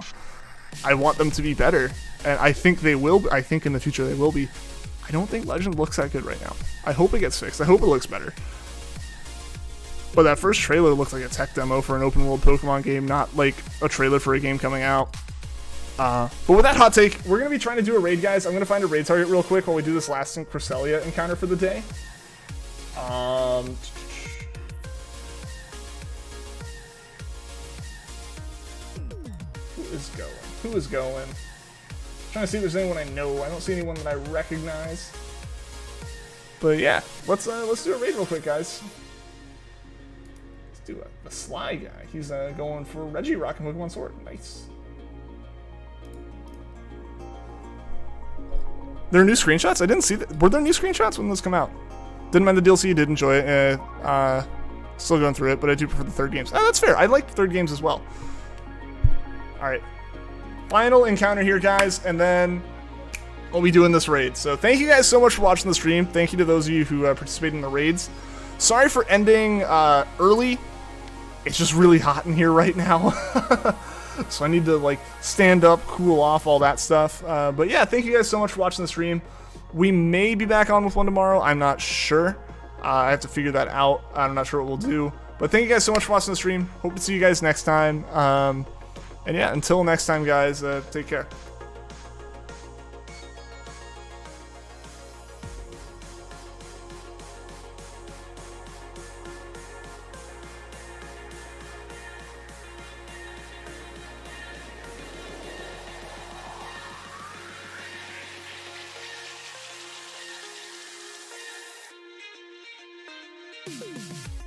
I want them to be better, and I think they will. I think in the future they will be. I don't think Legend looks that good right now. I hope it gets fixed. I hope it looks better. But that first trailer looked like a tech demo for an open world Pokemon game, not like a trailer for a game coming out. But with that hot take, we're going to be trying to do a raid, guys. I'm going to find a raid target real quick while we do this last Cresselia encounter for the day. Who is going? Trying to see if there's anyone I know. I don't see anyone that I recognize. But yeah, let's do a raid real quick, guys. do a Sly guy. He's going for Reggie rocking Pokemon Sword. Nice. There are new screenshots? I didn't see that. Were there new screenshots when those come out? Didn't mind the DLC, did enjoy it. Still going through it, but I do prefer the third games. Oh, that's fair. I like the third games as well. Alright. Final encounter here, guys, and then we'll be doing this raid. So thank you guys so much for watching the stream. Thank you to those of you who participated in the raids. Sorry for ending early. It's just really hot in here right now. So I need to like stand up, cool off, all that stuff. But yeah, thank you guys so much for watching the stream. We may be back on with one tomorrow. I'm not sure. I have to figure that out. I'm not sure what we'll do. But thank you guys so much for watching the stream. Hope to see you guys next time. And yeah, until next time, guys, take care. Thank you.